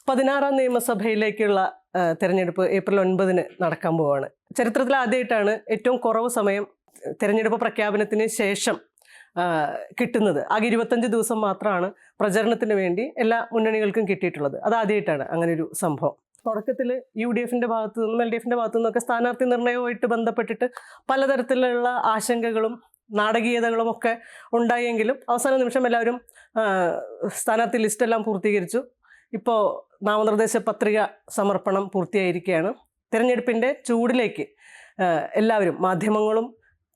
16ാം നിയമസഭയിലേക്കുള്ള തെരഞ്ഞെടുപ്പ് ഏപ്രിൽ 9 നടക്കാൻ പോവാണ്. ചരിത്രത്തിൽ ആദ്യമായിട്ടാണ് ഏറ്റവും കുറവ് സമയം തെരഞ്ഞെടുപ്പ് പ്രഖ്യാപനത്തിന് ശേഷം കിട്ടുന്നത്. ആകെ 25 ദിവസം മാത്രമാണ് പ്രചരണത്തിന് വേണ്ടി എല്ലാ മുന്നണികൾക്കും കിട്ടിയിട്ടുള്ളത്. അതാദ്യമായിട്ടാണ് അങ്ങനെ ഒരു സംഭവം. തുടക്കത്തിൽ UDFന്റെ ഭാഗത്തു നിന്നും LDFന്റെ ഭാഗത്തു നിന്നൊക്കെ സ്ഥാനാർത്ഥി നിർണയവുമായിട്ട് ബന്ധപ്പെട്ടിട്ട് പലതരത്തിലുള്ള ആശങ്കകളും നാടകീയതകളും ഒക്കെ ഉണ്ടായെങ്കിലും അവസാന നിമിഷം എല്ലാവരും സ്ഥാനാർത്ഥി ലിസ്റ്റെല്ലാം പൂർത്തീകരിച്ചു. ഇപ്പോൾ നാമനിർദ്ദേശ പത്രിക സമർപ്പണം പൂർത്തിയായിരിക്കുകയാണ്. തിരഞ്ഞെടുപ്പിൻ്റെ ചൂടിലേക്ക് എല്ലാവരും, മാധ്യമങ്ങളും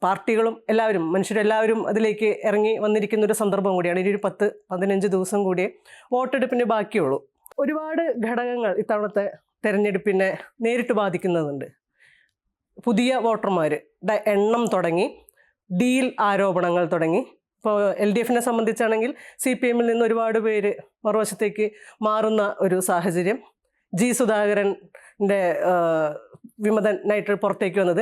പാർട്ടികളും എല്ലാവരും, മനുഷ്യരെല്ലാവരും അതിലേക്ക് ഇറങ്ങി വന്നിരിക്കുന്ന ഒരു സന്ദർഭം കൂടിയാണ്. ഇനി ഒരു 10-15 ദിവസം കൂടിയേ വോട്ടെടുപ്പിന് ബാക്കിയുള്ളൂ. ഒരുപാട് ഘടകങ്ങൾ ഇത്തവണത്തെ തെരഞ്ഞെടുപ്പിനെ നേരിട്ട് ബാധിക്കുന്നുണ്ട്. പുതിയ വോട്ടർമാരുടെ എണ്ണം തുടങ്ങി, ഡീൽ ആരോപണങ്ങൾ തുടങ്ങി. ഇപ്പോൾ LDFനെ സംബന്ധിച്ചാണെങ്കിൽ CPMൽ നിന്ന് ഒരുപാട് പേര് മറുവശത്തേക്ക് മാറുന്ന ഒരു സാഹചര്യം. സുധാകരൻ്റെ വിമതനായിട്ട് പുറത്തേക്ക് വന്നത്,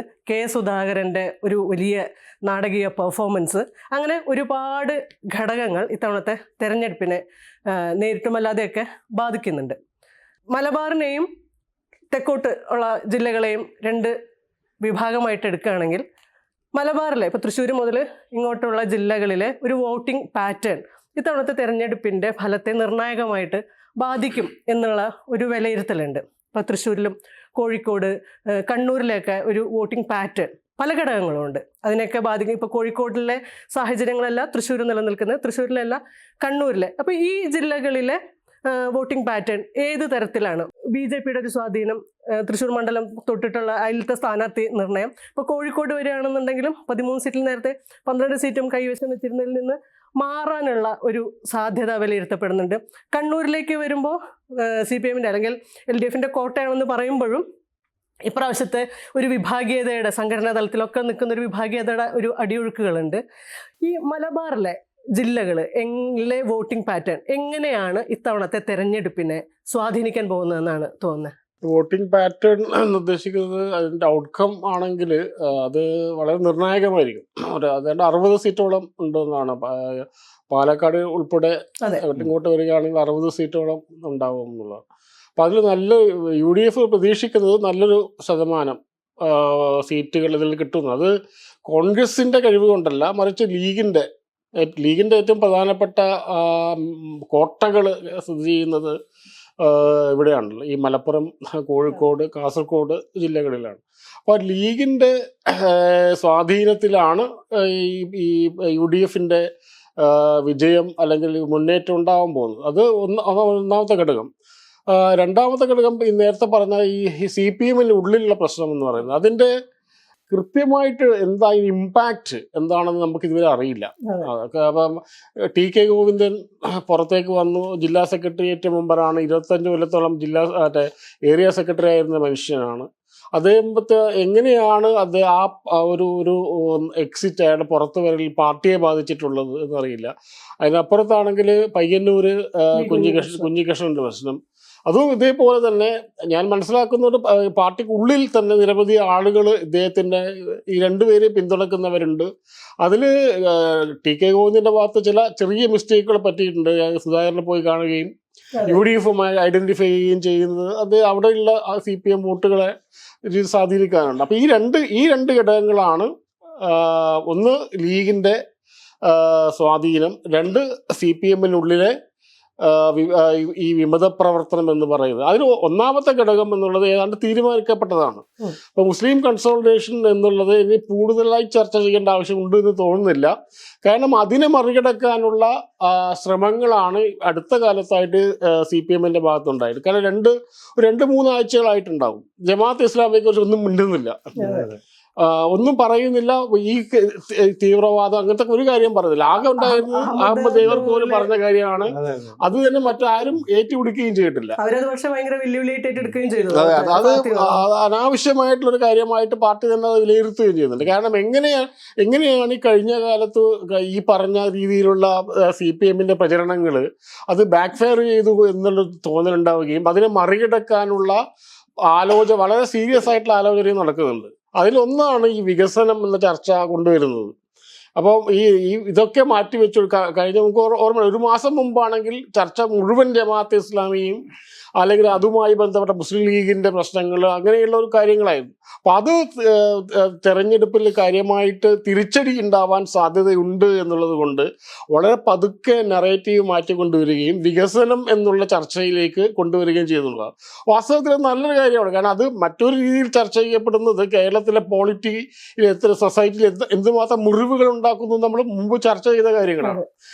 സുധാകരൻ്റെ ഒരു വലിയ നാടകീയ പെർഫോമൻസ്, അങ്ങനെ ഒരുപാട് ഘടകങ്ങൾ ഇത്തവണത്തെ തെരഞ്ഞെടുപ്പിനെ നേരിട്ടുമല്ലാതെയൊക്കെ ബാധിക്കുന്നുണ്ട്. മലബാറിനെയും തെക്കോട്ട് ഉള്ള ജില്ലകളെയും 2 വിഭാഗമായിട്ട് എടുക്കുകയാണെങ്കിൽ, മലബാറിലെ ഇപ്പോൾ തൃശ്ശൂർ മുതൽ ഇങ്ങോട്ടുള്ള ജില്ലകളിലെ ഒരു വോട്ടിംഗ് പാറ്റേൺ ഇത്തവണത്തെ തെരഞ്ഞെടുപ്പിൻ്റെ ഫലത്തെ നിർണായകമായിട്ട് ബാധിക്കും എന്നുള്ള ഒരു വിലയിരുത്തലുണ്ട്. ഇപ്പോൾ തൃശ്ശൂരിലും കോഴിക്കോട്, കണ്ണൂരിലൊക്കെ ഒരു വോട്ടിംഗ് പാറ്റേൺ പല ഘടകങ്ങളുമുണ്ട്, അതിനെയൊക്കെ ബാധിക്കും. ഇപ്പോൾ കോഴിക്കോടിലെ സാഹചര്യങ്ങളല്ല തൃശ്ശൂർ നിലനിൽക്കുന്നത്, തൃശ്ശൂരിലല്ല കണ്ണൂരിലെ. അപ്പോൾ ഈ ജില്ലകളിലെ വോട്ടിംഗ് പാറ്റേൺ ഏത് തരത്തിലാണ്, BJPയുടെ ഒരു സ്വാധീനം, തൃശ്ശൂർ മണ്ഡലം തൊട്ടിട്ടുള്ള അതിലത്തെ സ്ഥാനാർത്ഥി നിർണയം. ഇപ്പോൾ കോഴിക്കോട് വരികയാണെന്നുണ്ടെങ്കിലും 13 സീറ്റിൽ നേരത്തെ 12 സീറ്റും കൈവശം വെച്ചിരുന്നതിൽ നിന്ന് മാറാനുള്ള ഒരു സാധ്യത വിലയിരുത്തപ്പെടുന്നുണ്ട്. കണ്ണൂരിലേക്ക് വരുമ്പോൾ CPMൻ്റെ അല്ലെങ്കിൽ LDFൻ്റെ കോട്ടയാണെന്ന് പറയുമ്പോഴും ഇപ്രാവശ്യത്തെ ഒരു വിഭാഗീയതയുടെ, സംഘടനാ തലത്തിലൊക്കെ നിൽക്കുന്ന ഒരു വിഭാഗീയതയുടെ ഒരു അടിയൊഴുക്കുകളുണ്ട്. ഈ മലബാറിലെ ജില്ലകൾ വോട്ടിംഗ് പാറ്റേൺ എങ്ങനെയാണ് ഇത്തവണത്തെ തെരഞ്ഞെടുപ്പിനെ സ്വാധീനിക്കാൻ പോകുന്നതെന്നാണ് തോന്നുന്നത്? വോട്ടിംഗ് പാറ്റേൺ എന്ന് ഉദ്ദേശിക്കുന്നത് അതിൻ്റെ ഔട്ട്കം ആണെങ്കിൽ അത് വളരെ നിർണായകമായിരിക്കും. അതായത് 60 സീറ്റോളം ഉണ്ടെന്നാണ്, പാലക്കാട് ഉൾപ്പെടെ ഇങ്ങോട്ട് വരികയാണെങ്കിൽ 60 സീറ്റോളം ഉണ്ടാവും എന്നുള്ളത്. അപ്പം അതിൽ നല്ല UDF പ്രതീക്ഷിക്കുന്നത് നല്ലൊരു ശതമാനം സീറ്റുകൾ ഇതിൽ കിട്ടുന്നു. അത് കോൺഗ്രസിൻ്റെ കഴിവ് കൊണ്ടല്ല, മറിച്ച് ലീഗിൻ്റെ ഏറ്റവും പ്രധാനപ്പെട്ട കോട്ടകൾ സ്ഥിതി ചെയ്യുന്നത് ഇവിടെയാണല്ലോ, ഈ മലപ്പുറം, കോഴിക്കോട്, കാസർഗോഡ് ജില്ലകളിലാണ്. അപ്പോൾ ലീഗിൻ്റെ സ്വാധീനത്തിലാണ് ഈ UDFൻ്റെ വിജയം അല്ലെങ്കിൽ മുന്നേറ്റം ഉണ്ടാവാൻ പോകുന്നത്. അത് ഒന്നാമത്തെ ഘടകം. രണ്ടാമത്തെ ഘടകം ഈ നേരത്തെ പറഞ്ഞ ഈ CPMൻ്റെ ഉള്ളിലുള്ള പ്രശ്നം എന്ന് പറയുന്നത്, അതിൻ്റെ കൃത്യമായിട്ട് എന്താ ഇമ്പാക്റ്റ് എന്താണെന്ന് നമുക്ക് ഇതുവരെ അറിയില്ല. അപ്പം TK ഗോവിന്ദൻ പുറത്തേക്ക് വന്നു, ജില്ലാ സെക്രട്ടേറിയറ്റ് മെമ്പറാണ്, 25 കൊല്ലത്തോളം ഏരിയ സെക്രട്ടറി ആയിരുന്ന മനുഷ്യനാണ്. അദ്ദേഹത്തെ എങ്ങനെയാണ് അത് ഒരു എക്സിറ്റ് അയാളുടെ പുറത്ത് വരൽ പാർട്ടിയെ ബാധിച്ചിട്ടുള്ളത് എന്നറിയില്ല. അതിനപ്പുറത്താണെങ്കിൽ പയ്യന്നൂർ കുഞ്ഞികൃഷ്ണൻ്റെ പ്രശ്നം, അതും ഇതേപോലെ തന്നെ ഞാൻ മനസ്സിലാക്കുന്നത് പാർട്ടിക്കുള്ളിൽ തന്നെ നിരവധി ആളുകൾ ഇദ്ദേഹത്തിൻ്റെ ഈ 2 പേരെ പിന്തുണക്കുന്നവരുണ്ട്. അതിൽ TK ഗോവിന്ദൻ്റെ ഭാഗത്ത് ചില ചെറിയ മിസ്റ്റേക്കുകൾ പറ്റിയിട്ടുണ്ട്. സുധാകരനെ പോയി കാണുകയും UDFുമായി ഐഡൻറ്റിഫൈ ചെയ്യുകയും ചെയ്യുന്നത് അത് അവിടെയുള്ള CPM വോട്ടുകളെ സ്വാധീനിക്കാനുണ്ട്. അപ്പോൾ ഈ രണ്ട് ഘടകങ്ങളാണ്, ഒന്ന് ലീഗിൻ്റെ സ്വാധീനം, 2 CPMനുള്ളിലെ ഈ വിമത പ്രവർത്തനം എന്ന് പറയുന്നത്. അതിൽ ഒന്നാമത്തെ ഘടകം എന്നുള്ളത് ഏതാണ്ട് തീരുമാനിക്കപ്പെട്ടതാണ്. അപ്പോൾ മുസ്ലിം കൺസോളിഡേഷൻ എന്നുള്ളത് ഇനി കൂടുതലായി ചർച്ച ചെയ്യേണ്ട ആവശ്യമുണ്ട് എന്ന് തോന്നുന്നില്ല. കാരണം അതിനെ മറികടക്കാനുള്ള ശ്രമങ്ങളാണ് അടുത്ത കാലത്തായിട്ട് CPMൻ്റെ ഭാഗത്തുണ്ടായത്. കാരണം 2-3 ആഴ്ചകളായിട്ടുണ്ടാവും ജമാഅത്ത് ഇസ്ലാമിയെ കുറിച്ച് ഒന്നും മിണ്ടുന്നില്ല, ഒന്നും പറയുന്നില്ല. ഈ തീവ്രവാദം അങ്ങനത്തെ ഒരു കാര്യം പറഞ്ഞില്ല. ആകെ ഉണ്ടായിരുന്നത് അഹമ്മദ് ദേവർ പോലും പറഞ്ഞ കാര്യമാണ്. അത് തന്നെ മറ്റാരും ഏറ്റുപിടിക്കുകയും ചെയ്തിട്ടില്ല. അത് അനാവശ്യമായിട്ടുള്ളൊരു കാര്യമായിട്ട് പാർട്ടി തന്നെ അത് വിലയിരുത്തുകയും ചെയ്യുന്നുണ്ട്. കാരണം എങ്ങനെയാണ് ഈ കഴിഞ്ഞ കാലത്ത് ഈ പറഞ്ഞ രീതിയിലുള്ള CPMൻ്റെ പ്രചരണങ്ങൾ അത് ബാക്ക് ഫയർ ചെയ്തു എന്നുള്ള തോന്നലുണ്ടാവുകയും അതിനെ മറികടക്കാനുള്ള വളരെ സീരിയസ് ആയിട്ടുള്ള ആലോചനയും നടക്കുന്നുണ്ട്. അതിലൊന്നാണ് ഈ വികസനം എന്ന ചർച്ച കൊണ്ടുവരുന്നത്. അപ്പോൾ ഇതൊക്കെ മാറ്റിവെച്ചു കഴിഞ്ഞ നമുക്ക് ഓർമ്മ ഒരു മാസം മുമ്പാണെങ്കിൽ ചർച്ച മുഴുവൻ ജമാഅത്തെ ഇസ്ലാമിയും അല്ലെങ്കിൽ അതുമായി ബന്ധപ്പെട്ട മുസ്ലിം ലീഗിൻ്റെ പ്രശ്നങ്ങൾ അങ്ങനെയുള്ള ഒരു കാര്യങ്ങളായിരുന്നു. അപ്പോൾ അത് തെരഞ്ഞെടുപ്പിൽ കാര്യമായിട്ട് തിരിച്ചടി ഉണ്ടാവാൻ സാധ്യതയുണ്ട് എന്നുള്ളത് കൊണ്ട് വളരെ പതുക്കെ നറേറ്റീവ് മാറ്റിക്കൊണ്ടുവരികയും വികസനം എന്നുള്ള ചർച്ചയിലേക്ക് കൊണ്ടുവരികയും ചെയ്യുന്നുള്ളതാണ്. വാസ്തവത്തിൽ നല്ലൊരു കാര്യമാണ്. കാരണം അത് മറ്റൊരു രീതിയിൽ ചർച്ച ചെയ്യപ്പെടുന്നത് കേരളത്തിലെ പോളിറ്റിയിൽ സൊസൈറ്റിയിൽ എന്തുമാത്രം മുറിവുകൾ ഉണ്ടാക്കുന്നു നമ്മൾ മുമ്പ് ചർച്ച ചെയ്ത കാര്യങ്ങളാണ്.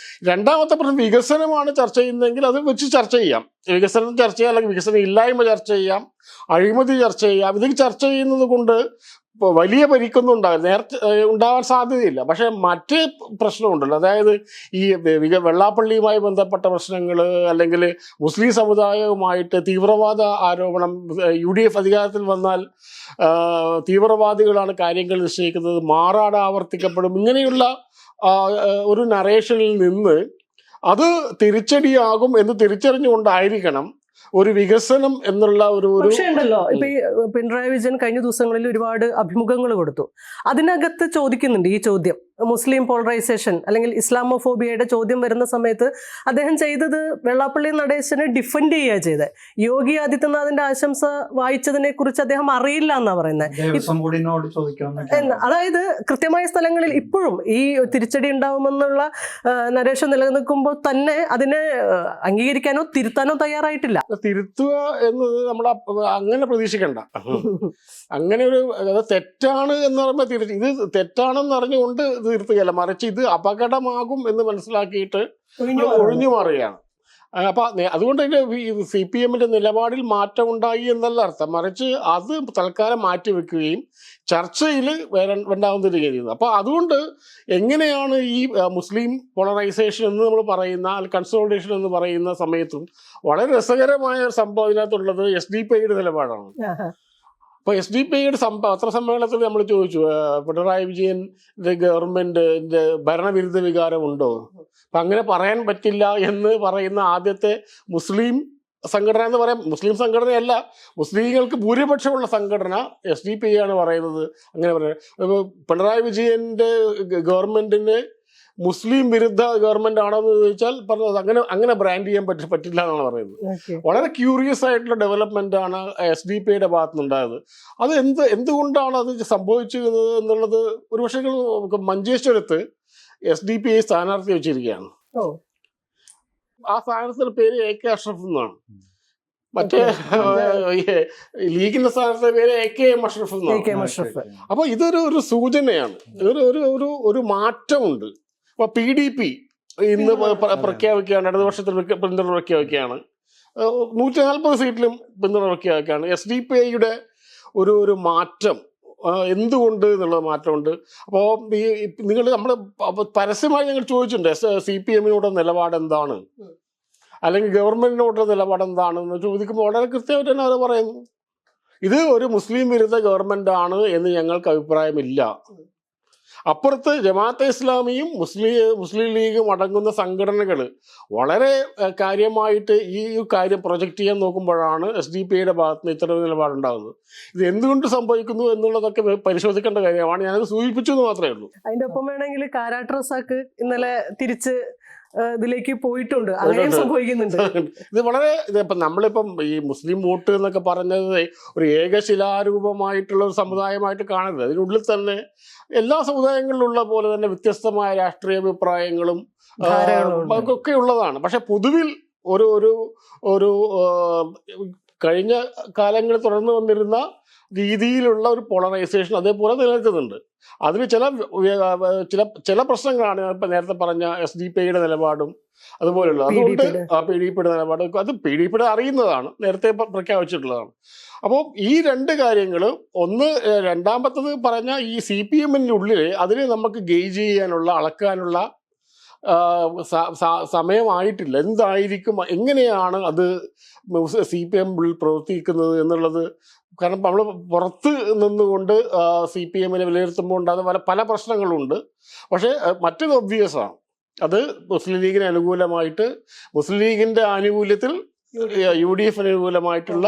രണ്ടാമത്തെ പ്രശ്നം വികസനമാണ് ചർച്ച ചെയ്യുന്നതെങ്കിൽ അത് വെച്ച് ചർച്ച ചെയ്യാം. വികസനം ചർച്ച ചെയ്യാം, അല്ലെങ്കിൽ വികസനം ഇല്ലായ്മ ചർച്ച ചെയ്യാം, അഴിമതി ചർച്ച ചെയ്യാം. ഇത് ചർച്ച ചെയ്യുന്നത് കൊണ്ട് ഇപ്പോൾ വലിയ പരിക്കൊന്നും ഉണ്ടാവാൻ സാധ്യതയില്ല. പക്ഷേ മറ്റ് പ്രശ്നമുണ്ടല്ലോ, അതായത് ഈ വെള്ളാപ്പള്ളിയുമായി ബന്ധപ്പെട്ട പ്രശ്നങ്ങൾ, അല്ലെങ്കിൽ മുസ്ലിം സമുദായവുമായിട്ട് തീവ്രവാദ ആരോപണം, UDF അധികാരത്തിൽ വന്നാൽ തീവ്രവാദികളാണ് കാര്യങ്ങൾ നിശ്ചയിക്കുന്നത്, മാറാട് ആവർത്തിക്കപ്പെടും, ഇങ്ങനെയുള്ള ഒരു നറേഷനിൽ നിന്ന് അത് തിരിച്ചടിയാകും എന്ന് തിരിച്ചറിഞ്ഞുകൊണ്ടായിരിക്കണം ഒരു വികസനം എന്നുള്ള ഒരു പക്ഷേ ഉണ്ടല്ലോ, ഇപ്പൊ ഈ പിണറായി വിജയൻ കഴിഞ്ഞ ദിവസങ്ങളിൽ ഒരുപാട് അഭിമുഖങ്ങൾ കൊടുത്തു. അതിനകത്ത് ചോദിക്കുന്നുണ്ട് ഈ ചോദ്യം, മുസ്ലിം പോളറൈസേഷൻ അല്ലെങ്കിൽ ഇസ്ലാമോഫോബിയയുടെ ചോദ്യം വരുന്ന സമയത്ത് അദ്ദേഹം ചെയ്തത് വെള്ളാപ്പള്ളി നടേശനെ ഡിഫെൻഡ് ചെയ്യുക ചെയ്തത്. യോഗി ആദിത്യനാഥിന്റെ ആശംസ വായിച്ചതിനെ കുറിച്ച് അദ്ദേഹം അറിയില്ല എന്നാ പറയുന്നത്. അതായത് കൃത്യമായ സ്ഥലങ്ങളിൽ ഇപ്പോഴും ഈ തിരിച്ചടി ഉണ്ടാവുമെന്നുള്ള നരേഷൻ നിലനിൽക്കുമ്പോൾ തന്നെ അതിനെ അംഗീകരിക്കാനോ തിരുത്താനോ തയ്യാറായിട്ടില്ല. തിരുത്തുക എന്നത് നമ്മൾ അങ്ങനെ പ്രതീക്ഷിക്കണ്ട. അങ്ങനെ ഒരു തെറ്റാണ് എന്ന് പറയുമ്പോൾ ഇത് തെറ്റാണെന്ന് അറിഞ്ഞുകൊണ്ട് തീർത്തുകയല്ല, മറിച്ച് ഇത് അപകടമാകും എന്ന് മനസ്സിലാക്കിയിട്ട് ഒഴിഞ്ഞു മാറുകയാണ്. അപ്പം അതുകൊണ്ട് തന്നെ CPM-ന്റെ നിലപാടിൽ മാറ്റം ഉണ്ടായി എന്നല്ല അർത്ഥം, മറിച്ച് അത് തൽക്കാലം മാറ്റിവെക്കുകയും ചർച്ചയിൽ ഉണ്ടാകുന്നിരിക്കുകയും ചെയ്യുന്നത്. അപ്പോൾ അതുകൊണ്ട് എങ്ങനെയാണ് ഈ മുസ്ലിം പോളറൈസേഷൻ എന്ന് നമ്മൾ പറയുന്ന കൺസോളിഡേഷൻ എന്ന് പറയുന്ന സമയത്തും വളരെ രസകരമായ ഒരു സംഭവം ഇതിനകത്തുള്ളത് SDPIയുടെ നിലപാടാണ്. അപ്പോൾ SDPIയുടെ പത്രസമ്മേളനത്തിൽ നമ്മൾ ചോദിച്ചു, പിണറായി വിജയൻ്റെ ഗവൺമെൻറ്റിൻ്റെ ഭരണവിരുദ്ധ വികാരമുണ്ടോ? അപ്പം അങ്ങനെ പറയാൻ പറ്റില്ല എന്ന് പറയുന്ന ആദ്യത്തെ മുസ്ലിം സംഘടന എന്ന് പറയാം, മുസ്ലിം സംഘടനയല്ല, മുസ്ലിങ്ങൾക്ക് ഭൂരിപക്ഷമുള്ള സംഘടന SDPI ആണ് പറയുന്നത്. അങ്ങനെ പറയാം, പിണറായി വിജയൻ്റെ ഗവൺമെൻറ്റിന് മുസ്ലിം വിരുദ്ധ ഗവൺമെന്റ് ആണോ എന്ന് ചോദിച്ചാൽ പറഞ്ഞത് അങ്ങനെ ബ്രാൻഡ് ചെയ്യാൻ പറ്റില്ല എന്നാണ് പറയുന്നത്. വളരെ ക്യൂറിയസ് ആയിട്ടുള്ള ഡെവലപ്മെന്റ് ആണ് SDPIയുടെ ഭാഗത്തുനിന്നുണ്ടായത്. അത് എന്തുകൊണ്ടാണ് അത് സംഭവിച്ചത് എന്നുള്ളത് ഒരുപക്ഷെ മഞ്ചേശ്വരത്ത് SDPI സ്ഥാനാർത്ഥി വെച്ചിരിക്കുകയാണ്. ആ സ്ഥാനാർത്ഥിയുടെ പേര് AK അഷ്റഫ് എന്നാണ്. മറ്റേ ലീഗിന്റെ സ്ഥാനത്തെ പേര് AKM അഷ്റഫ് എന്നാണ്. അപ്പൊ ഇതൊരു സൂചനയാണ്, ഒരു മാറ്റമുണ്ട്. അപ്പോൾ PDP ഇന്ന് പ്രഖ്യാപിക്കുകയാണ്, ഇടതുപക്ഷത്തിൽ പിന്തുണ പ്രഖ്യാപിക്കുകയാണ്, 140 സീറ്റിലും പിന്തുണ പ്രഖ്യാപിക്കുകയാണ്. SDPIയുടെ ഒരു മാറ്റം എന്തുകൊണ്ട് എന്നുള്ള മാറ്റമുണ്ട്. അപ്പോൾ നമ്മൾ പരസ്യമായി ഞങ്ങൾ ചോദിച്ചിട്ടുണ്ട്, CPM-നോട് നിലപാട് എന്താണ്, അല്ലെങ്കിൽ ഗവൺമെന്റിനോട് നിലപാട് എന്താണെന്ന് ചോദിക്കുമ്പോൾ വളരെ കൃത്യമായിട്ട് തന്നെ അവർ പറയുന്നു, ഇത് ഒരു മുസ്ലിം വിരുദ്ധ ഗവൺമെന്റ് ആണ് എന്ന് ഞങ്ങൾക്ക് അഭിപ്രായമില്ല. അപ്പുറത്ത് ജമാഅത്തെ ഇസ്ലാമിയും മുസ്ലിം ലീഗും അടങ്ങുന്ന സംഘടനകൾ വളരെ കാര്യമായിട്ട് ഈ കാര്യം പ്രൊജക്റ്റ് ചെയ്യാൻ നോക്കുമ്പോഴാണ് SDPIയുടെ ഭാഗത്ത് നിന്ന് ഇത്തരം നിലപാടുണ്ടാകുന്നത്. ഇത് എന്തുകൊണ്ട് സംഭവിക്കുന്നു എന്നുള്ളതൊക്കെ പരിശോധിക്കേണ്ട കാര്യമാണ്. ഞാനത് സൂചിപ്പിച്ചു എന്ന് മാത്രമേ ഉള്ളൂ. അതിന്റെ ഒപ്പം വേണമെങ്കിൽ കാരാട്ട് റസാക്ക് ഇന്നലെ തിരിച്ച് ഇതിലേക്ക് പോയിട്ടുണ്ട്, അങ്ങനെയും സംഭവിക്കുന്നുണ്ട്. ഇത് വളരെ ഇപ്പം നമ്മളിപ്പം ഈ മുസ്ലിം വോട്ട് എന്നൊക്കെ പറഞ്ഞത് ഒരു ഏകശിലാരൂപമായിട്ടുള്ള ഒരു സമുദായമായിട്ട് കാണരുത്. അതിനുള്ളിൽ തന്നെ എല്ലാ സമുദായങ്ങളിലുള്ള പോലെ തന്നെ വ്യത്യസ്തമായ രാഷ്ട്രീയ അഭിപ്രായങ്ങളും ഒക്കെ ഉള്ളതാണ്. പക്ഷെ പൊതുവിൽ ഒരു കഴിഞ്ഞ കാലങ്ങളിൽ തുടർന്ന് വന്നിരുന്ന രീതിയിലുള്ള ഒരു പോളറൈസേഷൻ അതേപോലെ നിലനിൽക്കുന്നുണ്ട്. അതിന് ചില പ്രശ്നങ്ങളാണ് ഇപ്പം നേരത്തെ പറഞ്ഞ SDPIയുടെ നിലപാടും അതുപോലെയുള്ള. അതുകൊണ്ട് PDPയുടെ നിലപാട് അത് PDPയുടെ അറിയുന്നതാണ്, നേരത്തെ പ്രഖ്യാപിച്ചിട്ടുള്ളതാണ്. അപ്പോൾ ഈ രണ്ട് കാര്യങ്ങൾ, രണ്ടാമത്തത് പറഞ്ഞ ഈ CPM-ൻ്റെ ഉള്ളിൽ അതിനെ നമുക്ക് ഗേജ് ചെയ്യാനുള്ള, അളക്കാനുള്ള സമയമായിട്ടില്ല. എന്തായിരിക്കും, എങ്ങനെയാണ് അത് CPM പ്രവർത്തിക്കുന്നത് എന്നുള്ളത്. കാരണം നമ്മൾ പുറത്ത് നിന്നുകൊണ്ട് CPM-നെ വിലയിരുത്തുമ്പോൾ ഉണ്ടാകുന്ന പല പ്രശ്നങ്ങളുണ്ട്. പക്ഷേ മറ്റൊരു ഒബ്വിയസ് ആണ്, അത് മുസ്ലിം ലീഗിന് അനുകൂലമായിട്ട്, മുസ്ലിം ലീഗിൻ്റെ ആനുകൂല്യത്തിൽ UDF അനുകൂലമായിട്ടുള്ള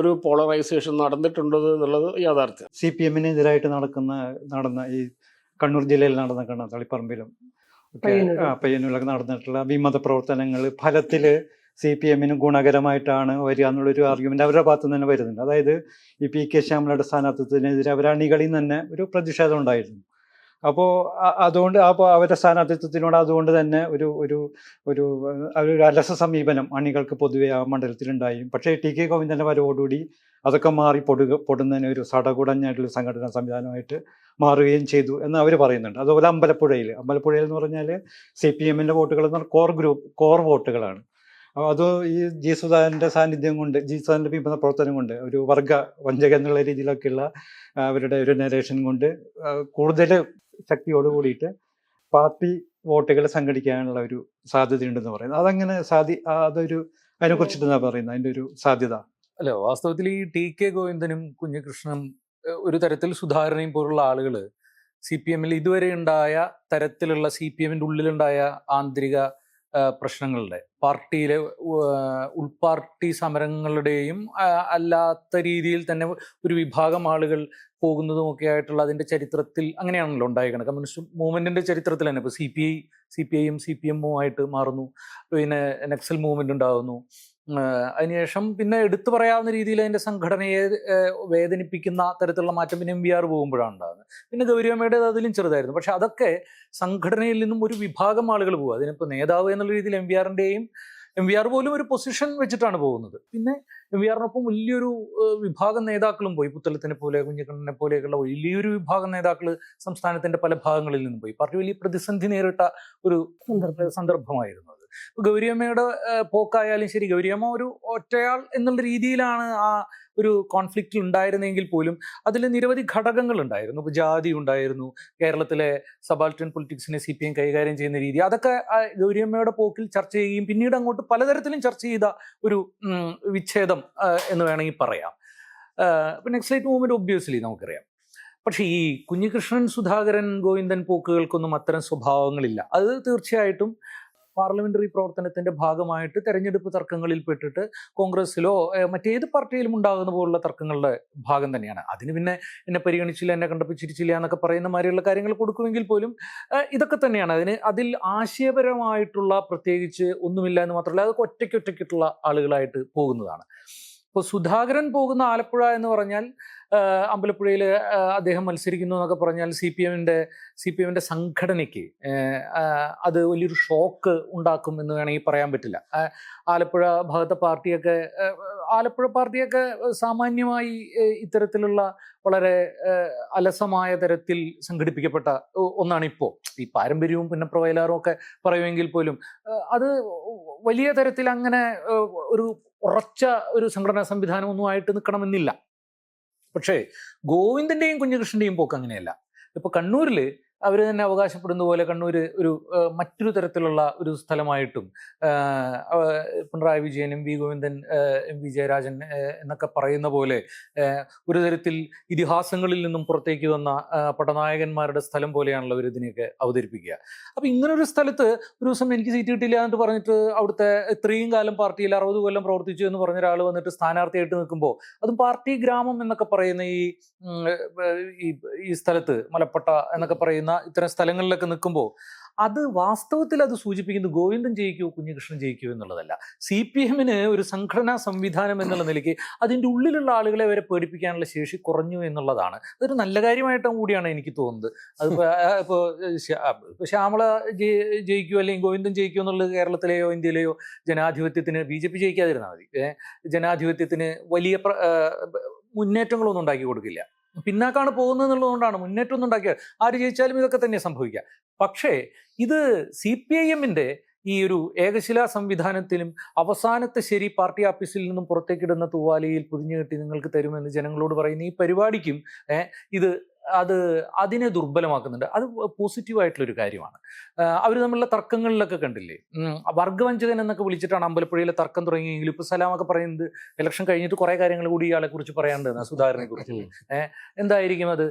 ഒരു പോളറൈസേഷൻ നടന്നിട്ടുണ്ട് എന്നുള്ളത് യാഥാർത്ഥ്യം. CPM-നെതിരായിട്ട് നടന്ന ഈ കണ്ണൂർ ജില്ലയിൽ നടന്നിട്ടുണ്ട്, തളിപ്പറമ്പിലും ഒക്കെ പയ്യന്നൂര്. പയ്യന്നൂരിലൊക്കെ നടന്നിട്ടുള്ള വിമത പ്രവർത്തനങ്ങൾ ഫലത്തിൽ CPM-ന് ഗുണകരമായിട്ടാണ് വരിക എന്നുള്ളൊരു ആർഗ്യുമെൻ്റ് അവരുടെ ഭാഗത്തു നിന്ന് തന്നെ വരുന്നുണ്ട്. അതായത് ഈ PK ശ്യാമളയുടെ സ്ഥാനാർത്ഥിത്വത്തിനെതിരെ അവരുടെ അണികളിൽ നിന്ന് തന്നെ ഒരു പ്രതിഷേധം ഉണ്ടായിരുന്നു. അപ്പോൾ അതുകൊണ്ട് അവരുടെ സ്ഥാനാർത്ഥിത്വത്തിനോട് അതുകൊണ്ട് തന്നെ ഒരു ഒരു ഒരു ഒരു അലസ സമീപനം അണികൾക്ക് പൊതുവെ ആ മണ്ഡലത്തിലുണ്ടായി. പക്ഷേ TK ഗോവിന്ദൻ്റെ വരവോടുകൂടി അതൊക്കെ മാറി പൊടുന്നതിന് ഒരു സടകുടഞ്ഞായിട്ടുള്ള സംഘടനാ സംവിധാനമായിട്ട് മാറുകയും ചെയ്തു എന്ന് അവർ പറയുന്നുണ്ട്. അതുപോലെ അമ്പലപ്പുഴയിൽ എന്ന് പറഞ്ഞാൽ CPM-ൻ്റെ വോട്ടുകൾ എന്ന് പറഞ്ഞാൽ കോർ വോട്ടുകളാണ്. അപ്പോൾ അത് ഈ ജി സുധാകരൻ്റെ സാന്നിധ്യം കൊണ്ട്, ജി സുധാകരൻ്റെ വിമത പ്രവർത്തനം കൊണ്ട്, ഒരു വർഗ വഞ്ചക എന്നുള്ള രീതിയിലൊക്കെയുള്ള അവരുടെ ഒരു നരേഷൻ കൊണ്ട് കൂടുതൽ ശക്തിയോട് കൂടിയിട്ട് പാർട്ടി വോട്ടുകൾ സംഘടിക്കാനുള്ള ഒരു സാധ്യതയുണ്ടെന്ന് പറയുന്നത്. അതങ്ങനെ അതിനെക്കുറിച്ചിട്ട് എന്താ പറയുന്നത്, അതിൻ്റെ ഒരു സാധ്യത? അല്ല, വാസ്തവത്തിൽ ഈ TK ഗോവിന്ദനും കുഞ്ഞികൃഷ്ണനും ഒരു തരത്തിൽ സുധാകരനെയും പോലുള്ള ആളുകൾ CPM-ൽ ഇതുവരെ ഉണ്ടായ തരത്തിലുള്ള CPM-ൻ്റെ ഉള്ളിലുണ്ടായ ആന്തരിക പ്രശ്നങ്ങളുടെ, പാർട്ടിയിലെ ഉൾപാർട്ടി സമരങ്ങളുടെയും അല്ലാത്ത രീതിയിൽ തന്നെ ഒരു വിഭാഗം ആളുകൾ പോകുന്നതുമൊക്കെ ആയിട്ടുള്ള അതിൻ്റെ ചരിത്രത്തിൽ അങ്ങനെയാണല്ലോ ഉണ്ടായിരിക്കുന്നത്. കമ്മ്യൂണിസ്റ്റ് മൂവ്മെൻറ്റിൻ്റെ ചരിത്രത്തിൽ തന്നെ ഇപ്പോൾ CPIയും CPM-ഉം ആയിട്ട് മാറുന്നു, പിന്നെ നക്സൽ മൂവ്മെൻ്റ് ഉണ്ടാകുന്നു. അതിനുശേഷം പിന്നെ എടുത്തു പറയാവുന്ന രീതിയിൽ അതിൻ്റെ സംഘടനയെ വേദനിപ്പിക്കുന്ന തരത്തിലുള്ള മാറ്റം പിന്നെ MVR പോകുമ്പോഴാണ് ഉണ്ടാകുന്നത്. പിന്നെ ഗൗരിയമ്മയുടേത് അതിലും ചെറുതായിരുന്നു. പക്ഷെ അതൊക്കെ സംഘടനയിൽ നിന്നും ഒരു വിഭാഗം ആളുകൾ പോകുക. അതിനിപ്പോൾ നേതാവ് എന്നുള്ള രീതിയിൽ MVR പോലും ഒരു പൊസിഷൻ വെച്ചിട്ടാണ് പോകുന്നത്. പിന്നെ MVR-നൊപ്പം വലിയൊരു വിഭാഗം നേതാക്കളും പോയി. പുത്തലത്തിനെ പോലെ, കുഞ്ഞിക്കണ്ണനെ പോലെയൊക്കെയുള്ള വലിയൊരു വിഭാഗം നേതാക്കൾ സംസ്ഥാനത്തിൻ്റെ പല ഭാഗങ്ങളിൽ നിന്നും പോയി. പാർട്ടി വലിയ പ്രതിസന്ധി നേരിട്ട ഒരു സന്ദർഭമായിരുന്നു അത്. ഗൗരിയമ്മയുടെ പോക്കായാലും ശരി, ഗൗരിയമ്മ ഒരു ഒറ്റയാൾ എന്നുള്ള രീതിയിലാണ് ആ ഒരു കോൺഫ്ലിക്റ്റിൽ ഉണ്ടായിരുന്നെങ്കിൽ പോലും അതിൽ നിരവധി ഘടകങ്ങൾ ഉണ്ടായിരുന്നു. ഇപ്പോൾ ജാതി ഉണ്ടായിരുന്നു, കേരളത്തിലെ സബാൾട്ടൻ പൊളിറ്റിക്സിനെ CPM കൈകാര്യം ചെയ്യുന്ന രീതി, അതൊക്കെ ഗൗരിയമ്മയുടെ പോക്കിൽ ചർച്ച ചെയ്യുകയും പിന്നീട് അങ്ങോട്ട് പലതരത്തിലും ചർച്ച ചെയ്ത ഒരു വിച്ഛേദം എന്ന് വേണമെങ്കിൽ പറയാം. ഇപ്പം നെക്സ്റ്റ് മൂവ്മെൻറ്റ് ഒബ്വിയസ്ലി നമുക്കറിയാം. പക്ഷേ ഈ കുഞ്ഞികൃഷ്ണൻ, സുധാകരൻ, ഗോവിന്ദൻ പോക്കുകൾക്കൊന്നും അത്തരം സ്വഭാവങ്ങളില്ല. അത് തീർച്ചയായിട്ടും പാർലമെന്ററി പ്രവർത്തനത്തിന്റെ ഭാഗമായിട്ട് തെരഞ്ഞെടുപ്പ് തർക്കങ്ങളിൽ പെട്ടിട്ട് കോൺഗ്രസിലോ മറ്റേത് പാർട്ടിയിലും ഉണ്ടാകുന്ന പോലുള്ള തർക്കങ്ങളുടെ ഭാഗം തന്നെയാണ്. അതിന് പിന്നെ എന്നെ പരിഗണിച്ചില്ല, എന്നെ കണ്ടപ്പോൾ ചിരിച്ചില്ല എന്നൊക്കെ പറയുന്ന മാതിരിയുള്ള കാര്യങ്ങൾ കൊടുക്കുമെങ്കിൽ പോലും ഇതൊക്കെ തന്നെയാണ്. അതിൽ ആശയപരമായിട്ടുള്ള പ്രത്യേകിച്ച് ഒന്നുമില്ല എന്ന് മാത്രമല്ല, അതൊക്കെ ഒറ്റയ്ക്കുള്ള ആളുകളായിട്ട് പോകുന്നതാണ്. ഇപ്പോൾ സുധാകരൻ പോകുന്ന ആലപ്പുഴ എന്ന് പറഞ്ഞാൽ, അമ്പലപ്പുഴയിൽ അദ്ദേഹം മത്സരിക്കുന്നു എന്നൊക്കെ പറഞ്ഞാൽ CPM-ന്റെ സംഘടനയ്ക്ക് അത് വലിയൊരു ഷോക്ക് ഉണ്ടാക്കും എന്ന് വേണമെങ്കിൽ പറയാൻ പറ്റില്ല. ആലപ്പുഴ ഭാഗത്തെ ആലപ്പുഴ പാർട്ടിയൊക്കെ സാമാന്യമായി ഇത്തരത്തിലുള്ള വളരെ അലസമായ തരത്തിൽ സംഘടിപ്പിക്കപ്പെട്ട ഒന്നാണ്. ഇപ്പോൾ ഈ പാരമ്പര്യവും പുന്നപ്രവയലാറും ഒക്കെ പറയുമെങ്കിൽ പോലും അത് വലിയ തരത്തിൽ അങ്ങനെ ഒരു ഉറച്ച ഒരു സംഘടനാ സംവിധാനമൊന്നും ആയിട്ട് നിൽക്കണമെന്നില്ല. പക്ഷേ ഗോവിന്ദൻ്റെയും കുഞ്ഞികൃഷ്ണൻ്റെയും പോക്ക് അങ്ങനെയല്ല. ഇപ്പോൾ കണ്ണൂരിൽ അവർ തന്നെ അവകാശപ്പെടുന്ന പോലെ കണ്ണൂർ ഒരു മറ്റൊരു തരത്തിലുള്ള ഒരു സ്ഥലമായിട്ടും പിണറായി വിജയൻ, MV ഗോവിന്ദൻ, MV ജയരാജൻ എന്നൊക്കെ പറയുന്ന പോലെ ഒരു തരത്തിൽ ഇതിഹാസങ്ങളിൽ നിന്നും പുറത്തേക്ക് വന്ന പടനായകന്മാരുടെ സ്ഥലം പോലെയാണല്ലോ അവർ ഇതിനെയൊക്കെ അവതരിപ്പിക്കുക. അപ്പം ഇങ്ങനൊരു സ്ഥലത്ത് ഒരു ദിവസം എനിക്ക് സീറ്റ് കിട്ടില്ല എന്നിട്ട് പറഞ്ഞിട്ട് അവിടുത്തെ ഇത്രയും കാലം പാർട്ടിയിൽ 60 കൊല്ലം പ്രവർത്തിച്ചു എന്ന് പറഞ്ഞ ഒരാൾ വന്നിട്ട് സ്ഥാനാർത്ഥിയായിട്ട് നിൽക്കുമ്പോൾ, അതും പാർട്ടി ഗ്രാമം എന്നൊക്കെ പറയുന്ന ഈ സ്ഥലത്ത്, മലപ്പട്ട എന്നൊക്കെ പറയുന്ന ഇത്തരം സ്ഥലങ്ങളിലൊക്കെ നിൽക്കുമ്പോൾ അത് വാസ്തവത്തിൽ അത് സൂചിപ്പിക്കുന്നത് ഗോവിന്ദൻ ജയിക്കുമോ കുഞ്ഞികൃഷ്ണൻ ജയിക്കുമോ എന്നുള്ളതല്ല. CPM-ന് ഒരു സംഘടനാ സംവിധാനം എന്നുള്ള നിലയ്ക്ക് അതിൻ്റെ ഉള്ളിലുള്ള ആളുകളെ വരെ പേടിപ്പിക്കാനുള്ള ശേഷി കുറഞ്ഞു എന്നുള്ളതാണ്. അതൊരു നല്ല കാര്യമായിട്ടും കൂടിയാണ് എനിക്ക് തോന്നുന്നത്. അതിപ്പോൾ ശ്യാമള ജയിക്കുമോ അല്ലെങ്കിൽ ഗോവിന്ദൻ ജയിക്കുമോ എന്നുള്ളത് കേരളത്തിലെയോ ഇന്ത്യയിലെയോ ജനാധിപത്യത്തിന് BJP ജയിക്കാതിരുന്നാൽ മതി. ജനാധിപത്യത്തിന് വലിയ മുന്നേറ്റങ്ങളൊന്നും ഉണ്ടാക്കി കൊടുക്കില്ല. പിന്നാക്കാണ് പോകുന്നത് എന്നുള്ളതുകൊണ്ടാണ് മുന്നേറ്റം ഒന്നും ഉണ്ടാക്കിയത്. ആര് ജയിച്ചാലും ഇതൊക്കെ തന്നെ സംഭവിക്കുക. പക്ഷേ ഇത് CPIM-ന്റെ ഈ ഒരു ഏകശിലാ സംവിധാനത്തിലും അവസാനത്തെ ശരി പാർട്ടി ഓഫീസിൽ നിന്നും പുറത്തേക്കിടുന്ന തൂവാലയിൽ പൊതിഞ്ഞു കെട്ടി നിങ്ങൾക്ക് തരുമെന്ന് ജനങ്ങളോട് പറയുന്ന ഈ പരിപാടിക്കും അതിനെ ദുർബലമാക്കുന്നുണ്ട്. അത് പോസിറ്റീവായിട്ടുള്ളൊരു കാര്യമാണ്. അവർ തമ്മിലുള്ള തർക്കങ്ങളിലൊക്കെ കണ്ടില്ലേ, വർഗവഞ്ചകൻ എന്നൊക്കെ വിളിച്ചിട്ടാണ് അമ്പലപ്പുഴയിലെ തർക്കം തുടങ്ങിയെങ്കിലും ഇപ്പോൾ സലാമൊക്കെ പറയുന്നത് ഇലക്ഷൻ കഴിഞ്ഞിട്ട് കുറേ കാര്യങ്ങൾ കൂടി ഇയാളെ കുറിച്ച് പറയാനുണ്ട്, സുധാകരനെ കുറിച്ച്. എന്തായിരിക്കും അത്?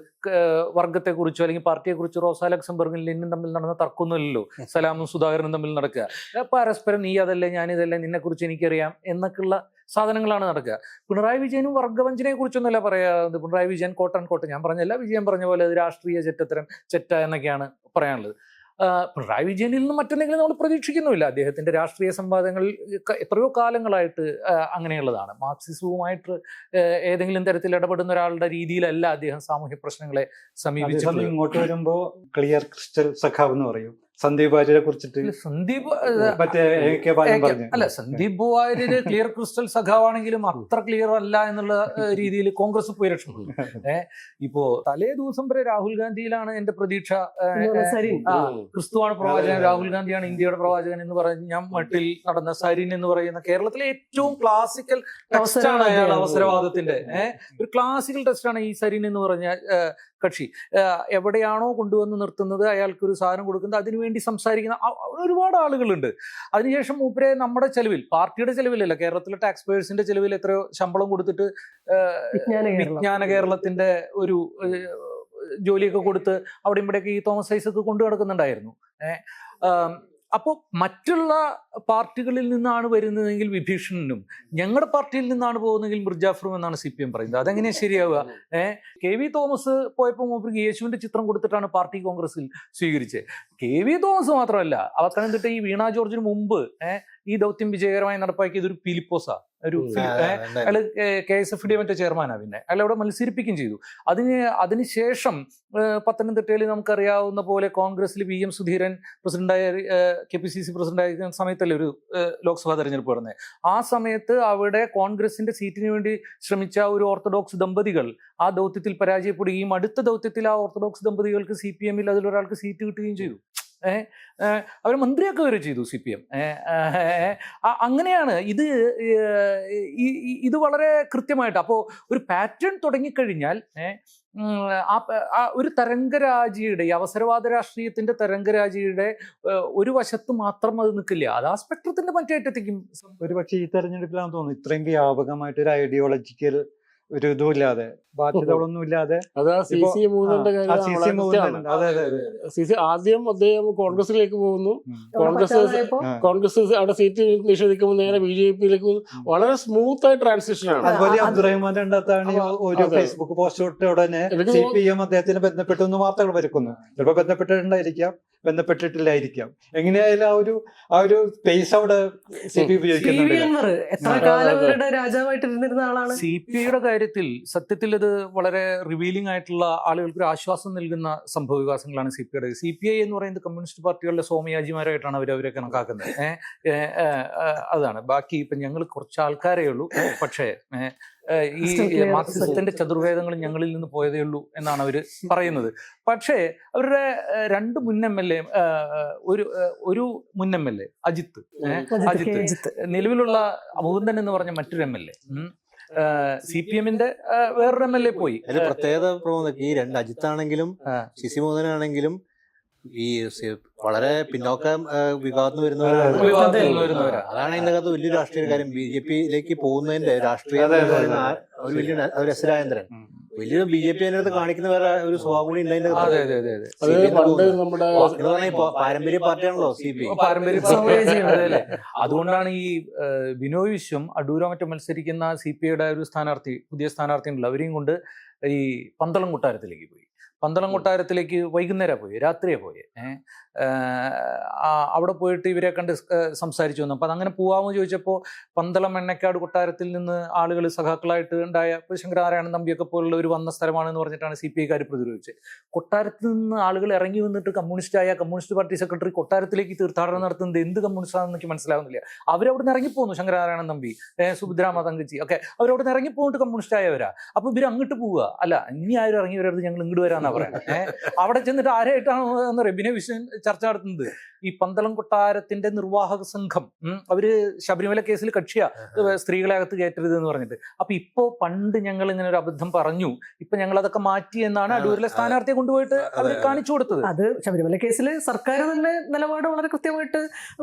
വർഗത്തെക്കുറിച്ചോ അല്ലെങ്കിൽ പാർട്ടിയെക്കുറിച്ചോ റോസാ ലക്സംബർഗും ലെനിനും തമ്മിൽ നടന്ന തർക്കമൊന്നുമല്ലല്ലോ സലാമും സുധാകരനും തമ്മിൽ നടക്കുക. പരസ്പരം നീ അതല്ലേ ഞാനിതല്ലേ, നിന്നെക്കുറിച്ച് എനിക്കറിയാം എന്നൊക്കെയുള്ള സാധനങ്ങളാണ് നടക്കുക. പിണറായി വിജയനും വർഗവഞ്ചനയെ കുറിച്ചൊന്നുമല്ല പറയാത്. പിണറായി വിജയൻ കോട്ടൻ ഞാൻ പറഞ്ഞല്ല, വിജയൻ പറഞ്ഞ പോലെ അത് രാഷ്ട്രീയ ചെറ്റ എന്നൊക്കെയാണ് പറയാനുള്ളത്. പിണറായി വിജയനിൽ നിന്ന് മറ്റെന്തെങ്കിലും നമ്മൾ പ്രതീക്ഷിക്കുന്നുമില്ല. അദ്ദേഹത്തിന്റെ രാഷ്ട്രീയ സംവാദങ്ങൾ എത്രയോ കാലങ്ങളായിട്ട് അങ്ങനെയുള്ളതാണ്. മാർക്സിസവുമായിട്ട് ഏതെങ്കിലും തരത്തിൽ ഇടപെടുന്ന ഒരാളുടെ രീതിയിലല്ല അദ്ദേഹം സാമൂഹ്യ പ്രശ്നങ്ങളെ സമീപിച്ചിട്ടുള്ളത്. ഇങ്ങോട്ട് വരുമ്പോ ക്ലിയർ ക്രിസ്റ്റൽ സഖാവ് എന്ന് പറയും. സന്ദീപ് വാര്യരെ കുറിച്ചിട്ട് സന്ദീപ് വാര്യര് ക്ലിയർ ക്രിസ്റ്റൽ സഖാവാണെങ്കിലും അത്ര ക്ലിയർ അല്ല എന്നുള്ള രീതിയിൽ കോൺഗ്രസ് പോയി രക്ഷപ്പെട്ടു. ഇപ്പോ തലേ ദിവസം വരെ രാഹുൽ ഗാന്ധിയിലാണ് എന്റെ പ്രതീക്ഷ. ക്രിസ്തുവാണ് പ്രവാചകൻ, രാഹുൽ ഗാന്ധിയാണ് ഇന്ത്യയുടെ പ്രവാചകൻ എന്ന് പറഞ്ഞ മട്ടിൽ നടന്ന സരിൻ എന്ന് പറയുന്ന കേരളത്തിലെ ഏറ്റവും ക്ലാസിക്കൽ ടെസ്റ്റാണ് അയാൾ അവസരവാദത്തിന്റെ. ഒരു ക്ലാസിക്കൽ ടെസ്റ്റാണ് ഈ സരിൻ എന്ന് പറഞ്ഞ കക്ഷി. എവിടെയാണോ കൊണ്ടുവന്ന് നിർത്തുന്നത്, അയാൾക്കൊരു സാധനം കൊടുക്കുന്നത്, അതിനുവേണ്ടി സംസാരിക്കുന്ന ഒരുപാട് ആളുകളുണ്ട്. അതിനുശേഷം മൂപ്പരെ നമ്മുടെ ചെലവിൽ, പാർട്ടിയുടെ ചെലവിലല്ല, കേരളത്തിലെ ടാക്സ് പേയേഴ്സിന്റെ ചെലവിൽ എത്രയോ ശമ്പളം കൊടുത്തിട്ട് വിജ്ഞാന കേരളത്തിന്റെ ഒരു ജോലിയൊക്കെ കൊടുത്ത് അവിടെ ഇവിടെയൊക്കെ ഈ തോമസ് ഐസക്ക് കൊണ്ടു നടക്കുന്നുണ്ടായിരുന്നു. അപ്പോൾ മറ്റുള്ള പാർട്ടികളിൽ നിന്നാണ് വരുന്നതെങ്കിൽ വിഭീഷണനും, ഞങ്ങളുടെ പാർട്ടിയിൽ നിന്നാണ് പോകുന്നതെങ്കിൽ മിർജാഫറും എന്നാണ് CPM പറയുന്നത്. അതെങ്ങനെയാ ശരിയാവുക? KV തോമസ് പോയപ്പോൾ മൂപ്പർക്ക് യേശുവിന്റെ ചിത്രം കൊടുത്തിട്ടാണ് പാർട്ടി കോൺഗ്രസിൽ സ്വീകരിച്ചത്. KV തോമസ് മാത്രമല്ല, പത്തനംതിട്ട ഈ വീണ ജോർജിന് മുമ്പ് ഈ ദൗത്യം വിജയകരമായി നടപ്പാക്കിയത് ഒരു ഫിലിപ്പോസാ, ഒരു അയാള് KSFD മറ്റേ ചെയർമാനാ. പിന്നെ അയാൾ അവിടെ മത്സരിപ്പിക്കുകയും ചെയ്തു. അതിനുശേഷം പത്തനംതിട്ടയിൽ നമുക്കറിയാവുന്ന പോലെ കോൺഗ്രസിൽ VM സുധീരൻ പ്രസിഡന്റായ KPCC പ്രസിഡന്റായ സമയത്തല്ലേ ഒരു ലോക്സഭാ തെരഞ്ഞെടുപ്പ് നടന്നത്. ആ സമയത്ത് അവിടെ കോൺഗ്രസിന്റെ സീറ്റിന് വേണ്ടി ശ്രമിച്ച ഒരു ഓർത്തഡോക്സ് ദമ്പതികൾ ആ ദൗത്യത്തിൽ പരാജയപ്പെടുകയും അടുത്ത ദൗത്യത്തിൽ ആ ഓർത്തഡോക്സ് ദമ്പതികൾക്ക് CPM ൽ അതിലൊരാൾക്ക് സീറ്റ് കിട്ടുകയും ചെയ്തു. അവർ മന്ത്രിയൊക്കെ വരെ ചെയ്തു CPM. അങ്ങനെയാണ് ഇത് വളരെ കൃത്യമായിട്ട്. അപ്പോൾ ഒരു പാറ്റേൺ തുടങ്ങിക്കഴിഞ്ഞാൽ ഒരു തരംഗരാജിയുടെ, ഈ അവസരവാദ രാഷ്ട്രീയത്തിന്റെ തരംഗരാജിയുടെ ഒരു വശത്ത് മാത്രം അത് നിൽക്കില്ല, അത് ആ സ്പെക്ട്രത്തിന്റെ മറ്റേ അറ്റത്തേക്കും. ഒരുപക്ഷെ ഈ തെരഞ്ഞെടുപ്പിലാണെന്ന് തോന്നുന്നു ഇത്രയും വ്യാപകമായിട്ട് ഒരു ഐഡിയോളജിക്കൽ ഒരു ഇതുമില്ലാതെ, ബാധ്യതകളൊന്നും ഇല്ലാതെ ആദ്യം അദ്ദേഹം കോൺഗ്രസിലേക്ക് പോകുന്നു. കോൺഗ്രസ് അവിടെ സീറ്റ് നിഷേധിക്കുമ്പോൾ നേരെ BJP-യിലേക്ക് പോകുന്നു. വളരെ സ്മൂത്ത് ആയ ട്രാൻസിഷൻ ആണ്. അതുപോലെ അബ്ദുറഹ്മാന്റെ രണ്ടാത്താണ് ഒരു ഫേസ്ബുക്ക് പോസ്റ്റ് ഇട്ട ഉടനെ CPM അദ്ദേഹത്തിന് ബന്ധപ്പെട്ടെന്ന് വാർത്തകൾ വരുന്നു. ചിലപ്പോൾ ബന്ധപ്പെട്ടിട്ടുണ്ടായിരിക്കാം, ബന്ധപ്പെട്ടിട്ടില്ലായിരിക്കാം. എങ്ങനെയായാലും ആ ഒരു സ്പേസ് അവിടെ CP ഉപയോഗിക്കുന്നുണ്ട്. CPയുടെ കാര്യത്തിൽ സത്യത്തിൽ ഇത് വളരെ റിവീലിംഗ് ആയിട്ടുള്ള, ആളുകൾക്ക് ഒരു ആശ്വാസം നൽകുന്ന സംഭവ വികാസങ്ങളാണ് CPയുടെ. CPI എന്ന് പറയുന്നത് കമ്മ്യൂണിസ്റ്റ് പാർട്ടികളുടെ സോമയാജിമാരായിട്ടാണ് അവരെ കണക്കാക്കുന്നത്. അതാണ്. ബാക്കി ഇപ്പം ഞങ്ങൾ കുറച്ച് ആൾക്കാരേ ഉള്ളൂ, പക്ഷേ ഈ മാർക്സിസത്തിന്റെ ചതുർവേദങ്ങൾ ഞങ്ങളിൽ നിന്ന് പോയതേ ഉള്ളൂ എന്നാണ് അവർ പറയുന്നത്. പക്ഷേ അവരുടെ രണ്ട് മുൻ MLA, ഒരു മുൻ MLA അജിത്ത്, നിലവിലുള്ള മുകുന്ദൻ എന്ന് പറഞ്ഞ മറ്റൊരു MLA, CPM-ന്റെ വേറൊരു MLA പോയി. അതിൽ പ്രത്യേകത ഈ രണ്ട് അജിത്താണെങ്കിലും CC മോഹനാണെങ്കിലും ഈ വളരെ പിന്നോക്ക വിഭാഗത്ത് വരുന്നവരാണ്. അതാണ് ഇതിന്റെ അകത്ത് വലിയൊരു രാഷ്ട്രീയ കാര്യം. BJP-ലേക്ക് പോകുന്നതിന്റെ രാഷ്ട്രീയ ഒരു വലിയ ഒരു എസ് വലിയ BJP അതിനകത്ത് കാണിക്കുന്ന വേറെ ഒരു സ്വഭാവം കൂടി ഉണ്ട്. പാരമ്പര്യ പാർട്ടിയാണല്ലോ CPI. അതുകൊണ്ടാണ് ഈ ബിനോയ് വിശ്വം അടൂരോ മറ്റും മത്സരിക്കുന്ന CPI-യുടെ ഒരു പുതിയ സ്ഥാനാർത്ഥി ഉണ്ടല്ലോ, അവരെയും കൊണ്ട് ഈ പന്തളം കൊട്ടാരത്തിലേക്ക് പോയി. പന്തളം കൊട്ടാരത്തിലേക്ക് വൈകുന്നേരം പോയി, രാത്രിയാണ് പോയി. അവിടെ പോയിട്ട് ഇവരെ കണ്ട് സംസാരിച്ചു വന്നു. അപ്പം അതങ്ങനെ പോവാമെന്ന് ചോദിച്ചപ്പോൾ പന്തളം എണ്ണക്കാട് കൊട്ടാരത്തിൽ നിന്ന് ആളുകൾ സഖാക്കളായിട്ട് ഉണ്ടായ ശങ്കരനാരായണൻ തമ്പിയൊക്കെ പോലുള്ളവർ വന്ന സ്ഥലമാണെന്ന് പറഞ്ഞിട്ടാണ് CPI-കാർ പ്രതിരോധിച്ചത്. കൊട്ടാരത്തിൽ നിന്ന് ആളുകൾ ഇറങ്ങി വന്നിട്ട് കമ്മ്യൂണിസ്റ്റ് പാർട്ടി സെക്രട്ടറി കൊട്ടാരത്തിലേക്ക് തീർത്ഥാടനം നടത്തുന്നത് എന്ത് കമ്മ്യൂണിസ്റ്റാണെന്ന് എനിക്ക് മനസ്സിലാവുന്നില്ല. അവരവിടെ നിന്ന് ഇറങ്ങിപ്പോന്നു, ശങ്കരനാരായണൻ തമ്പി, സുഭദ്രാമ തങ്കച്ചി ഒക്കെ അവരവിടെ നിന്ന് ഇറങ്ങിപ്പോന്നിട്ട് കമ്മ്യൂണിസ്റ്റ് ആയവരാ. അപ്പോൾ ഇവർ അങ്ങോട്ട് പോവുക, അല്ല ഇനി ആരും ഇറങ്ങി വരരുത്, ഞങ്ങൾ ഇങ്ങോട്ട് വരാന്നാ പറയുന്നത്. അവിടെ ചെന്നിട്ട് ആരായിട്ടാണ് എന്ന് പറയും ബിനോയ് വിശ്വൻ ചർച്ച നടത്തുന്നത്. ഈ പന്തളം കൊട്ടാരത്തിന്റെ നിർവാഹക സംഘം, അവര് ശബരിമല കേസിൽ കക്ഷിയാ, സ്ത്രീകളെ അകത്ത് കയറ്റരുത് എന്ന് പറഞ്ഞിട്ട്. അപ്പൊ ഇപ്പോ പണ്ട് ഞങ്ങൾ ഇങ്ങനെ ഒരു അബദ്ധം പറഞ്ഞു, ഇപ്പൊ ഞങ്ങൾ അതൊക്കെ മാറ്റി എന്നാണ് അടൂരിലെ സ്ഥാനാർത്ഥിയെ കൊണ്ടുപോയിട്ട് അവർ കാണിച്ചു കൊടുത്തത്. അത് ശബരിമല കേസിൽ സർക്കാർ തന്നെ നിലപാട് വളരെ കൃത്യമായിട്ട്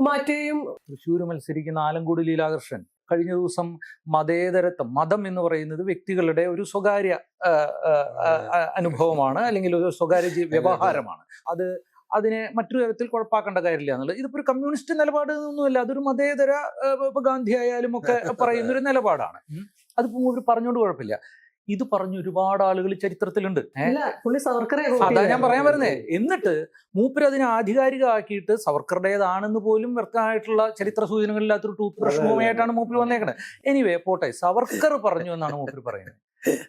മാറ്റുകയും. തൃശ്ശൂർ മത്സരിക്കുന്ന ആലങ്കോട് ലീലാകൃഷ്ണൻ കഴിഞ്ഞ ദിവസം മതേതരത്വം, മതം എന്ന് പറയുന്നത് വ്യക്തികളുടെ ഒരു സ്വകാര്യ അനുഭവമാണ്, അല്ലെങ്കിൽ ഒരു സ്വകാര്യ വ്യവഹാരമാണ്. അതിനെ മറ്റൊരു തരത്തിൽ കുഴപ്പാക്കേണ്ട കാര്യമില്ല എന്നുള്ളത്. ഇതിപ്പോ ഒരു കമ്മ്യൂണിസ്റ്റ് നിലപാട് ഒന്നുമല്ല, അതൊരു മതേതര ഇപ്പൊ ഗാന്ധി ആയാലും ഒക്കെ പറയുന്ന ഒരു നിലപാടാണ്. അതിപ്പോ ഇവർ പറഞ്ഞുകൊണ്ട് കുഴപ്പമില്ല. ഇത് പറഞ്ഞ ഒരുപാട് ആളുകൾ ചരിത്രത്തിലുണ്ട്. പുള്ളി സവർക്കറെ അതാ ഞാൻ പറയാൻ വരുന്നേ. എന്നിട്ട് മൂപ്പര് അതിനെ ആധികാരികമാക്കിയിട്ട് സവർക്കറുടേതാണെന്ന് പോലും വ്യക്തമായിട്ടുള്ള ചരിത്ര സൂചനകളില്ലാത്തൊരു ടൂത്ത് ബ്രഷ് മൂവമായിട്ടാണ് മൂപ്പര് വന്നേക്കണത്. എനിവേ പോട്ടെ, സവർക്കർ പറഞ്ഞു എന്നാണ് മൂപ്പര് പറയുന്നത്.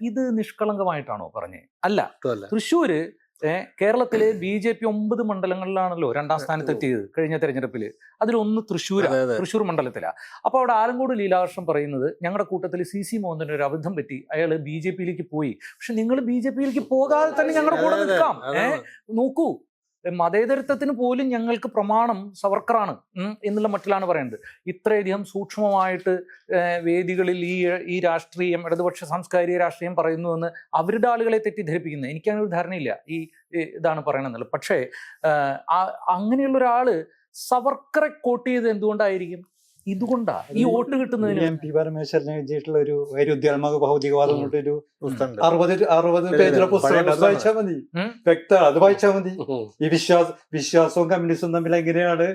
ഇത് നിഷ്കളങ്കമായിട്ടാണോ പറഞ്ഞേ? അല്ല. തൃശ്ശൂര് കേരളത്തിലെ BJP 9 മണ്ഡലങ്ങളിലാണല്ലോ 2ാം സ്ഥാനത്തെത്തിയത് കഴിഞ്ഞ തെരഞ്ഞെടുപ്പില്. അതിലൊന്ന് തൃശ്ശൂർ മണ്ഡലത്തിലാ. അപ്പൊ അവിടെ ആലങ്കോട് ലീലാകൃഷ്ണൻ പറയുന്നത്, ഞങ്ങളുടെ കൂട്ടത്തിൽ CC മോഹനന് ഒരു അബദ്ധം പറ്റി, അയാള് BJPയിലേക്ക് പോയി. പക്ഷെ നിങ്ങൾ BJPയിലേക്ക് പോകാതെ തന്നെ ഞങ്ങളുടെ കൂടെ നിൽക്കാം. നോക്കൂ, മതേതരത്വത്തിന് പോലും ഞങ്ങൾക്ക് പ്രമാണം സവർക്കറാണ് എന്നുള്ള മട്ടിലാണ് പറയുന്നത്. ഇത്രയധികം സൂക്ഷ്മമായിട്ട് വേദികളിൽ ഈ രാഷ്ട്രീയം, ഇടതുപക്ഷ സാംസ്കാരിക രാഷ്ട്രീയം പറയുന്നുവെന്ന് അവരുടെ ആളുകളെ തെറ്റിദ്ധരിപ്പിക്കുന്നത്. എനിക്കങ്ങനെ ഒരു ധാരണയില്ല ഈ ഇതാണ് പറയണമെന്നുള്ളത്. പക്ഷേ അങ്ങനെയുള്ള ഒരാള് സവർക്കറെ കോട്ട് ചെയ്ത് എന്തുകൊണ്ടായിരിക്കും? ഇതുകൊണ്ടാ ഈ വോട്ട് കിട്ടുന്നതിന്. MP പരമേശ്വരനെ എഴുതിയിട്ടുള്ള ഒരു വൈരുദ്ധ്യാത്മക ഭൗതികവാദം കൊണ്ടൊരു 60 പേജിലെ പുസ്തകം, അത് വായിച്ചാൽ മതി. വ്യക്തമാണ്, അത് വായിച്ചാൽ മതി. ഈ വിശ്വാസവും കമ്മ്യൂണിസവും തമ്മിൽ എങ്ങനെയാണ്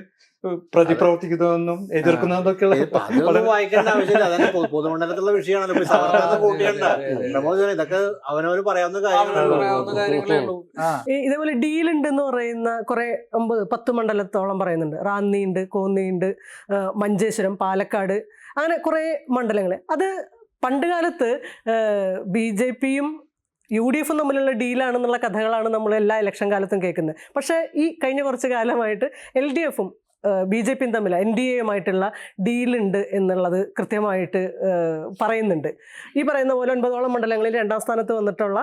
പ്രതിപ്രവർത്തിക്കുന്നതെന്നും എതിർക്കുന്നതൊക്കെയുള്ള വായിക്കേണ്ട ആവശ്യമില്ല. അതാണ് പൊതുമണ്ഡലത്തിലുള്ള വിഷയമാണല്ലോ. ഇതൊക്കെ അവനവര് പറയാവുന്ന കാര്യങ്ങളേ ഉള്ളൂ. ഇതേപോലെ ഡീലുണ്ട് എന്ന് പറയുന്ന കുറെ 10 മണ്ഡലത്തോളം പറയുന്നുണ്ട്. റാന്നിയുണ്ട്, കോന്നിയുണ്ട്, മഞ്ചേശ്വരം, പാലക്കാട്, അങ്ങനെ കുറെ മണ്ഡലങ്ങൾ. അത് പണ്ട് കാലത്ത് BJPയും UDFും തമ്മിലുള്ള ഡീലാണെന്നുള്ള കഥകളാണ് നമ്മൾ എല്ലാ ഇലക്ഷൻ കാലത്തും കേൾക്കുന്നത്. പക്ഷേ ഈ കഴിഞ്ഞ കുറച്ച് കാലമായിട്ട് LDFും BJPയും തമ്മിൽ NDAയുമായിട്ടുള്ള ഡീലുണ്ട് എന്നുള്ളത് കൃത്യമായിട്ട് പറയുന്നുണ്ട്. ഈ പറയുന്ന പോലെ 9ഓളം മണ്ഡലങ്ങളിൽ 2ാം സ്ഥാനത്ത് വന്നിട്ടുള്ള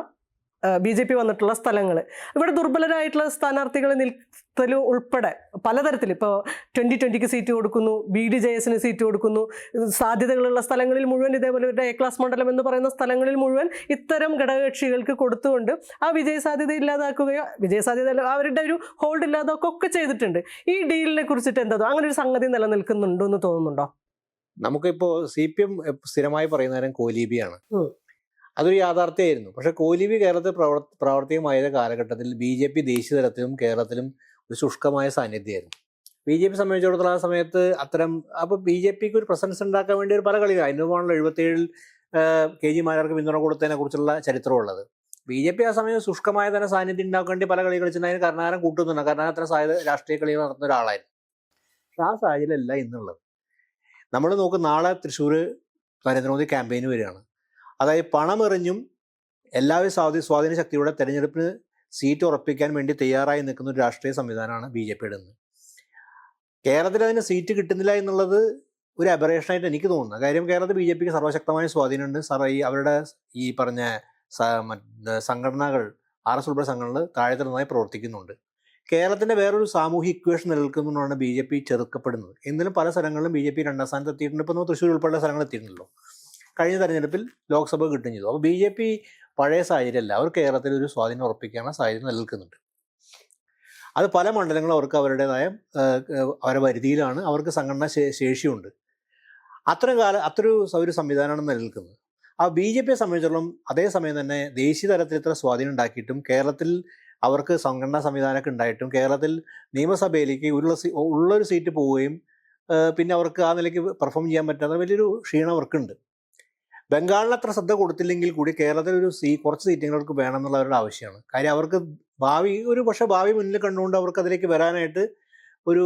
BJP വന്നിട്ടുള്ള സ്ഥലങ്ങൾ, ഇവിടെ ദുർബലരായിട്ടുള്ള സ്ഥാനാർത്ഥികൾ നിൽത്തൽ ഉൾപ്പെടെ പലതരത്തിൽ ഇപ്പോൾ 2020ക്ക് സീറ്റ് കൊടുക്കുന്നു, BDJSന് സീറ്റ് കൊടുക്കുന്നു. സാധ്യതകളുള്ള സ്ഥലങ്ങളിൽ മുഴുവൻ ഇതേപോലെ ഒരു A ക്ലാസ് മണ്ഡലം എന്ന് പറയുന്ന സ്ഥലങ്ങളിൽ മുഴുവൻ ഇത്തരം ഘടകകക്ഷികൾക്ക് കൊടുത്തുകൊണ്ട് ആ വിജയസാധ്യത ഇല്ലാതാക്കുകയോ വിജയസാധ്യത അവരുടെ ഒരു ഹോൾഡ് ഇല്ലാതാക്കുകയോ ഒക്കെ ചെയ്തിട്ടുണ്ട്. ഈ ഡീലിനെ കുറിച്ചിട്ട് എന്താ അങ്ങനെ ഒരു സംഗതി നിലനിൽക്കുന്നുണ്ടോ എന്ന് തോന്നുന്നുണ്ടോ? നമുക്കിപ്പോൾ CPM സ്ഥിരമായി പറയുന്ന നേരം കോലീബിയാണ്. അതൊരു യാഥാർത്ഥ്യമായിരുന്നു. പക്ഷെ കോലീബി കേരളത്തിൽ പ്രാവർത്തികമായ കാലഘട്ടത്തിൽ BJP ദേശീയ തലത്തിലും കേരളത്തിലും ഒരു ശുഷ്കമായ സാന്നിധ്യമായിരുന്നു. BJP സംബന്ധിച്ചിടത്തോളം ആ സമയത്ത് അത്തരം BJPക്ക് ഒരു പ്രസൻസ് ഉണ്ടാക്കാൻ വേണ്ടി ഒരു പല കളികൾ അതിനുമാണല്ലോ 77 KG മാരാർക്ക് പിന്തുണ കൊടുത്തതിനെ കുറിച്ചുള്ള ചരിത്രമുള്ളത്. BJP ആ സമയം ശുഷ്കമായ തന്നെ സാന്നിധ്യം ഉണ്ടാക്കാൻ വേണ്ടി പല കളി കളിച്ചിട്ടുണ്ടായിരുന്നു. കർണാടകം കൂട്ടുന്നുണ്ട്. കർണാടകം അത്ര രാഷ്ട്രീയ കളികൾ നടത്തുന്ന ഒരാളായിരുന്നു. പക്ഷെ ആ സാഹചര്യമല്ല ഇന്നുള്ളത്. നമ്മൾ നോക്കും, നാളെ തൃശ്ശൂർ നരേന്ദ്രമോദി ക്യാമ്പയിന് വരികയാണ്. അതായത് പണമെറിഞ്ഞും എല്ലാവരും സ്വാധീന ശക്തിയുടെ തെരഞ്ഞെടുപ്പിന് സീറ്റ് ഉറപ്പിക്കാൻ വേണ്ടി തയ്യാറായി നിൽക്കുന്ന ഒരു രാഷ്ട്രീയ സംവിധാനമാണ് BJPയുടെ. കേരളത്തിൽ അതിന് സീറ്റ് കിട്ടുന്നില്ല എന്നുള്ളത് ഒരു അബറേഷനായിട്ട് എനിക്ക് തോന്നുന്നത്. കാര്യം കേരളത്തിൽ BJPക്ക് സർവ്വശക്തമായ സ്വാധീനമുണ്ട്. അവരുടെ ഈ പറഞ്ഞ സംഘടനകൾ, RS ഉൾപ്പെടെ സംഘടനകൾ താഴത്തെ നന്നായി പ്രവർത്തിക്കുന്നുണ്ട്. കേരളത്തിൻ്റെ വേറൊരു സാമൂഹ്യ ഇക്വേഷൻ നിലനിൽക്കുന്നതുകൊണ്ടാണ് BJP ചെറുക്കപ്പെടുന്നത്. എന്നാലും പല സ്ഥലങ്ങളിലും BJP 2ാം സ്ഥാനത്ത് എത്തിയിട്ടുണ്ട്. ഇപ്പോൾ നമ്മൾ തൃശ്ശൂർ ഉൾപ്പെടെ സ്ഥലങ്ങൾ എത്തിയിട്ടുണ്ടല്ലോ. കഴിഞ്ഞ തെരഞ്ഞെടുപ്പിൽ ലോക്സഭ കിട്ടുകയും ചെയ്തു. അപ്പോൾ BJP പഴയ സാഹചര്യമല്ല, അവർ കേരളത്തിൽ ഒരു സ്വാധീനം ഉറപ്പിക്കാനുള്ള സാഹചര്യം നിലനിൽക്കുന്നുണ്ട്. അത് പല മണ്ഡലങ്ങളും അവർക്ക് അവരുടേതായ അവരുടെ പരിധിയിലാണ്, അവർക്ക് സംഘടനാ ശേഷിയുണ്ട്. ഒരു സംവിധാനമാണ് നിലനിൽക്കുന്നത്. ആ BJPയെ സംബന്ധിച്ചിടത്തോളം അതേസമയം തന്നെ ദേശീയ തലത്തിൽ ഇത്ര സ്വാധീനം ഉണ്ടാക്കിയിട്ടും കേരളത്തിൽ അവർക്ക് സംഘടനാ സംവിധാനമൊക്കെ ഉണ്ടായിട്ടും കേരളത്തിൽ നിയമസഭയിലേക്ക് ഉള്ളൊരു സീറ്റ് പോവുകയും പിന്നെ അവർക്ക് ആ നിലയ്ക്ക് പെർഫോം ചെയ്യാൻ പറ്റാത്ത വലിയൊരു ക്ഷീണം അവർക്കുണ്ട്. ബംഗാളിൽ അത്ര ശ്രദ്ധ കൊടുത്തില്ലെങ്കിൽ കൂടി കേരളത്തിൽ കുറച്ച് സീറ്റുകൾക്ക് വേണം എന്നുള്ള അവരുടെ ആവശ്യമാണ്. കാര്യം അവർക്ക് ഭാവി മുന്നിൽ കണ്ടുകൊണ്ട് അവർക്ക് അതിലേക്ക് വരാനായിട്ട് ഒരു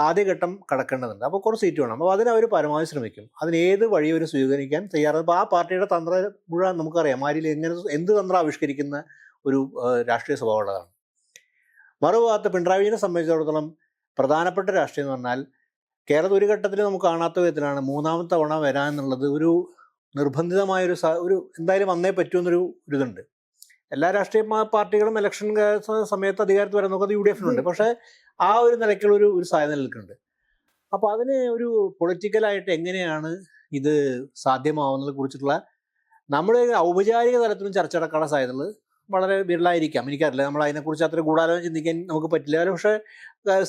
ആദ്യഘട്ടം കടക്കേണ്ടതുണ്ട്. അപ്പോൾ കുറച്ച് സീറ്റ് വേണം. അപ്പോൾ അതിന് അവർ പരമാവധി ശ്രമിക്കും. അതിന് ഏത് വഴി അവർ സ്വീകരിക്കാൻ തയ്യാറാണ്. അപ്പോൾ ആ പാർട്ടിയുടെ തന്ത്രം മുഴുവൻ നമുക്കറിയാം. ആരിൽ എന്ത് തന്ത്രം ആവിഷ്കരിക്കുന്ന ഒരു രാഷ്ട്രീയ സ്വഭാവമുള്ളതാണ്. മറുഭാഗത്ത് പിണറായി വിജയനെ സംബന്ധിച്ചിടത്തോളം പ്രധാനപ്പെട്ട രാഷ്ട്രീയം എന്ന് പറഞ്ഞാൽ കേരളത്തിൽ ഒരു ഘട്ടത്തിൽ നമുക്ക് കാണാത്ത വിധത്തിലാണ് 3ാമത്തെ തവണ വരാമെന്നുള്ളത് ഒരു നിർബന്ധിതമായ ഒരു എന്തായാലും വന്നേ പറ്റുമെന്നൊരു ഇതുണ്ട്. എല്ലാ രാഷ്ട്രീയ പാർട്ടികളും ഇലക്ഷൻ സമയത്ത് അധികാരത്തിൽ വരാൻ നോക്കുന്നത് UDFിനുണ്ട്. പക്ഷേ ആ ഒരു നിലയ്ക്കുള്ള ഒരു സാധ്യത നിൽക്കുന്നുണ്ട്. അപ്പോൾ അതിന് ഒരു പൊളിറ്റിക്കലായിട്ട് എങ്ങനെയാണ് ഇത് സാധ്യമാവുന്നതിനെ കുറിച്ചിട്ടുള്ള നമ്മുടെ ഔപചാരിക തലത്തിലും ചർച്ച നടക്കാനുള്ള സാധ്യതകൾ വളരെ വിരളായിരിക്കാം. എനിക്കറിയില്ല, നമ്മൾ അതിനെക്കുറിച്ച് അത്ര ഗൂഢാലോചന ചിന്തിക്കാൻ നമുക്ക് പറ്റില്ല. പക്ഷേ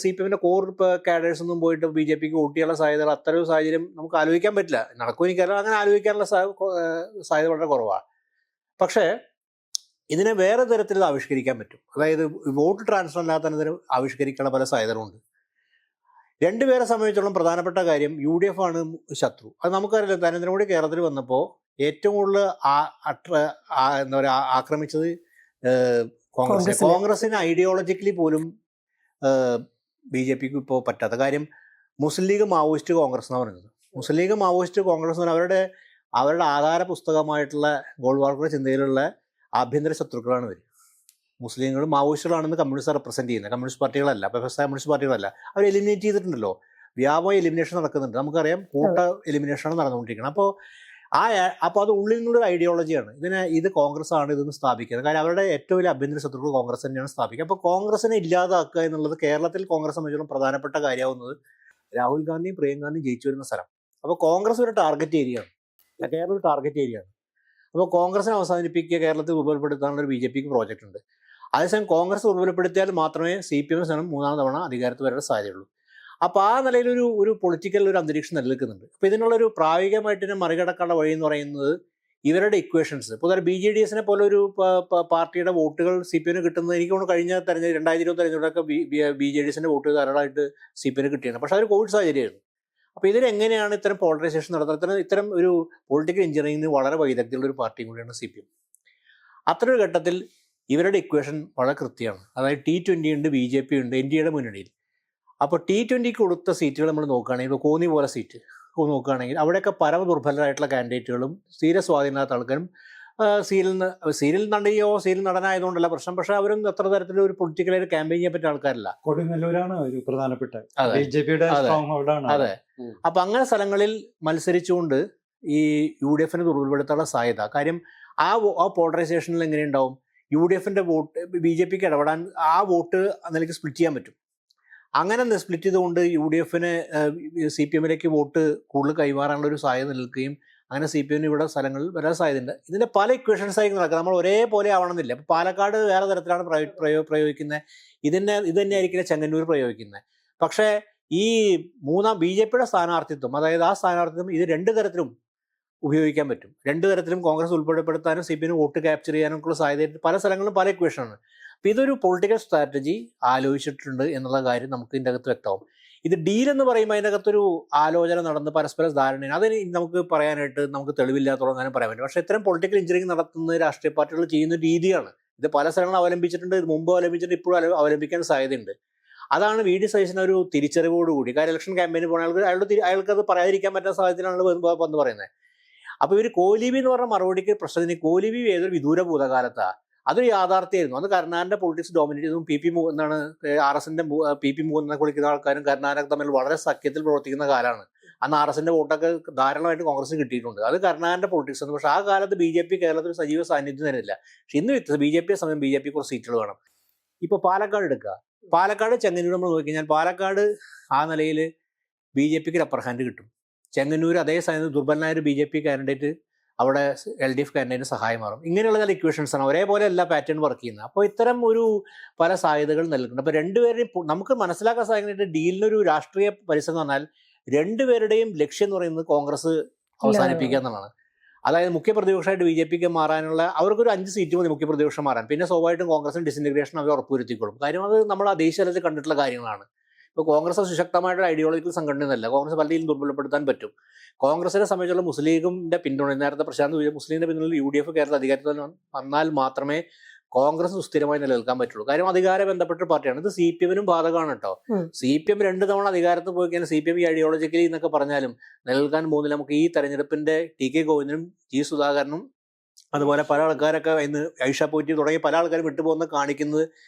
CPMന്റെ കോർ കാഡേഴ്സ് ഒന്നും പോയിട്ട് BJPക്ക് വോട്ട് ചെയ്യാനുള്ള സാധ്യതകൾ അത്തരം സാഹചര്യം നമുക്ക് ആലോചിക്കാൻ പറ്റില്ല. നടക്കും എനിക്കറിയാം, അങ്ങനെ ആലോചിക്കാനുള്ള സാധ്യത വളരെ കുറവാണ്. പക്ഷേ ഇതിനെ വേറെ തരത്തിൽ ഇത് ആവിഷ്കരിക്കാൻ പറ്റും. അതായത് വോട്ട് ട്രാൻസ്ഫർ അല്ലാത്ത തന്നെ ആവിഷ്കരിക്കാനുള്ള പല സാധ്യതകളുണ്ട്. രണ്ടുപേരെ സംബന്ധിച്ചോളം പ്രധാനപ്പെട്ട കാര്യം UDF ആണ് ശത്രു. അത് നമുക്കറിയാം. നരേന്ദ്രമോദി കേരളത്തിൽ വന്നപ്പോൾ ഏറ്റവും കൂടുതൽ എന്താ പറയുക ആക്രമിച്ചത് കോൺഗ്രസിന് ഐഡിയോളജിക്കലി പോലും BJPക്ക് ഇപ്പോൾ പറ്റാത്ത കാര്യം. മുസ്ലിം ലീഗ് മാവോയിസ്റ്റ് കോൺഗ്രസ് എന്നാണ് പറയുന്നത്. മുസ്ലിം ലീഗ് മാവോയിസ്റ്റ് കോൺഗ്രസ് എന്ന് പറഞ്ഞാൽ അവരുടെ ആധാര പുസ്തകമായിട്ടുള്ള ഗോൾവാൾക്കറുടെ ചിന്തയിലുള്ള ആഭ്യന്തര ശത്രുക്കളാണ് ഇവർ. മുസ്ലിങ്ങൾ മാവോയിസ്റ്റുകളാണെന്ന് കമ്മ്യൂണിസ്റ്റ് റെപ്രസെന്റ് ചെയ്യുന്നത്, കമ്മ്യൂണിസ്റ്റ് പാർട്ടികളല്ല, കമ്മ്യൂണിസ്റ്റ് പാർട്ടികളല്ല. അവർ എലിമിനേറ്റ് ചെയ്തിട്ടുണ്ടല്ലോ. വ്യാപക എലിമിനേഷൻ നടക്കുന്നുണ്ട്. നമുക്കറിയാം, കൂട്ട എലിമിനേഷനാണ് നടന്നുകൊണ്ടിരിക്കുന്നത്. അപ്പോൾ അത് ഉള്ളിൽ നിന്നുള്ള ഐഡിയോളജിയാണ്. ഇത് കോൺഗ്രസ് ആണ് ഇതൊന്ന് സ്ഥാപിക്കുന്നത്. കാര്യം അവരുടെ ഏറ്റവും വലിയ ആഭ്യന്തര ശത്രുക്കൾ കോൺഗ്രസ് തന്നെയാണ് സ്ഥാപിക്കുക. അപ്പോൾ കോൺഗ്രസിനെ ഇല്ലാതാക്കുക എന്നുള്ളത് കേരളത്തിൽ കോൺഗ്രസ് സംബന്ധിച്ചിടത്തോളം പ്രധാനപ്പെട്ട കാര്യമാവുന്നത് രാഹുൽ ഗാന്ധിയും പ്രിയങ്കാന്ധിയും ജയിച്ചു വരുന്ന സ്ഥലം. അപ്പോൾ കോൺഗ്രസ് ഒരു ടാർഗറ്റ് ഏരിയയാണ്, കേരളം ഒരു ടാർഗറ്റ് ഏരിയയാണ്. അപ്പോൾ കോൺഗ്രസിനെ അവസാനിപ്പിക്കുക, കേരളത്തിൽ ദുർബലപ്പെടുത്താനുള്ള ഒരു BJPക്ക് പ്രോജക്റ്റ് ഉണ്ട്. അതേസമയം കോൺഗ്രസ് ദുർബലപ്പെടുത്തിയാൽ മാത്രമേ CPM മൂന്നാം തവണ അധികാരത്തിൽ വരേണ്ട സാധ്യതയുള്ളൂ. അപ്പോൾ ആ നിലയിൽ ഒരു പൊളിറ്റിക്കൽ ഒരു അന്തരീക്ഷം നിലനിൽക്കുന്നുണ്ട്. അപ്പോൾ ഇതിനുള്ളൊരു പ്രായോഗികമായിട്ട് മറികടക്കാനുള്ള വഴി എന്ന് പറയുന്നത് ഇവരുടെ ഇക്വേഷൻസ്. ഇപ്പോൾ BJDSനെ പോലെ ഒരു പാർട്ടിയുടെ വോട്ടുകൾ CPM കിട്ടുന്നത് എനിക്ക് തോന്നുന്നു കഴിഞ്ഞ 2020 തെരഞ്ഞെടുപ്പൊക്കെ BJDSന്റെ വോട്ട് ധാരാളമായിട്ട് CPM കിട്ടിയാണ്. പക്ഷേ അതൊരു കോവിഡ് സാഹചര്യമായിരുന്നു. അപ്പോൾ ഇതിലെങ്ങനെയാണ് ഇത്തരം പോളറൈസേഷൻ നടത്തുന്നത്? ഇത്തരം ഒരു പൊളിറ്റിക്കൽ എഞ്ചിനീയറിംഗിന് വളരെ വൈദഗ്ധ്യമുള്ള ഒരു പാർട്ടിയും കൂടിയാണ് CPM. അത്തരൊരു ഘട്ടത്തിൽ ഇവരുടെ ഇക്വേഷൻ വളരെ കൃത്യമാണ്. അതായത് T20 ഉണ്ട്, BJP ഉണ്ട്, NDAയുടെ മുന്നണിയിൽ. അപ്പോൾ T20ക്ക് കൊടുത്ത സീറ്റുകൾ നമ്മൾ നോക്കുകയാണെങ്കിൽ, ഇപ്പോൾ കോന്നി പോലെ സീറ്റ് നോക്കുകയാണെങ്കിൽ അവിടെയൊക്കെ പരമ ദുർബലരായിട്ടുള്ള കാൻഡിഡേറ്റുകളും തീരെ സ്വാധീനമില്ലാത്ത ആൾക്കാരും സീരിയൽ നടനായതുകൊണ്ടല്ല പ്രശ്നം. പക്ഷെ അവരും അത്ര തരത്തിലുള്ള ഒരു പൊളിറ്റിക്കലായിട്ട് ക്യാമ്പയിൻ ചെയ്യാൻ പറ്റിയ ആൾക്കാരില്ല. കൊടുങ്ങല്ലൂരാണ് ഒരു പ്രധാനപ്പെട്ട BJPയുടെ സ്ട്രോങ് ഹോൾഡാണ്. അതെ. അപ്പൊ അങ്ങനെ സ്ഥലങ്ങളിൽ മത്സരിച്ചുകൊണ്ട് ഈ UDFനെ ദുർബലപ്പെടുത്താനുള്ള സാധ്യത. കാര്യം ആ പോളറൈസേഷനിൽ എങ്ങനെയുണ്ടാവും? UDFന്റെ വോട്ട് BJPക്ക് ഇടപെടാൻ ആ വോട്ട് നിലയ്ക്ക് സ്പ്ലിറ്റ് ചെയ്യാൻ പറ്റും. അങ്ങനെ സ്പ്ലിറ്റ് ചെയ്തുകൊണ്ട് UDFന് CPMലേക്ക് വോട്ട് കൂടുതൽ കൈമാറാനുള്ള ഒരു സാധ്യത നിൽക്കുകയും അങ്ങനെ CPM ഇവിടെ സ്ഥലങ്ങളിൽ വരാൻ സാധ്യതയുണ്ട്. ഇതിൻ്റെ പല ഇക്വേഷൻസ് ആയിരിക്കും നടക്കുക. നമ്മൾ ഒരേപോലെ ആവണമെന്നില്ല. അപ്പോൾ പാലക്കാട് വേറെ തരത്തിലാണ് പ്രയോഗിക്കുന്നത്. ഇത് തന്നെ ആയിരിക്കില്ല ചെങ്ങന്നൂർ പ്രയോഗിക്കുന്നത്. പക്ഷേ ഈ BJPയുടെ സ്ഥാനാർത്ഥിത്വം, അതായത് ആ സ്ഥാനാർത്ഥിത്വം ഇത് രണ്ട് തരത്തിലും ഉപയോഗിക്കാൻ പറ്റും. രണ്ട് തരത്തിലും കോൺഗ്രസ് ഉൾപ്പെടുത്താനും CPM വോട്ട് ക്യാപ്ചർ ചെയ്യാനൊക്കെയുള്ള സാധ്യത പല സ്ഥലങ്ങളിലും പല ഇക്വേഷനാണ്. അപ്പോൾ ഇതൊരു പൊളിറ്റിക്കൽ സ്ട്രാറ്റജി ആലോചിച്ചിട്ടുണ്ട് എന്നുള്ള കാര്യം നമുക്ക് ഇതിൻ്റെ അകത്ത് വ്യക്തമാവും. ഇത് ഡീൽ എന്ന് പറയുമ്പോൾ അതിൻ്റെ അകത്തൊരു ആലോചന നടന്ന് പരസ്പര ധാരണയാണ്. അതിന് നമുക്ക് പറയാനായിട്ട് നമുക്ക് തെളിവില്ലാത്തോളം അങ്ങനെ പറയാൻ പറ്റും. പക്ഷേ ഇത്തരം പൊളിറ്റിക്കൽ എഞ്ചിനീയറിംഗ് നടത്തുന്ന രാഷ്ട്രീയ പാർട്ടികൾ ചെയ്യുന്ന രീതിയാണ്. ഇത് പല സ്ഥലങ്ങളും അവലംബിച്ചിട്ടുണ്ട്, ഇത് മുമ്പ് അവലംബിച്ചിട്ടുണ്ട്, ഇപ്പോഴും അവലംബിക്കാൻ സാധ്യതയുണ്ട്. അതാണ് VD സതീശൻ ഒരു തിരിച്ചറിവോടുകൂടി, കാര്യം ഇലക്ഷൻ ക്യാമ്പയിന് പോകുന്ന അയാൾക്ക് അത് പറയാതിരിക്കാൻ പറ്റുന്ന സാഹചര്യത്തിലാണ് വന്ന് പറയുന്നത്. അപ്പോൾ ഇവർ കോലിബി എന്ന് പറഞ്ഞ മറുപടിക്ക് പ്രശ്നത്തിന് കോലിബി ഏതൊരു വിദൂര ഭൂതകാലത്താണ്, അതൊരു യാഥാർത്ഥ്യമായിരുന്നു. അത് കരുണാകരൻ്റെ പൊളിറ്റിക്സ് ഡോമിനേറ്റ് ചെയ്തതും PP എന്നാണ് RSന്റെ PP എന്നൊക്കെ വിളിക്കുന്ന ആൾക്കാരും കരുണാകരൻ തമ്മിൽ വളരെ സഖ്യത്തിൽ പ്രവർത്തിക്കുന്ന കാലമാണ്. അന്ന് RSന്റെ വോട്ടൊക്കെ ധാരാളമായിട്ട് കോൺഗ്രസിന് കിട്ടിയിട്ടുണ്ട്. അത് കരുണാകരൻ്റെ പൊളിറ്റിക്സ് ആണ്. പക്ഷേ ആ കാലത്ത് BJP കേരളത്തിൽ സജീവ സാന്നിധ്യം തരുന്നില്ല. പക്ഷെ ഇന്ന് BJP സമയം BJP കുറച്ച് സീറ്റുകൾ വേണം. ഇപ്പോൾ പാലക്കാട് എടുക്കുക, പാലക്കാട് ചെങ്ങന്നൂർ നമ്മൾ നോക്കിക്കഴിഞ്ഞാൽ പാലക്കാട് ആ നിലയിൽ BJPക്ക് അപ്പർ ഹാൻഡ് കിട്ടും. ചെങ്ങന്നൂർ അതേ സമയത്ത് ദുർബലനായ ഒരു BJP കാൻഡിഡേറ്റ് അവിടെ LDF കാൻഡിഡേറ്റിന് സഹായം മാറും. ഇങ്ങനെയുള്ള ചില ഇക്വേഷൻസ് ആണ്, ഒരേപോലെ എല്ലാ പാറ്റേൺ വർക്ക് ചെയ്യുന്നത്. അപ്പോൾ ഇത്തരം ഒരു പല സാധ്യതകൾ നൽകുന്നുണ്ട്. അപ്പോൾ രണ്ടുപേരുടെയും നമുക്ക് മനസ്സിലാക്കാൻ സാധിക്കുന്നത് ഡീലിനൊരു രാഷ്ട്രീയ പരിസരം എന്ന് പറഞ്ഞാൽ രണ്ടുപേരുടെയും ലക്ഷ്യം എന്ന് പറയുന്നത് കോൺഗ്രസ് അവസാനിപ്പിക്കുക എന്നുള്ളതാണ്. അതായത് മുഖ്യ പ്രതിപക്ഷമായിട്ട് BJPക്ക് മാറാനുള്ള അവർക്കൊരു 5 സീറ്റ് മതി മുഖ്യ പ്രതിപക്ഷം മാറാൻ. പിന്നെ സ്വാഭാവികമായിട്ടും കോൺഗ്രസിന് ഡിസിൻറ്റഗ്രേഷൻ അവർ ഉറപ്പുവരുത്തിക്കൊള്ളും. കാര്യം അത് നമ്മൾ ആ ദേശീയ തലത്തിൽ കണ്ടിട്ടുള്ള കാര്യങ്ങളാണ്. ഇപ്പോൾ കോൺഗ്രസ് സുശക്തമായിട്ടുള്ള ഐഡിയോളജിക്കൽ സംഘടനയൊന്നുമല്ല. കോൺഗ്രസ് പല രീതിയിലും ദുർബലപ്പെടുത്താൻ പറ്റും. കോൺഗ്രസിനെ സംബന്ധിച്ചുള്ള മുസ്ലിം ലീഗിന്റെ പിന്തുണ, നേരത്തെ പ്രശാന്ത് മുസ്ലിം ലീഗിന്റെ പിന്തുണയിൽ UDF കേരള അധികാരത്തിൽ വന്നാൽ മാത്രമേ കോൺഗ്രസ് സുസ്ഥിരമായി നിലനിൽക്കാൻ പറ്റുള്ളൂ. കാര്യം അധികാര ബന്ധപ്പെട്ട പാർട്ടിയാണ്. ഇത് CPMനും ബാധകമാണ് കേട്ടോ. CPM 2 തവണ അധികാരത്തിൽ പോയി കഴിഞ്ഞാൽ CPM ഐഡിയോളജിക്കലി എന്നൊക്കെ പറഞ്ഞാലും നിലനിൽക്കാൻ പോകുന്നില്ല. നമുക്ക് ഈ തെരഞ്ഞെടുപ്പിന്റെ TK ഗോവിന്ദനും G സുധാകരനും അതുപോലെ പല ആൾക്കാരൊക്കെ ഇന്ന് ഐഷ പോറ്റി തുടങ്ങിയ പല ആൾക്കാരും വിട്ടുപോകുന്ന കാണിക്കുന്നത്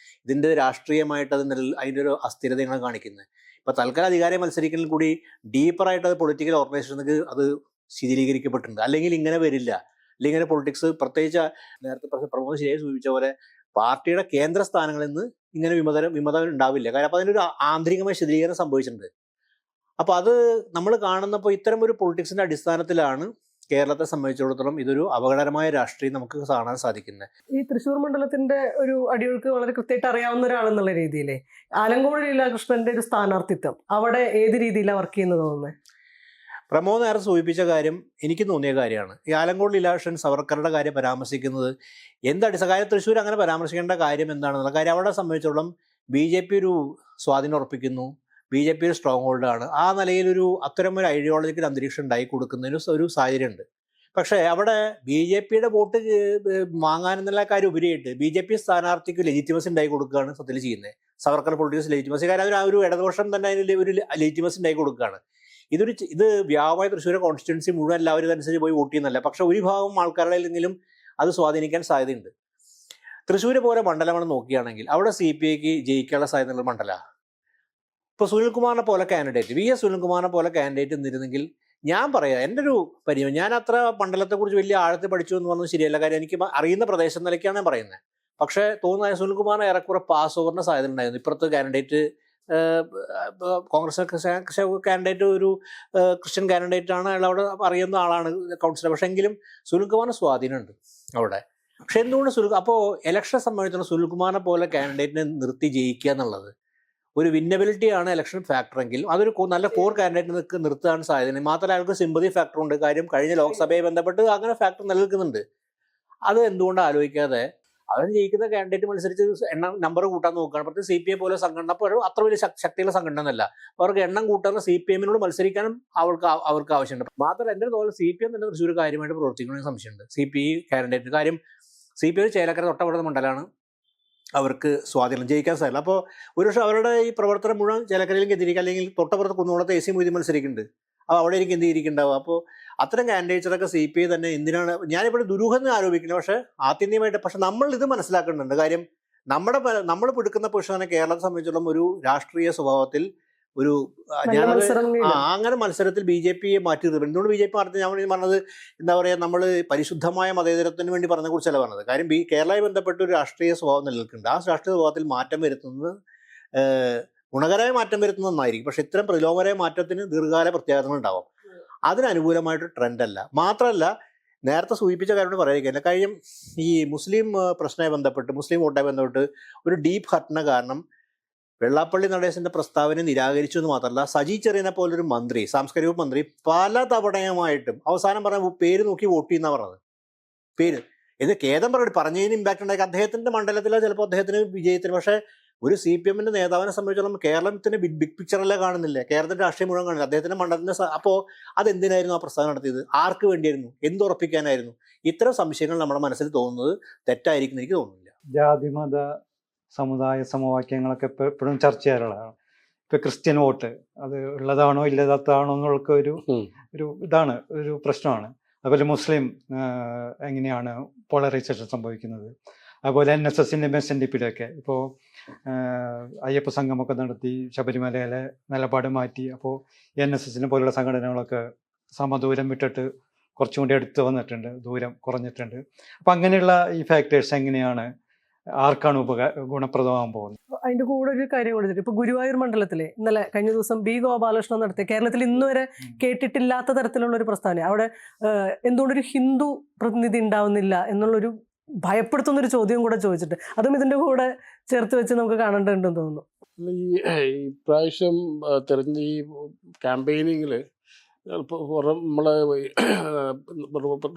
ഇതിൻ്റെ രാഷ്ട്രീയമായിട്ട് അതിൻ്റെ ഒരു അസ്ഥിരതയാണ് കാണിക്കുന്നത്. ഇപ്പോൾ തൽക്കാലം അധികാരം മത്സരിക്കുന്നതിൽ കൂടി ഡീപ്പറായിട്ട് അത് പൊളിറ്റിക്കൽ ഓർഗനൈസേഷനൊക്കെ അത് ശിഥിലീകരിക്കപ്പെട്ടിട്ടുണ്ട്. അല്ലെങ്കിൽ ഇങ്ങനെ വരില്ല. അല്ലെങ്കിൽ ഇങ്ങനെ പൊളിറ്റിക്സ് പ്രത്യേകിച്ച് നേരത്തെ പ്രമോദ് ശരിയായി സൂചിപ്പിച്ച പോലെ പാർട്ടിയുടെ കേന്ദ്ര സ്ഥാനങ്ങളിൽ നിന്ന് ഇങ്ങനെ വിമതം ഉണ്ടാവില്ല. കാരണം അപ്പോൾ അതിനൊരു ആന്തരികമായ ശിഥിലീകരണം സംഭവിച്ചിട്ടുണ്ട്. അപ്പോൾ അത് നമ്മൾ കാണുന്നപ്പോൾ ഇത്തരം ഒരു പൊളിറ്റിക്സിൻ്റെ അടിസ്ഥാനത്തിലാണ് കേരളത്തെ സംബന്ധിച്ചിടത്തോളം ഇതൊരു അപകടകരമായ രാഷ്ട്രീയം നമുക്ക് കാണാൻ സാധിക്കുന്നത്. ഈ തൃശ്ശൂർ മണ്ഡലത്തിന്റെ ഒരു അടിയൊഴുക്ക് വളരെ കൃത്യമായിട്ട് അറിയാവുന്ന ഒരാളെന്നുള്ള രീതിയിലെ ആലങ്കോട് ലീലാകൃഷ്ണന്റെ ഒരു സ്ഥാനാർത്ഥിത്വം അവിടെ ഏത് രീതിയിലാണ് വർക്ക് ചെയ്യുന്നത് തോന്നുന്നത്? പ്രമോദ് നേരത്തെ സൂചിപ്പിച്ച കാര്യം എനിക്ക് തോന്നിയ കാര്യമാണ്. ഈ ആലങ്കോട് ലീലാകൃഷ്ണൻ സവർക്കറുടെ കാര്യം പരാമർശിക്കുന്നത് കാര്യം തൃശ്ശൂർ അങ്ങനെ പരാമർശിക്കേണ്ട കാര്യം എന്താണെന്നുള്ള കാര്യം അവിടെ സംബന്ധിച്ചോളം BJP ഒരു സ്വാധീനം ഉറപ്പിക്കുന്നു, BJP ഒരു സ്ട്രോങ് ഹോൾഡാണ്. ആ നിലയിൽ അത്തരം ഒരു ഐഡിയോളജിക്കൽ അന്തരീക്ഷം ഉണ്ടായി കൊടുക്കുന്നതിന് ഒരു സാഹചര്യമുണ്ട്. പക്ഷേ അവിടെ BJPയുടെ വോട്ട് വാങ്ങാനെന്നുള്ള കാര്യം ഉപരിയായിട്ട് BJP സ്ഥാനാർത്ഥിക്ക് ലെജിറ്റിമസി ഉണ്ടായി കൊടുക്കുകയാണ് സത്യത്തിൽ ചെയ്യുന്നത്. സവർക്കർ പൊളിറ്റിക്സ് ലെജിറ്റിമസി, കാര്യം അതിന് ആ ഒരു ഇടതുപക്ഷം തന്നെ അതിൽ ഒരു ലെജിറ്റിമസി ഉണ്ടായി കൊടുക്കുകയാണ്. ഇത് വ്യാപകമായ തൃശ്ശൂർ കോൺസ്റ്റിറ്റ്യുവൻസി മുഴുവൻ എല്ലാവരും ഇതനുസരിച്ച് പോയി വോട്ട് ചെയ്യുന്നല്ല, പക്ഷെ ഒരു ഭാഗം ആൾക്കാരുടെയെങ്കിലും അത് സ്വാധീനിക്കാൻ സാധ്യതയുണ്ട്. തൃശ്ശൂർ പോലെ മണ്ഡലമാണ് നോക്കുകയാണെങ്കിൽ അവിടെ CPIക്ക് ജയിക്കാനുള്ള സാധ്യതയുള്ള മണ്ഡലമാണ്. ഇപ്പോൾ സുനിൽകുമാറിനെ പോലെ കാൻഡിഡേറ്റ്, VS സുനിൽകുമാറിനെ പോലെ കാൻഡിഡേറ്റ് എന്നിരുന്നെങ്കിൽ ഞാൻ പറയാം, എൻ്റെ ഒരു പരിചയം, ഞാൻ അത്ര മണ്ഡലത്തെക്കുറിച്ച് വലിയ ആഴത്തിൽ പഠിച്ചു എന്ന് പറഞ്ഞത് ശരിയല്ല, കാര്യം എനിക്ക് അറിയുന്ന പ്രദേശം നിലയ്ക്കാണ് ഞാൻ പറയുന്നത്. പക്ഷേ തോന്നുന്നത് സുനിൽകുമാറിന് ഏറെക്കുറെ പാസ് ഓവറിന് സാധ്യത ഉണ്ടായിരുന്നു. ഇപ്പുറത്ത് കാൻഡിഡേറ്റ് കോൺഗ്രസ് കാൻഡിഡേറ്റ് ഒരു ക്രിസ്ത്യൻ കാൻഡിഡേറ്റ് ആണ്, അയാൾ അവിടെ അറിയുന്ന ആളാണ് കൗൺസിലർ. പക്ഷെ എങ്കിലും സുനിൽകുമാറിന് സ്വാധീനമുണ്ട് അവിടെ. പക്ഷെ എന്തുകൊണ്ട് അപ്പോൾ ഇലക്ഷനെ സംബന്ധിച്ചിടത്തോളം സുനിൽകുമാറിനെ പോലെ കാൻഡിഡേറ്റിനെ നിർത്തി ജയിക്കുക എന്നുള്ളത് ഒരു വിന്നബിലിറ്റിയാണ് ഇലക്ഷൻ ഫാക്ടറെങ്കിൽ അതൊരു നല്ല കോർ കാൻഡിഡേറ്റ് നിർത്താൻ സാധ്യത. മാത്രമല്ല അയാൾക്ക് സിമ്പതി ഫാക്ടർ ഉണ്ട്. കാര്യം കഴിഞ്ഞ ലോക്സഭയെ ബന്ധപ്പെട്ട് അങ്ങനെ ഫാക്ടർ നിലനിൽക്കുന്നുണ്ട്. അത് എന്തുകൊണ്ട് ആലോചിക്കാതെ അവർ ജയിക്കുന്ന കാൻഡിഡേറ്റ് മത്സരിച്ച് നമ്പർ കൂട്ടാൻ നോക്കുകയാണ്. പ്രത്യേകിച്ച് CPI പോലെ സംഘടന അപ്പോൾ അത്ര വലിയ ശക്തിയുള്ള സംഘടന എന്നല്ല, അവർക്ക് എണ്ണം കൂട്ടാൻ CPM-നോട് മത്സരിക്കാനും അവർക്ക് ആവശ്യമുണ്ട്. മാത്രമല്ല എൻ്റെ തോന്നുന്നു CPM തന്നെ തൃശ്ശൂർ കാര്യമായിട്ട് പ്രവർത്തിക്കണമെന്ന് സംശയമുണ്ട്. CPI കാൻഡിഡേറ്റ് കാര്യം CPI ചേലക്കര തൊട്ടപ്പെടുന്ന മണ്ഡലമാണ്, അവർക്ക് സ്വാധീനം ജയിക്കാൻ സാധിക്കില്ല. അപ്പോൾ ഒരുപക്ഷെ അവരുടെ ഈ പ്രവർത്തനം മുഴുവൻ ചേലക്കരയിലേക്ക് എത്തിയിരിക്കുക, അല്ലെങ്കിൽ തൊട്ടപ്പുറത്ത് കുന്നോളത്തെ AC മൊയ്തീൻ മത്സരിക്കുന്നുണ്ട്, അപ്പോൾ അവിടെ എനിക്ക് എന്ത് ഇരിക്കുന്നുണ്ടാവും. അപ്പോൾ അത്തരം കാൻഡിഡേറ്റ്സൊക്കെ CPI തന്നെ എന്തിനാണ്, ഞാനിവിടെ ദുരൂഹം ആരോപിക്കുന്നത്, പക്ഷേ ആത്യന്തികമായിട്ട് പക്ഷെ നമ്മൾ ഇത് മനസ്സിലാക്കേണ്ടതുണ്ട്. കാര്യം നമ്മൾ പിടിക്കുന്ന പൊസിഷനെ കേരളത്തെ സംബന്ധിച്ചിടത്തോളം ഒരു രാഷ്ട്രീയ സ്വഭാവത്തിൽ ഒരു അങ്ങനെ മത്സരത്തിൽ BJPയെ മാറ്റി നിർത്തും. എന്തുകൊണ്ട് BJP മാറ്റി ഞാൻ പറഞ്ഞത് എന്താ പറയുക, നമ്മൾ പരിശുദ്ധമായ മതേതരത്തിന് വേണ്ടി പറഞ്ഞ കുറിച്ചല്ല പറഞ്ഞത്. കാര്യം കേരളവുമായി ബന്ധപ്പെട്ട് ഒരു രാഷ്ട്രീയ സ്വഭാവം നിലനിൽക്കുന്നുണ്ട്. ആ രാഷ്ട്രീയ സ്വഭാവത്തിൽ മാറ്റം വരുത്തുന്നത് ഗുണകരമായ മാറ്റം വരുത്തുന്നത് നന്നായിരിക്കും. പക്ഷെ ഇത്തരം പ്രതിലോമമായ മാറ്റത്തിന് ദീർഘകാല പ്രത്യാഘാതങ്ങൾ ഉണ്ടാവും. അതിനനുകൂലമായിട്ടൊരു ട്രെൻഡല്ല. മാത്രമല്ല നേരത്തെ സൂചിപ്പിച്ച കാര്യം പറയുകയില്ല, കാര്യം ഈ മുസ്ലിം പ്രശ്നവുമായി ബന്ധപ്പെട്ട് മുസ്ലിം വോട്ടുമായി ബന്ധപ്പെട്ട് ഒരു ഡീപ്പ് ഹർട്ടിന് കാരണം വെള്ളാപ്പള്ളി നടേശന്റെ പ്രസ്താവന നിരാകരിച്ചു എന്ന് മാത്രമല്ല, സജി ചെറിയനെ പോലൊരു മന്ത്രി, സാംസ്കാരിക മന്ത്രി പല തവണയുമായിട്ടും അവസാനം പറഞ്ഞ പേര് നോക്കി വോട്ട് ചെയ്യുന്ന പറഞ്ഞത്. പേര് ഇത് ഖേദം പറഞ്ഞതിന് ഇമ്പാക്ട് ഉണ്ടാക്കി അദ്ദേഹത്തിന്റെ മണ്ഡലത്തിലോ ചിലപ്പോൾ അദ്ദേഹത്തിന് വിജയത്തിന്. പക്ഷേ ഒരു CPM-ന്റെ നേതാവിനെ സംബന്ധിച്ചിടത്തോളം കേരളത്തിന്റെ ബിഗ് പിക്ചറല്ലേ കാണുന്നില്ല, കേരളത്തിന്റെ രാഷ്ട്രീയം മുഴുവൻ കാണില്ല, അദ്ദേഹത്തിന്റെ മണ്ഡലത്തിന്റെ. അപ്പോൾ അതെന്തിനായിരുന്നു ആ പ്രസ്താവന നടത്തിയത്, ആർക്ക് വേണ്ടിയായിരുന്നു, എന്തുറപ്പിക്കാനായിരുന്നു? ഇത്തരം സംശയങ്ങൾ നമ്മുടെ മനസ്സിൽ തോന്നുന്നത് തെറ്റായിരിക്കും എനിക്ക് തോന്നുന്നില്ല. ജാതിമത സമുദായ സമവാക്യങ്ങളൊക്കെ എപ്പോഴും ചർച്ച ചെയ്യാറുള്ളതാണ്. ഇപ്പൊ ക്രിസ്ത്യൻ വോട്ട് അത് ഉള്ളതാണോ ഇല്ലാത്തതാണോ എന്നുള്ള ഒരു ഇതാണ്, ഒരു പ്രശ്നമാണ്. അതുപോലെ മുസ്ലിം എങ്ങനെയാണ് പോളറൈസേഷൻ സംഭവിക്കുന്നത്. അതുപോലെ NSS-ൻ്റെ SNDP-യുടെ ഒക്കെ ഇപ്പോൾ അയ്യപ്പ സംഘമൊക്കെ നടത്തി ശബരിമലയിലെ നിലപാട് മാറ്റി. അപ്പോൾ NSS-നെ പോലുള്ള സംഘടനകളൊക്കെ സമദൂരം വിട്ടിട്ട് കുറച്ചും കൂടി അടുത്ത് വന്നിട്ടുണ്ട്, ദൂരം കുറഞ്ഞിട്ടുണ്ട്. അപ്പം അങ്ങനെയുള്ള ഈ ഫാക്ടേഴ്സ് എങ്ങനെയാണ്, ആർക്കാണ് ഗുണപ്രദമാകാൻ പോകുന്നത്? അതിന്റെ കൂടെ ഒരു കാര്യം കൊടുത്തിട്ട് ഇപ്പൊ ഗുരുവായൂർ മണ്ഡലത്തിലെ ഇന്നലെ കഴിഞ്ഞ ദിവസം B ഗോപാലകൃഷ്ണൻ നടത്തിയ കേരളത്തിൽ ഇന്നുവരെ കേട്ടിട്ടില്ലാത്ത തരത്തിലുള്ള ഒരു പ്രസ്താവന, അവിടെ എന്തുകൊണ്ടൊരു ഹിന്ദു പ്രതിനിധി ഉണ്ടാവുന്നില്ല എന്നുള്ളൊരു ഭയപ്പെടുത്തുന്നൊരു ചോദ്യം കൂടെ ചോദിച്ചിട്ട് അതും ഇതിന്റെ കൂടെ ചേർത്ത് വെച്ച് നമുക്ക് കാണേണ്ടതുണ്ടെന്ന് തോന്നുന്നു. ഈ പ്രാവശ്യം ഈ ക്യാമ്പയിനിങ്ങിൽ നമ്മളെ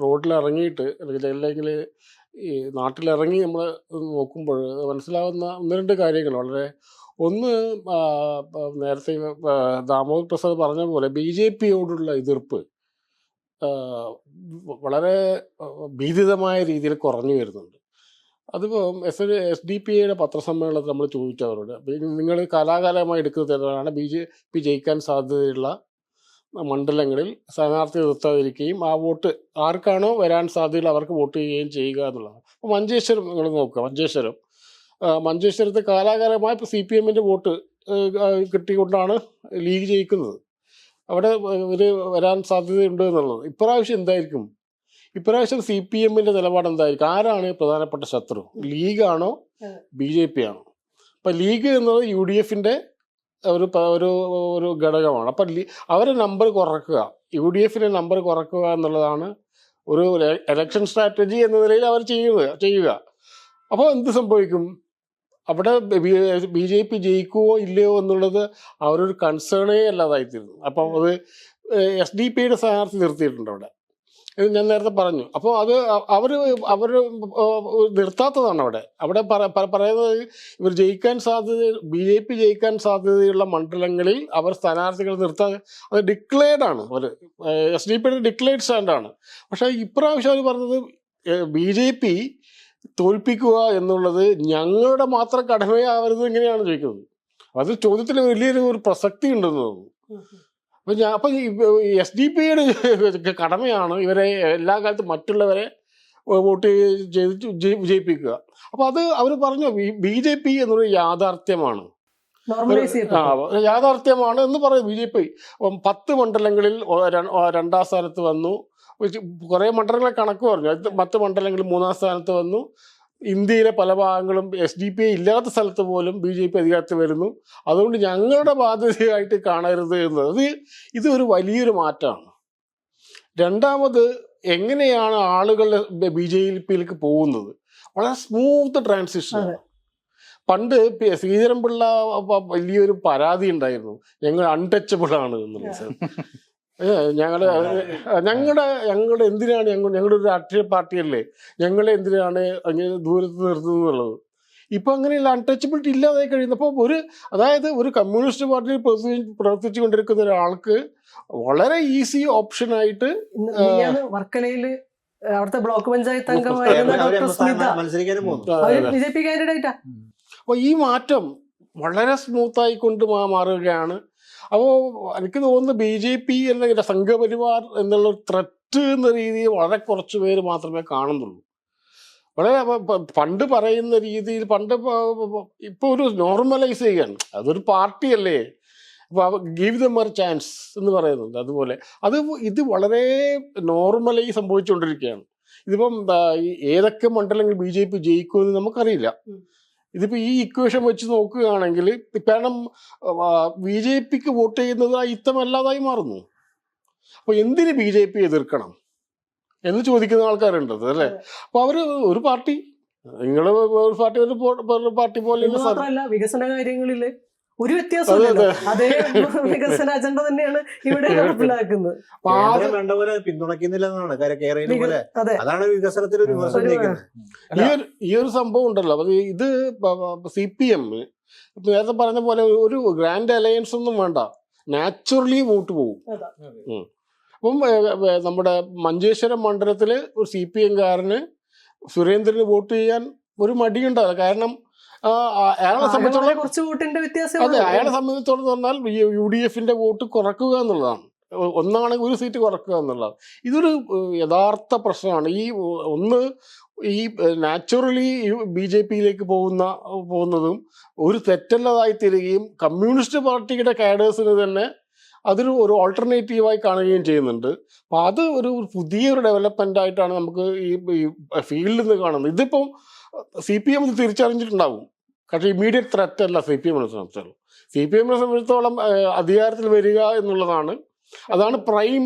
റോഡിലിറങ്ങിയിട്ട് അല്ലെങ്കിൽ ഈ നാട്ടിലിറങ്ങി നമ്മൾ നോക്കുമ്പോൾ മനസ്സിലാവുന്ന ഒന്ന് രണ്ട് കാര്യങ്ങൾ വളരെ. ഒന്ന്, നേരത്തെ ദാമോദർ പ്രസാദ് പറഞ്ഞ പോലെ BJP-യോടുള്ള എതിർപ്പ് വളരെ ഭീതിതമായ രീതിയിൽ കുറഞ്ഞു വരുന്നുണ്ട്. അതിപ്പോൾ SDP-യുടെ പത്രസമ്മേളനത്തിൽ നമ്മൾ ചോദിച്ചവരോട്, നിങ്ങൾ കാലാകാലമായി എടുക്കുന്ന തരത്തിലാണ് BJP ജയിക്കാൻ സാധ്യതയുള്ള മണ്ഡലങ്ങളിൽ സ്ഥാനാർത്ഥി നിർത്താതിരിക്കുകയും ആ വോട്ട് ആർക്കാണോ വരാൻ സാധ്യതയുള്ള അവർക്ക് വോട്ട് ചെയ്യുകയും ചെയ്യുക എന്നുള്ളതാണ്. അപ്പോൾ മഞ്ചേശ്വരം നിങ്ങൾ നോക്കുക, മഞ്ചേശ്വരത്ത് കാലാകാലമായി ഇപ്പോൾ CPM-ൻ്റെ വോട്ട് കിട്ടിക്കൊണ്ടാണ് ലീഗ് ജയിക്കുന്നത്. അവിടെ ഒരു വരാൻ സാധ്യതയുണ്ട് എന്നുള്ളത്. ഇപ്രാവശ്യം എന്തായിരിക്കും? ഇപ്രാവശ്യം CPM-ൻ്റെ നിലപാട് എന്തായിരിക്കും? ആരാണ് പ്രധാനപ്പെട്ട ശത്രു, ലീഗാണോ BJP ആണോ? അപ്പം ലീഗ് എന്നത് UDF-ൻ്റെ ഒരു ഘടകമാണ്. അപ്പം അവരെ നമ്പർ കുറയ്ക്കുക, UDF-ൻ്റെ നമ്പർ കുറയ്ക്കുക എന്നുള്ളതാണ് ഒരു എലക്ഷൻ സ്ട്രാറ്റജി എന്ന നിലയിൽ അവർ ചെയ്യുക. അപ്പോൾ എന്ത് സംഭവിക്കും? അവിടെ BJP ജയിക്കുമോ ഇല്ലയോ എന്നുള്ളത് അവരൊരു കൺസേണേ അല്ലാതായിത്തീരുന്നു. അപ്പം അത് SDP സ്ഥാനാർത്ഥി നിർത്തിയിട്ടുണ്ട് അവിടെ. ഇത് ഞാൻ നേരത്തെ പറഞ്ഞു. അപ്പോൾ അത് അവർ നിർത്താത്തതാണ് അവിടെ പറയുന്നത് ഇവർ ജയിക്കാൻ BJP ജയിക്കാൻ സാധ്യതയുള്ള മണ്ഡലങ്ങളിൽ അവർ സ്ഥാനാർത്ഥികൾ നിർത്താൻ അത് ഡിക്ലെയർഡ് ആണ്. ഒരു SDP ഡിക്ലെയർഡ് സ്റ്റാൻഡാണ്. പക്ഷേ ഇപ്രാവശ്യം അവർ പറഞ്ഞത് BJP തോൽപ്പിക്കുക എന്നുള്ളത് ഞങ്ങളുടെ മാത്രം കടമയാവരുത് എങ്ങനെയാണ് ചോദിക്കുന്നത്. അത് ചോദ്യത്തിൽ വലിയൊരു പ്രസക്തി ഉണ്ടെന്ന് തോന്നുന്നു. അപ്പം SDP കടമയാണ് ഇവരെ എല്ലാ കാലത്തും മറ്റുള്ളവരെ വോട്ട് ചെയ്ത് വിജയിപ്പിക്കുക. അപ്പോൾ അത് അവർ പറഞ്ഞു BJP എന്നൊരു യാഥാർത്ഥ്യമാണ്, യാഥാർത്ഥ്യമാണ് എന്ന് പറയും BJP. 10 മണ്ഡലങ്ങളിൽ 2ാം സ്ഥാനത്ത് വന്നു. കുറേ മണ്ഡലങ്ങളെ കണക്ക് പറഞ്ഞു. 10 മണ്ഡലങ്ങളിൽ 3ാം സ്ഥാനത്ത് വന്നു. ഇന്ത്യയിലെ പല ഭാഗങ്ങളും SDP ഇല്ലാത്ത സ്ഥലത്ത് പോലും BJP അധികാരത്തിൽ വരുന്നു. അതുകൊണ്ട് ഞങ്ങളുടെ ബാധ്യതയായിട്ട് കാണരുത് എന്നത് ഇതൊരു വലിയൊരു മാറ്റമാണ്. രണ്ടാമത്, എങ്ങനെയാണ് ആളുകൾ BJPയിലേക്ക് പോകുന്നത്? വളരെ സ്മൂത്ത് ട്രാൻസിഷനാണ്. പണ്ട് ശ്രീധരൻപിള്ള വലിയൊരു പരാതി ഉണ്ടായിരുന്നു, ഞങ്ങൾ അൺടച്ചബിൾ ആണ് എന്നുള്ളത്. ഞങ്ങളുടെ എന്തിനാണ് ഞങ്ങളുടെ ഒരു രാഷ്ട്രീയ പാർട്ടിയല്ലേ, ഞങ്ങളെ എന്തിനാണ് അങ്ങനെ ദൂരത്ത് നിർത്തുന്നത് എന്നുള്ളത്. ഇപ്പൊ അങ്ങനെയുള്ള അൺടച്ചബിലിറ്റി ഇല്ലാതായി കഴിയുന്നപ്പോൾ അതായത് ഒരു കമ്മ്യൂണിസ്റ്റ് പാർട്ടിയിൽ പ്രവർത്തിച്ചു കൊണ്ടിരിക്കുന്ന ഒരാൾക്ക് വളരെ ഈസി ഓപ്ഷനായിട്ട് വർക്കലയില് അവിടുത്തെ ബ്ലോക്ക് പഞ്ചായത്ത് അംഗമായിരുന്ന ഡോക്ടർ സ്മിത BJP കാൻഡിഡേറ്റാ. അപ്പോൾ ഈ മാറ്റം വളരെ സ്മൂത്തായി കൊണ്ട് മാറുകയാണ്. അപ്പോൾ എനിക്ക് തോന്നുന്നു BJP എന്ന സംഘപരിവാർ എന്നുള്ള ത്രെറ്റ് എന്ന രീതിയിൽ വളരെ കുറച്ച് പേര് മാത്രമേ കാണുന്നുള്ളൂ. വളരെ പണ്ട് പറയുന്ന രീതിയിൽ ഇപ്പോൾ ഒരു നോർമലൈസ് ചെയ്യുകയാണ്. അതൊരു പാർട്ടിയല്ലേ, അപ്പോൾ ഗീവ് ദം എ ചാൻസ് എന്ന് പറയുന്നുണ്ട്. അതുപോലെ ഇത് വളരെ നോർമലായി സംഭവിച്ചുകൊണ്ടിരിക്കുകയാണ്. ഇതിപ്പം ഏതൊക്കെ മണ്ഡലങ്ങൾ BJP ജയിക്കുമെന്ന് നമുക്കറിയില്ല. ഇതിപ്പോൾ ഈ ഇക്വേഷൻ വെച്ച് നോക്കുകയാണെങ്കിൽ, കാരണം BJPക്ക് വോട്ട് ചെയ്യുന്നത് അയിത്തമല്ലാതായി മാറുന്നു. അപ്പോൾ എന്തിന് BJP എതിർക്കണം എന്ന് ചോദിക്കുന്ന ആൾക്കാരുണ്ട് അല്ലേ. അപ്പോൾ അവർ ഒരു പാർട്ടി, നിങ്ങൾ ഒരു പാർട്ടി പോലെ വികസന കാര്യങ്ങളിൽ ഒരു വ്യത്യാസമില്ല, അതേ വികസന അജണ്ട തന്നെയാണ് ഇവിടെ നടപ്പിലാക്കുന്നത്. പിന്തുണയ്ക്കുന്നില്ല എന്നാണ് കേരള. അതാണ് വികസനത്തിൽ ഈ ഒരു സംഭവം ഉണ്ടല്ലോ. അത് ഇത് CPM നേരത്തെ പറഞ്ഞ പോലെ ഒരു ഗ്രാൻഡ് അലയൻസ് ഒന്നും വേണ്ട, നാച്ചുറലി വോട്ട് പോകും. അപ്പം നമ്മുടെ മഞ്ചേശ്വരം മണ്ഡലത്തില് ഒരു CPM-കാരന് സുരേന്ദ്രന് വോട്ട് ചെയ്യാൻ ഒരു മടിയുണ്ടാവില്ല. കാരണം അയാളെ സംബന്ധിച്ചോളം അയാളെ സംബന്ധിച്ചോളം പറഞ്ഞാൽ UDF-ന്റെ വോട്ട് കുറക്കുക എന്നുള്ളതാണ്. ഒന്നാണെങ്കിൽ ഒരു സീറ്റ് കുറക്കുക എന്നുള്ളതാണ്. ഇതൊരു യഥാർത്ഥ പ്രശ്നമാണ്. ഈ നാച്ചുറലി BJPയിലേക്ക് പോകുന്നതും ഒരു തെറ്റല്ലതായി തീരുകയും കമ്മ്യൂണിസ്റ്റ് പാർട്ടിയുടെ കാഡേഴ്സിന് തന്നെ അതൊരു ഓൾട്ടർനേറ്റീവായി കാണുകയും ചെയ്യുന്നുണ്ട്. അപ്പം അത് ഒരു പുതിയൊരു ഡെവലപ്മെൻ്റ് ആയിട്ടാണ് നമുക്ക് ഈ ഫീൽഡിൽ നിന്ന് കാണുന്നത്. ഇതിപ്പം CPM ഇത് തിരിച്ചറിഞ്ഞിട്ടുണ്ടാവും. പക്ഷേ ഇമ്മീഡിയറ്റ് ത്രെറ്റ് അല്ല CPM-നെ സംബന്ധിച്ചോളം. CPM-നെ സംബന്ധിച്ചിടത്തോളം അധികാരത്തിൽ വരിക എന്നുള്ളതാണ്, അതാണ് പ്രൈം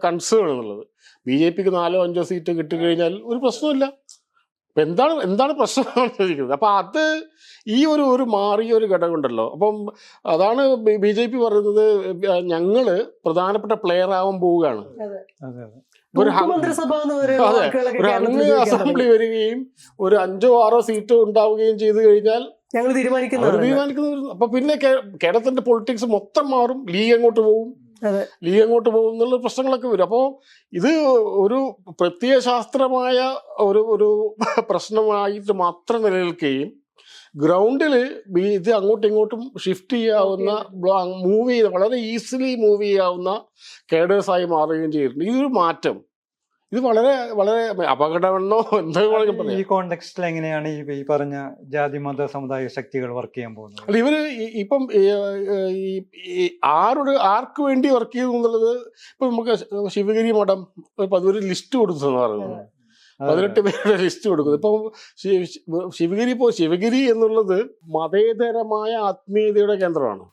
കൺസേൺ എന്നുള്ളത്. BJPക്ക് 4-5 സീറ്റ് കിട്ടിക്കഴിഞ്ഞാൽ ഒരു പ്രശ്നമില്ല. അപ്പം എന്താണ് പ്രശ്നമാണ് ചോദിക്കുന്നത്. അപ്പം അത് ഈ ഒരു മാറിയ ഒരു ഘടകമുണ്ടല്ലോ. അപ്പം അതാണ് BJP പറയുന്നത്, ഞങ്ങൾ പ്രധാനപ്പെട്ട പ്ലെയർ ആവാൻ പോവുകയാണ്. ഒരു അംഗ അസംബ്ലി വരികയും ഒരു 5-6 സീറ്റ് ഉണ്ടാവുകയും ചെയ്തു കഴിഞ്ഞാൽ ഞങ്ങൾ തീരുമാനിക്കുന്നത്. അപ്പൊ പിന്നെ കേരളത്തിന്റെ പൊളിറ്റിക്സ് മൊത്തം മാറും. ലീഗ് അങ്ങോട്ട് പോകും എന്നുള്ള പ്രശ്നങ്ങളൊക്കെ വരും. അപ്പോൾ ഇത് ഒരു പ്രത്യയശാസ്ത്രമായ ഒരു പ്രശ്നമായിട്ട് മാത്രം നിലനിൽക്കുകയും ഗ്രൗണ്ടിൽ ഇത് അങ്ങോട്ടും ഇങ്ങോട്ടും ഷിഫ്റ്റ് ചെയ്യാവുന്ന വളരെ ഈസിലി മൂവ് ചെയ്യാവുന്ന കേഡേഴ്സായി മാറുകയും ചെയ്തിട്ടുണ്ട്. ഇതൊരു മാറ്റം, ഇത് വളരെ വളരെ അപകടമെന്നോ എന്താ പറയാം. ഈ കോണ്ടെക്സ്റ്റിൽ എങ്ങനെയാണ് ഈ പറഞ്ഞ ജാതി മത സമുദായ ശക്തികൾ വർക്ക് ചെയ്യാൻ പോകുന്നത്? അല്ല, ഇവര് ഇപ്പം ആർക്ക് വേണ്ടി വർക്ക് ചെയ്യുന്നു എന്നുള്ളത് ഇപ്പൊ നമുക്ക് ശിവഗിരി മഠം ഒരു ലിസ്റ്റ് കൊടുത്തെന്ന് പറയുന്നത്, 18 പേരുടെ ലിസ്റ്റ് കൊടുക്കുന്നത്. ഇപ്പം ശിവഗിരി എന്നുള്ളത് മതേതരമായ ആത്മീയതയുടെ കേന്ദ്രമാണ്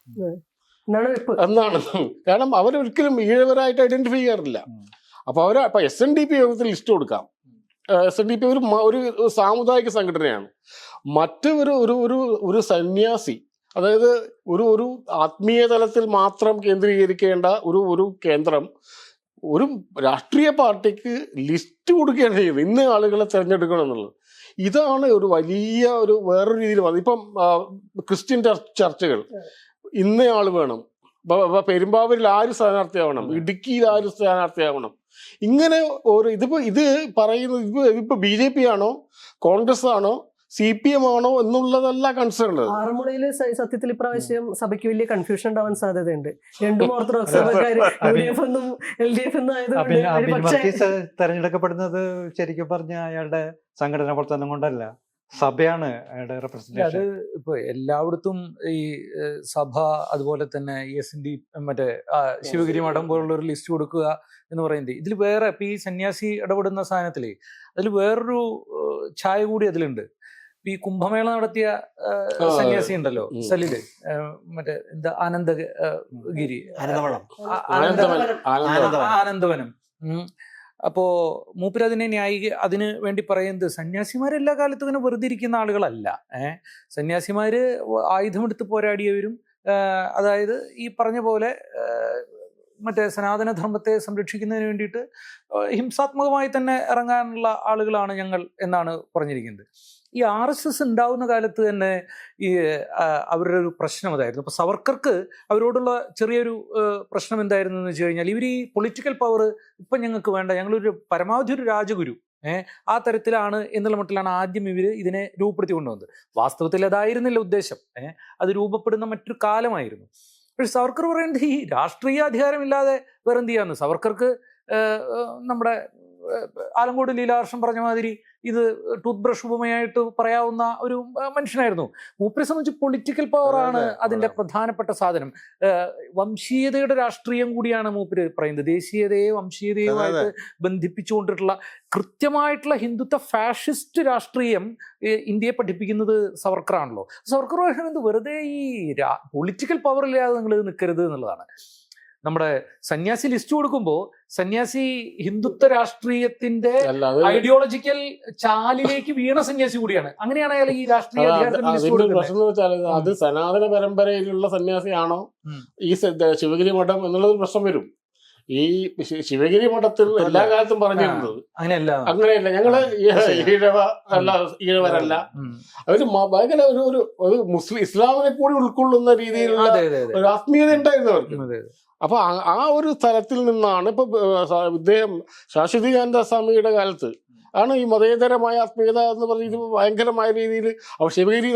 എന്നാണ്. കാരണം അവരൊരിക്കലും ഈഴവരായിട്ട് ഐഡന്റിഫൈ ചെയ്യാറില്ല. അപ്പൊ ഇപ്പൊ SNDP യോഗത്തിൽ ലിസ്റ്റ് കൊടുക്കാം. SNDP ഒരു സാമുദായിക സംഘടനയാണ്. ഒരു സന്യാസി അതായത് ഒരു ആത്മീയ തലത്തിൽ മാത്രം കേന്ദ്രീകരിക്കേണ്ട ഒരു കേന്ദ്രം ഒരു രാഷ്ട്രീയ പാർട്ടിക്ക് ലിസ്റ്റ് കൊടുക്കുകയാണ് ചെയ്യുന്നത്, ഇന്ന ആളുകളെ തിരഞ്ഞെടുക്കണം എന്നുള്ളത്. ഇതാണ് ഒരു വലിയ വേറൊരു രീതിയിൽ വന്നത്. ഇപ്പം ക്രിസ്ത്യൻ ചർച്ചകൾ ഇന്നയാൾ വേണം, പെരുമ്പാവൂരിൽ ആര് സ്ഥാനാർത്ഥിയാവണം, ഇടുക്കിയിൽ ആര് സ്ഥാനാർത്ഥിയാവണം, ഇങ്ങനെ ഇത് പറയുന്നത് ഇപ്പൊ BJP ആണോ കോൺഗ്രസ് ആണോ CPM ആണോ എന്നുള്ളതല്ല കൺസേൺ. ആറന്മുളയിൽ സത്യത്തിൽ ഇപ്രാവശ്യം സഭയ്ക്ക് വലിയ കൺഫ്യൂഷൻ ഉണ്ടാവാൻ സാധ്യതയുണ്ട്. രണ്ടും ഓർത്തഡോക്സ് സഭക്കാര് UDF എന്നും LDF എന്നും ആയതുകൊണ്ട് തെരഞ്ഞെടുക്കപ്പെടുന്നത് ശരിക്കും പറഞ്ഞ അയാളുടെ സംഘടനാ പ്രവർത്തനം കൊണ്ടല്ല, സഭയാണ് അയാളുടെ റെപ്രസെന്റേഷൻ. അത് ഇപ്പൊ എല്ലായിടത്തും ഈ സഭ അതുപോലെ തന്നെ SND മറ്റേ ശിവഗിരി മഠം പോലുള്ള ഒരു ലിസ്റ്റ് കൊടുക്കുക എന്ന് പറയുന്നത് ഇതിൽ വേറെ ഇപ്പൊ ഈ സന്യാസി ഇടപെടുന്ന സാധനത്തില് അതിൽ വേറൊരു ഛായ കൂടി അതിലുണ്ട്. ഈ കുംഭമേള നടത്തിയ സന്യാസി ഉണ്ടല്ലോ സലില്, മറ്റേ എന്താ ആനന്ദഗിരി, ആനന്ദവനം. അപ്പോ മൂപ്പര് അതിന് വേണ്ടി പറയുന്നത് സന്യാസിമാർ എല്ലാ കാലത്തും ഇങ്ങനെ വെറുതെ ഇരിക്കുന്ന ആളുകളല്ല. സന്യാസിമാര് ആയുധമെടുത്ത് പോരാടിയവരും, അതായത് ഈ പറഞ്ഞ പോലെ മറ്റേ സനാതനധർമ്മത്തെ സംരക്ഷിക്കുന്നതിന് വേണ്ടിയിട്ട് ഹിംസാത്മകമായി തന്നെ ഇറങ്ങാനുള്ള ആളുകളാണ് ഞങ്ങൾ എന്നാണ് പറഞ്ഞിരിക്കുന്നത്. ഈ RSS ഉണ്ടാവുന്ന കാലത്ത് തന്നെ ഈ അവരുടെ ഒരു പ്രശ്നം അതായിരുന്നു. ഇപ്പൊ സവർക്കർക്ക് അവരോടുള്ള ചെറിയൊരു പ്രശ്നം എന്തായിരുന്നു എന്ന് വെച്ച് കഴിഞ്ഞാൽ, ഇവർ ഈ പൊളിറ്റിക്കൽ പവർ ഇപ്പം ഞങ്ങൾക്ക് വേണ്ട, ഞങ്ങളൊരു പരമാവധി ഒരു രാജഗുരു ആ തരത്തിലാണ് എന്നുള്ള മട്ടിലാണ് ആദ്യം ഇവർ ഇതിനെ രൂപപ്പെടുത്തി കൊണ്ടുവന്നത്. വാസ്തവത്തിൽ അതായിരുന്നില്ല ഉദ്ദേശം, അത് രൂപപ്പെടുന്ന മറ്റൊരു കാലമായിരുന്നു. പക്ഷെ സവർക്കർ പറയുന്നത് ഈ രാഷ്ട്രീയ അധികാരമില്ലാതെ വേറെന്ത് ചെയ്യാന്ന്. സവർക്കർക്ക് നമ്മുടെ ആലങ്കോട് ലീലാകൃഷ്ണൻ പറഞ്ഞ മാതിരി ഇത് ടൂത്ത് ബ്രഷ് ഉപമയായിട്ട് പറയാവുന്ന ഒരു മനുഷ്യനായിരുന്നു. മൂപ്പരെ സംബന്ധിച്ച് പൊളിറ്റിക്കൽ പവറാണ് അതിന്റെ പ്രധാനപ്പെട്ട സാധനം. വംശീയതയുടെ രാഷ്ട്രീയം കൂടിയാണ് മൂപ്പര് പറയുന്നത്. ദേശീയതയെ വംശീയതയുമായിട്ട് ബന്ധിപ്പിച്ചുകൊണ്ടിട്ടുള്ള കൃത്യമായിട്ടുള്ള ഹിന്ദുത്വ ഫാഷിസ്റ്റ് രാഷ്ട്രീയം ഇന്ത്യയെ പഠിപ്പിക്കുന്നത് സവർക്കറാണല്ലോ. സവർക്കർ പറയുന്നത് വെറുതെ ഈ പൊളിറ്റിക്കൽ പവർ ഇല്ലാതെ നിങ്ങൾ നിൽക്കരുത് എന്നുള്ളതാണ്. നമ്മുടെ സന്യാസി ലിസ്റ്റ് കൊടുക്കുമ്പോൾ സന്യാസി ഹിന്ദുത്വ രാഷ്ട്രീയത്തിന്റെ ഐഡിയോളജിക്കൽ ചാലിലേക്ക് വീണ സന്യാസി കൂടിയാണ്. അങ്ങനെയാണ് അയാൾ ഈ രാഷ്ട്രീയ പ്രശ്നം. അത് സനാതന പരമ്പരയിലുള്ള സന്യാസിയാണോ ഈ ശിവഗിരി മഠം എന്നുള്ളത് പ്രശ്നം വരും. ഈ ശിവഗിരി മഠത്തിൽ എല്ലാ കാലത്തും പറഞ്ഞിരുന്നത് അങ്ങനെയല്ല, ഞങ്ങള് ഈഴവരല്ല, അവര് ഭയങ്കര ഒരു മുസ്ലിം ഇസ്ലാമിനെ കൂടി ഉൾക്കൊള്ളുന്ന രീതിയിലുള്ള ഒരു ആത്മീയത ഉണ്ടായിരുന്നു അവർക്ക്. അപ്പൊ ആ ഒരു സ്ഥലത്തിൽ നിന്നാണ് ഇപ്പൊ ഇദ്ദേഹം ശാശ്വതികാനന്ദ സ്വാമിയുടെ കാലത്ത് ആണ് ഈ മതേതരമായ ആത്മീയത എന്ന് പറഞ്ഞത് ഭയങ്കരമായ രീതിയിൽ. ശിവഗിരി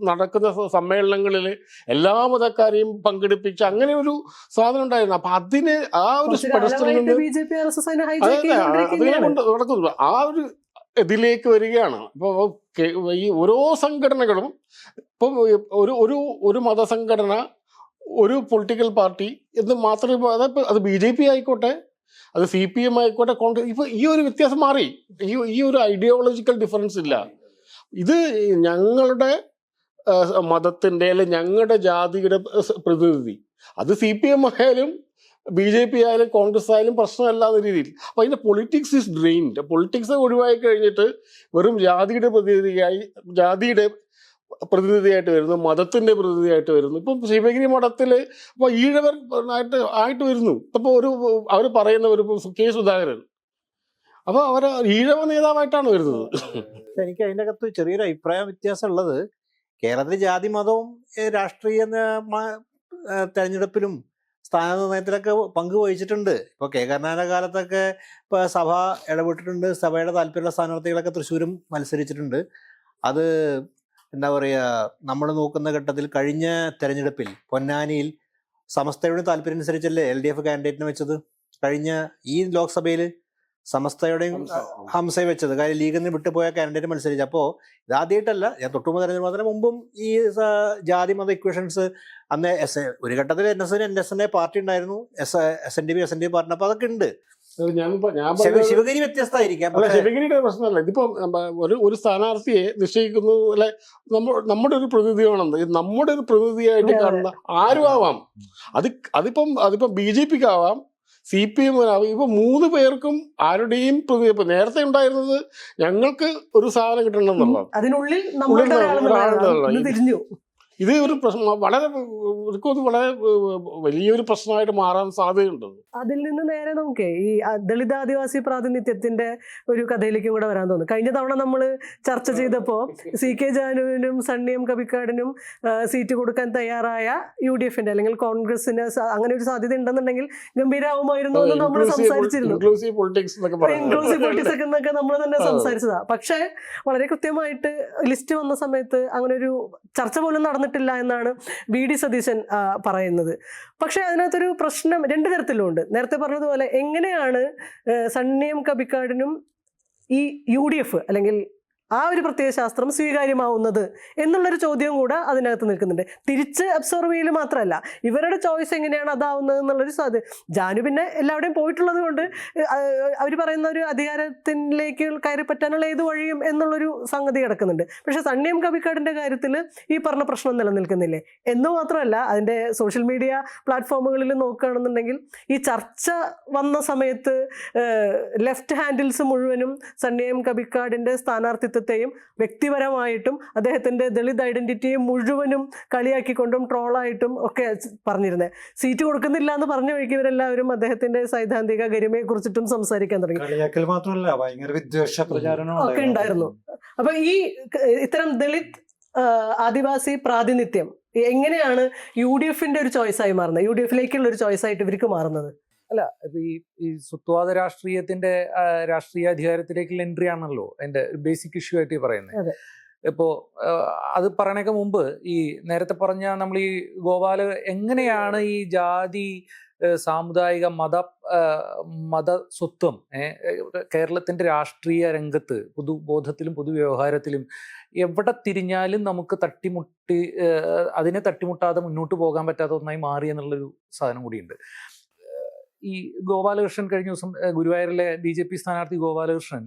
നടക്കുന്ന സമ്മേളനങ്ങളിൽ എല്ലാ മതക്കാരെയും പങ്കെടുപ്പിച്ച് അങ്ങനെ ഒരു സാധനം ഉണ്ടായിരുന്നു. അപ്പൊ അതിന് ആ ഒരു നടക്കുന്നു. ആ ഒരു ഇതിലേക്ക് വരികയാണ്. ഇപ്പോൾ ഈ ഓരോ സംഘടനകളും ഇപ്പം ഒരു മതസംഘടന, ഒരു പൊളിറ്റിക്കൽ പാർട്ടി എന്ന് മാത്രമേ, അത് BJP ആയിക്കോട്ടെ, അത് CPM ആയിക്കോട്ടെ, കോൺഗ്രസ്, ഇപ്പൊ ഈ ഒരു വ്യത്യാസം മാറി. ഈ ഒരു ഐഡിയോളജിക്കൽ ഡിഫറൻസ് ഇല്ല. ഇത് ഞങ്ങളുടെ മതത്തിന്റെ അല്ലെങ്കിൽ ഞങ്ങളുടെ ജാതിയുടെ പ്രതിനിധി, അത് CPM ആയാലും BJP ആയാലും കോൺഗ്രസ് ആയാലും പ്രശ്നമല്ലാത്ത രീതിയിൽ. അപ്പൊ അതിന്റെ പൊളിറ്റിക്സ് ഈസ് ഡ്രെയിൻഡ്. പൊളിറ്റിക്സ് ഒഴിവായി കഴിഞ്ഞിട്ട് വെറും ജാതിയുടെ പ്രതിനിധിയായിട്ട് വരുന്നു, മതത്തിന്റെ പ്രതിനിധിയായിട്ട് വരുന്നു. ഇപ്പം ശിവഗിരി മഠത്തില് ഇപ്പൊ ഈഴവർ ആയിട്ട് വരുന്നു. ഇപ്പൊ അവർ പറയുന്ന ഒരു K. സുധാകരൻ, അപ്പൊ അവര് ഈഴവ നേതാവായിട്ടാണ് വരുന്നത്. എനിക്ക് അതിൻ്റെ അകത്ത് ചെറിയൊരു അഭിപ്രായ വ്യത്യാസം ഉള്ളത്, കേരളത്തിൽ ജാതി മതവും രാഷ്ട്രീയ തെരഞ്ഞെടുപ്പിലും സ്ഥാനനിർണയത്തിലൊക്കെ പങ്കുവഹിച്ചിട്ടുണ്ട്. ഇപ്പോൾ K. കരുണാകരൻ്റെ കാലത്തൊക്കെ ഇപ്പോൾ സഭ ഇടപെട്ടിട്ടുണ്ട്. സഭയുടെ താല്പര്യമുള്ള സ്ഥാനാർത്ഥികളൊക്കെ തൃശ്ശൂരും മത്സരിച്ചിട്ടുണ്ട്. അത് എന്താ പറയുക, നമ്മൾ നോക്കുന്ന ഘട്ടത്തിൽ കഴിഞ്ഞ തെരഞ്ഞെടുപ്പിൽ പൊന്നാനിയിൽ സമസ്തയുടെ താല്പര്യം അനുസരിച്ചല്ലേ LDF കാൻഡിഡേറ്റിനെ വെച്ചത്. കഴിഞ്ഞ ഈ ലോക്സഭയിൽ സമസ്തയുടെയും ഹംസയെ വെച്ചത്. കാര്യം ലീഗിൽ നിന്ന് വിട്ടുപോയ കാൻഡിഡേറ്റ് മത്സരിച്ചു. അപ്പോൾ ഇതാദ്യമായിട്ടല്ല, ഞാൻ തൊട്ടുമുമ്പ് തെരഞ്ഞെടുപ്പതിന് മുമ്പും ഈ ജാതി മത ഇക്വേഷൻസ് അന്ന് ഒരു ഘട്ടത്തിൽ NSNA പാർട്ടി ഉണ്ടായിരുന്നു, SNDP പാർട്ടി. അപ്പോൾ അതൊക്കെ ഉണ്ട്. ശിവഗിരി വ്യത്യസ്തമായിരിക്കാം. ശിവഗിരിയുടെ പ്രശ്നമല്ല. ഇതിപ്പോ ഒരു സ്ഥാനാർത്ഥിയെ നിശ്ചയിക്കുന്നു, അല്ലെ, നമ്മുടെ ഒരു പ്രതിനിധിയാണെന്ന്, നമ്മുടെ ഒരു പ്രതിനിധിയായിട്ട് കാണുന്ന ആരും ആവാം. അതിപ്പം BJPക്ക് ആവാം, CPM ആവാം. ഇപ്പൊ 3 പേർക്കും ആരുടെയും പ്രതിനിധി. നേരത്തെ ഉണ്ടായിരുന്നത് ഞങ്ങൾക്ക് ഒരു സാധനം കിട്ടണം എന്നുള്ളത്, അതിനുള്ളിൽ തിരിഞ്ഞു. ഇത് ഒരു പ്രശ്നം വളരെ എനിക്കൊന്ന് വളരെ വലിയൊരു പ്രശ്നമായിട്ട് മാറാൻ സാധ്യതയുണ്ട്. അതിൽ നിന്ന് നേരെ നമുക്ക് ഈ ദളിത് ആദിവാസി പ്രാതിനിധ്യത്തിന്റെ ഒരു കഥയിലേക്കും കൂടെ വരാൻ തോന്നുന്നു. കഴിഞ്ഞ തവണ നമ്മൾ ചർച്ച ചെയ്തപ്പോൾ CK ജാനുവിനും സണ്ണി എം കബിക്കാടിനും സീറ്റ് കൊടുക്കാൻ തയ്യാറായ UDFന്റെ അല്ലെങ്കിൽ കോൺഗ്രസിന് അങ്ങനെ ഒരു സാധ്യത ഉണ്ടെന്നുണ്ടെങ്കിൽ ഗംഭീരാവുമായിരുന്നു എന്ന് നമ്മൾ സംസാരിച്ചിരുന്നു. ഇൻക്ലൂസീവ് പൊളിറ്റിക്സ് ഇൻക്ലൂസീവ് പൊളിറ്റിക്സ് എന്നൊക്കെ നമ്മൾ തന്നെ സംസാരിച്ചതാ. പക്ഷേ വളരെ കൃത്യമായിട്ട് ലിസ്റ്റ് വന്ന സമയത്ത് അങ്ങനെ ഒരു ചർച്ച പോലും നടന്നിട്ടില്ല എന്നാണ് VD സതീശൻ പറയുന്നത്. പക്ഷേ അതിനകത്തൊരു പ്രശ്നം രണ്ട് തരത്തിലുണ്ട്. നേരത്തെ പറഞ്ഞതുപോലെ എങ്ങനെയാണ് സണ്ണി എം കബിക്കാടിനും ഈ UDF അല്ലെങ്കിൽ ആ ഒരു പ്രത്യേക ശാസ്ത്രം സ്വീകാര്യമാവുന്നത് എന്നുള്ളൊരു ചോദ്യവും കൂടെ അതിനകത്ത് നിൽക്കുന്നുണ്ട്. തിരിച്ച് അബ്സോർവ് ചെയ്യൽ മാത്രമല്ല, ഇവരുടെ ചോയ്സ് എങ്ങനെയാണ് അതാവുന്നത് എന്നുള്ളൊരു സാധ്യത. ജാനു പിന്നെ എല്ലാവരുടെയും പോയിട്ടുള്ളത് കൊണ്ട് അവർ പറയുന്ന ഒരു അധികാരത്തിലേക്ക് കയറി പറ്റാനുള്ള ഏത് വഴിയും എന്നുള്ളൊരു സംഗതി കിടക്കുന്നുണ്ട്. പക്ഷേ സണ്ണി എം കബിക്കാടിൻ്റെ കാര്യത്തിൽ ഈ പറഞ്ഞ പ്രശ്നം നിലനിൽക്കുന്നില്ലേ എന്ന് മാത്രമല്ല, അതിൻ്റെ സോഷ്യൽ മീഡിയ പ്ലാറ്റ്ഫോമുകളിൽ നോക്കുകയാണെന്നുണ്ടെങ്കിൽ ഈ ചർച്ച വന്ന സമയത്ത് ലെഫ്റ്റ് ഹാൻഡിൽസ് മുഴുവനും സണ്ണി എം കബിക്കാടിൻ്റെ സ്ഥാനാർത്ഥിത്വത്തെയും വ്യക്തിപരമായിട്ടും അദ്ദേഹത്തിൻ്റെ ദളിത് ഐഡന്റിറ്റിയെ മുഴുവനും കളിയാക്കിക്കൊണ്ടും ട്രോളായിട്ടും ഒക്കെ പറഞ്ഞിരുന്നത്. സീറ്റ് കൊടുക്കുന്നില്ല എന്ന് പറഞ്ഞ വഴിക്ക് ഇവരെല്ലാവരും അദ്ദേഹത്തിന്റെ സൈദ്ധാന്തിക ഗരിമയെ കുറിച്ചിട്ടും സംസാരിക്കാൻ തുടങ്ങി. കളിയാക്കൽ മാത്രമല്ല, ഭയങ്കര വിദ്വേഷ പ്രചാരണം ഒക്കെ ഉണ്ടായിരുന്നു. അപ്പൊ ഈ ഇത്തരം ദളിത് ആദിവാസി പ്രാതിനിധ്യം എങ്ങനെയാണ് UDFന്റെ ഒരു ചോയ്സായി മാറുന്നത്, UDFിലേക്കുള്ള ഒരു ചോയ്സായിട്ട് ഇവർക്ക് മാറുന്നത്? അല്ല, ഈ സ്വത്വാദ രാഷ്ട്രീയത്തിന്റെ രാഷ്ട്രീയ അധികാരത്തിലേക്കുള്ള എൻട്രി ആണല്ലോ എന്റെ ബേസിക് ഇഷ്യൂ ആയിട്ട് പറയുന്നത്. ഇപ്പോ അത് പറയണേക്ക് മുമ്പ് ഈ നേരത്തെ പറഞ്ഞ നമ്മൾ ഈ ഗോപാല എങ്ങനെയാണ് ഈ ജാതി സാമുദായിക മതസ്വത്വം കേരളത്തിന്റെ രാഷ്ട്രീയ രംഗത്ത് പൊതുബോധത്തിലും പൊതുവ്യവഹാരത്തിലും എവിടെ തിരിഞ്ഞാലും നമുക്ക് അതിനെ തട്ടിമുട്ടാതെ മുന്നോട്ട് പോകാൻ പറ്റാത്ത ഒന്നായി മാറി എന്നുള്ളൊരു സാധനം കൂടിയുണ്ട്. ഈ ഗോപാലകൃഷ്ണൻ കഴിഞ്ഞ ദിവസം ഗുരുവായൂരിലെ BJP സ്ഥാനാർത്ഥി ഗോപാലകൃഷ്ണൻ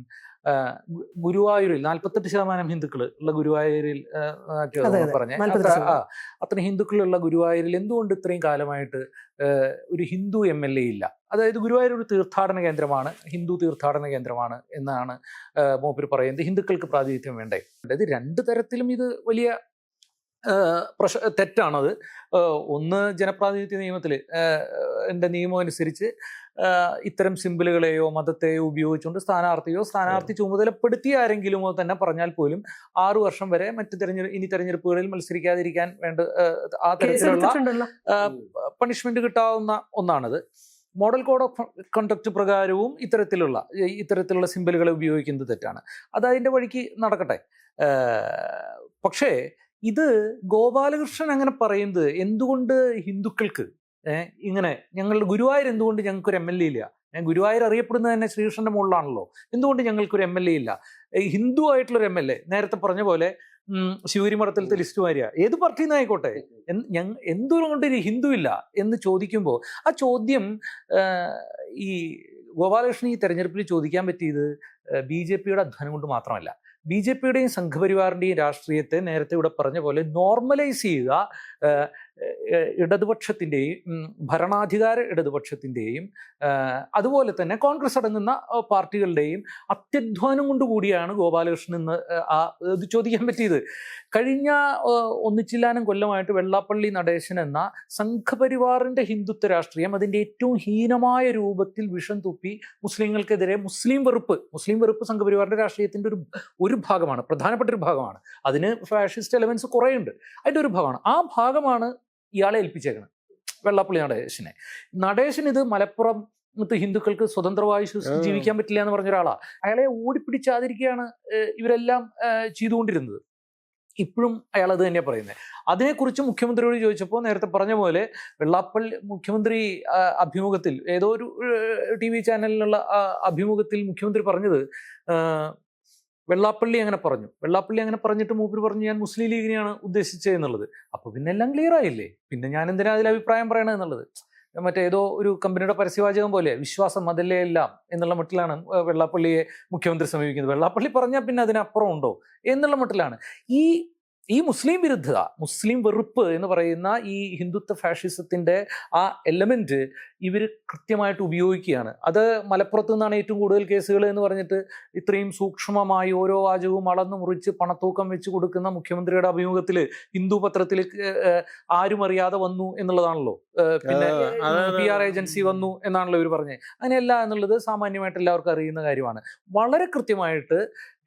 ഗുരുവായൂരിൽ 48% ഹിന്ദുക്കൾ ഉള്ള ഗുരുവായൂരിൽ പറഞ്ഞ അത്ര ഹിന്ദുക്കളുള്ള ഗുരുവായൂരിൽ എന്തുകൊണ്ട് ഇത്രയും കാലമായിട്ട് ഒരു ഹിന്ദു MLA ഇല്ല? അതായത് ഗുരുവായൂർ ഒരു തീർത്ഥാടന കേന്ദ്രമാണ്, ഹിന്ദു തീർത്ഥാടന കേന്ദ്രമാണ് എന്നാണ് മൂപ്പര് പറയുന്നത്. ഹിന്ദുക്കൾക്ക് പ്രാതിനിധ്യം വേണ്ടേ? അതായത് രണ്ട് തരത്തിലും ഇത് വലിയ തെറ്റാണത്. ഒന്ന്, ജനപ്രാതിനിധ്യ നിയമത്തിൽ നിയമം അനുസരിച്ച് ഇത്തരം സിമ്പിളുകളെയോ മതത്തെയോ ഉപയോഗിച്ചുകൊണ്ട് സ്ഥാനാർത്ഥി ചുമതലപ്പെടുത്തിയ ആരെങ്കിലുമോ തന്നെ പറഞ്ഞാൽ പോലും 6 വർഷം വരെ ഇനി തെരഞ്ഞെടുപ്പുകളിൽ മത്സരിക്കാതിരിക്കാൻ വേണ്ട ആ തരത്തിലുള്ള പണിഷ്മെന്റ് കിട്ടാവുന്ന ഒന്നാണത്. മോഡൽ കോഡ് ഓഫ് കണ്ടക്ട് പ്രകാരവും ഇത്തരത്തിലുള്ള സിമ്പിളുകളെ ഉപയോഗിക്കുന്നത് തെറ്റാണ്. അത് അതിൻ്റെ വഴിക്ക് നടക്കട്ടെ. പക്ഷേ ഇത് ഗോപാലകൃഷ്ണൻ അങ്ങനെ പറയുന്നത് എന്തുകൊണ്ട് ഹിന്ദുക്കൾക്ക് ഇങ്ങനെ ഞങ്ങളുടെ ഗുരുവായൂർ എന്തുകൊണ്ട് ഞങ്ങൾക്കൊരു MLA ഇല്ല? ഗുരുവായൂർ അറിയപ്പെടുന്നത് തന്നെ ശ്രീകൃഷ്ണന്റെ മുകളിലാണല്ലോ. എന്തുകൊണ്ട് ഞങ്ങൾക്കൊരു MLA ഇല്ല? ഹിന്ദു ആയിട്ടുള്ളൊരു MLA, നേരത്തെ പറഞ്ഞ പോലെ ശിവരി മഠത്തിലത്തെ ലിസ്റ്റ് മാരിയ ഏത് പാർട്ടിയിൽ നിന്നായിക്കോട്ടെ, എന്തുകൊണ്ട് ഒരു ഹിന്ദു ഇല്ല എന്ന് ചോദിക്കുമ്പോൾ ആ ചോദ്യം ഈ ഗോപാലകൃഷ്ണൻ ഈ തെരഞ്ഞെടുപ്പിൽ ചോദിക്കാൻ പറ്റിയത് BJPയുടെ അധ്വാനം കൊണ്ട് മാത്രമല്ല, BJPയുടെയും സംഘപരിവാറിൻ്റെയും രാഷ്ട്രീയത്തെ നേരത്തെ ഇവിടെ പറഞ്ഞ പോലെ നോർമലൈസ് ചെയ്യുക, ഇടതുപക്ഷത്തിൻ്റെയും ഭരണാധികാര ഇടതുപക്ഷത്തിൻ്റെയും അതുപോലെ തന്നെ കോൺഗ്രസ് അടങ്ങുന്ന പാർട്ടികളുടെയും അത്യധ്വാനം കൊണ്ടുകൂടിയാണ് ഗോപാലകൃഷ്ണൻ ഇന്ന് ഇത് ചോദിക്കാൻ പറ്റിയത്. കഴിഞ്ഞ ഒന്നിച്ചില്ലാനും കൊല്ലമായിട്ട് വെള്ളാപ്പള്ളി നടേശൻ എന്ന സംഘപരിവാറിൻ്റെ ഹിന്ദുത്വ രാഷ്ട്രീയം അതിൻ്റെ ഏറ്റവും ഹീനമായ രൂപത്തിൽ വിഷം തുപ്പി മുസ്ലിങ്ങൾക്കെതിരെ മുസ്ലിം വെറുപ്പ് സംഘപരിവാറിൻ്റെ രാഷ്ട്രീയത്തിൻ്റെ ഒരു ഭാഗമാണ്, പ്രധാനപ്പെട്ട ഒരു ഭാഗമാണ്. അതിന് ഫാഷിസ്റ്റ് എലമെന്റ്സ് കുറേ ഉണ്ട്. അതിൻ്റെ ഒരു ഭാഗമാണ്. ആ ഭാഗമാണ് ഇയാളെ ഏൽപ്പിച്ചേക്കുന്നത്, വെള്ളാപ്പള്ളി നടേശൻ. ഇത് മലപ്പുറം ഹിന്ദുക്കൾക്ക് സ്വതന്ത്രമായി ജീവിക്കാൻ പറ്റില്ല എന്ന് പറഞ്ഞ ഒരാളാണ്. അയാളെ ഓടിപ്പിടിച്ചാതിരിക്കുകയാണ് ഇവരെല്ലാം ചെയ്തുകൊണ്ടിരുന്നത്. ഇപ്പോഴും അയാൾ അത് തന്നെയാണ് പറയുന്നത്. അതിനെക്കുറിച്ച് മുഖ്യമന്ത്രിയോട് ചോദിച്ചപ്പോൾ നേരത്തെ പറഞ്ഞ പോലെ വെള്ളാപ്പള്ളി മുഖ്യമന്ത്രി അഭിമുഖത്തിൽ ഏതോ ഒരു TV ചാനലിലുള്ള അഭിമുഖത്തിൽ മുഖ്യമന്ത്രി പറഞ്ഞത് വെള്ളാപ്പള്ളി അങ്ങനെ പറഞ്ഞിട്ട് മൂപ്പര് പറഞ്ഞു ഞാൻ മുസ്ലിം ലീഗിനെയാണ് ഉദ്ദേശിച്ചത് എന്നുള്ളത്. അപ്പോൾ പിന്നെ എല്ലാം ക്ലിയർ ആയില്ലേ, പിന്നെ ഞാൻ എന്തിനാ അതിൽ അഭിപ്രായം പറയണത് എന്നുള്ളത്. മറ്റേതോ ഒരു കമ്പനിയുടെ പരസ്യവാചകം പോലെ വിശ്വാസം അതല്ലേ എല്ലാം എന്നുള്ള മട്ടിലാണ് വെള്ളാപ്പള്ളിയെ മുഖ്യമന്ത്രി സമീപിക്കുന്നത്. വെള്ളാപ്പള്ളി പറഞ്ഞാൽ പിന്നെ അതിനപ്പുറം ഉണ്ടോ എന്നുള്ള മട്ടിലാണ്. ഈ ഈ മുസ്ലിം വിരുദ്ധത, മുസ്ലിം വെറുപ്പ് എന്ന് പറയുന്ന ഈ ഹിന്ദുത്വ ഫാഷിസത്തിന്റെ ആ എലമെന്റ് ഇവർ കൃത്യമായിട്ട് ഉപയോഗിക്കുകയാണ്. അത് മലപ്പുറത്ത് നിന്നാണ് ഏറ്റവും കൂടുതൽ കേസുകൾ എന്ന് പറഞ്ഞിട്ട് ഇത്രയും സൂക്ഷ്മമായി ഓരോ വാചകവും അളന്നു മുറിച്ച് പണത്തൂക്കം വെച്ച് കൊടുക്കുന്ന മുഖ്യമന്ത്രിയുടെ അഭിമുഖത്തിൽ ഹിന്ദു പത്രത്തിൽ ആരും അറിയാതെ വന്നു എന്നുള്ളതാണല്ലോ. പിന്നെ PR ഏജൻസി വന്നു എന്നാണല്ലോ ഇവർ പറഞ്ഞത്. അങ്ങനെയല്ല എന്നുള്ളത് സാമാന്യമായിട്ട് എല്ലാവർക്കും അറിയുന്ന കാര്യമാണ്. വളരെ കൃത്യമായിട്ട്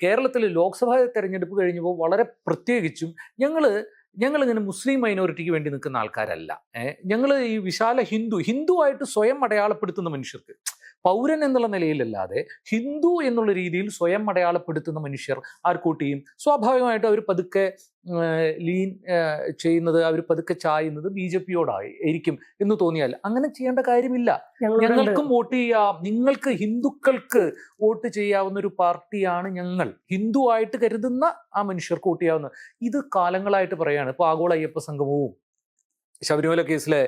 കേരളത്തിൽ ലോക്സഭാ തെരഞ്ഞെടുപ്പ് കഴിഞ്ഞപ്പോൾ വളരെ പ്രത്യേകിച്ചും ഞങ്ങളിങ്ങനെ മുസ്ലിം മൈനോറിറ്റിക്ക് വേണ്ടി നിൽക്കുന്ന ആൾക്കാരല്ല. ഞങ്ങൾ ഈ വിശാല ഹിന്ദുവായിട്ട് സ്വയം അടയാളപ്പെടുത്തുന്ന മനുഷ്യർക്ക്, പൗരൻ എന്നുള്ള നിലയിലല്ലാതെ ഹിന്ദു എന്നുള്ള രീതിയിൽ സ്വയം അടയാളപ്പെടുത്തുന്ന മനുഷ്യർ ആർക്കൂട്ടിയും സ്വാഭാവികമായിട്ട് അവർ പതുക്കെ ലീൻ ചെയ്യുന്നത്, അവർ പതുക്കെ ചായുന്നത് BJP-യോടായിരിക്കും എന്ന് തോന്നിയാൽ അങ്ങനെ ചെയ്യേണ്ട കാര്യമില്ല. ഞങ്ങൾക്കും വോട്ട് ചെയ്യാം. നിങ്ങൾക്ക് ഹിന്ദുക്കൾക്ക് വോട്ട് ചെയ്യാവുന്ന ഒരു പാർട്ടിയാണ് ഞങ്ങൾ. ഹിന്ദുവായിട്ട് കരുതുന്ന ആ മനുഷ്യർക്ക് വോട്ട് ചെയ്യാവുന്ന ഇത് കാലങ്ങളായിട്ട് പറയാണ്. ഇപ്പോൾ ആഗോള അയ്യപ്പ സംഗമവും ശബരിമല കേസിലെ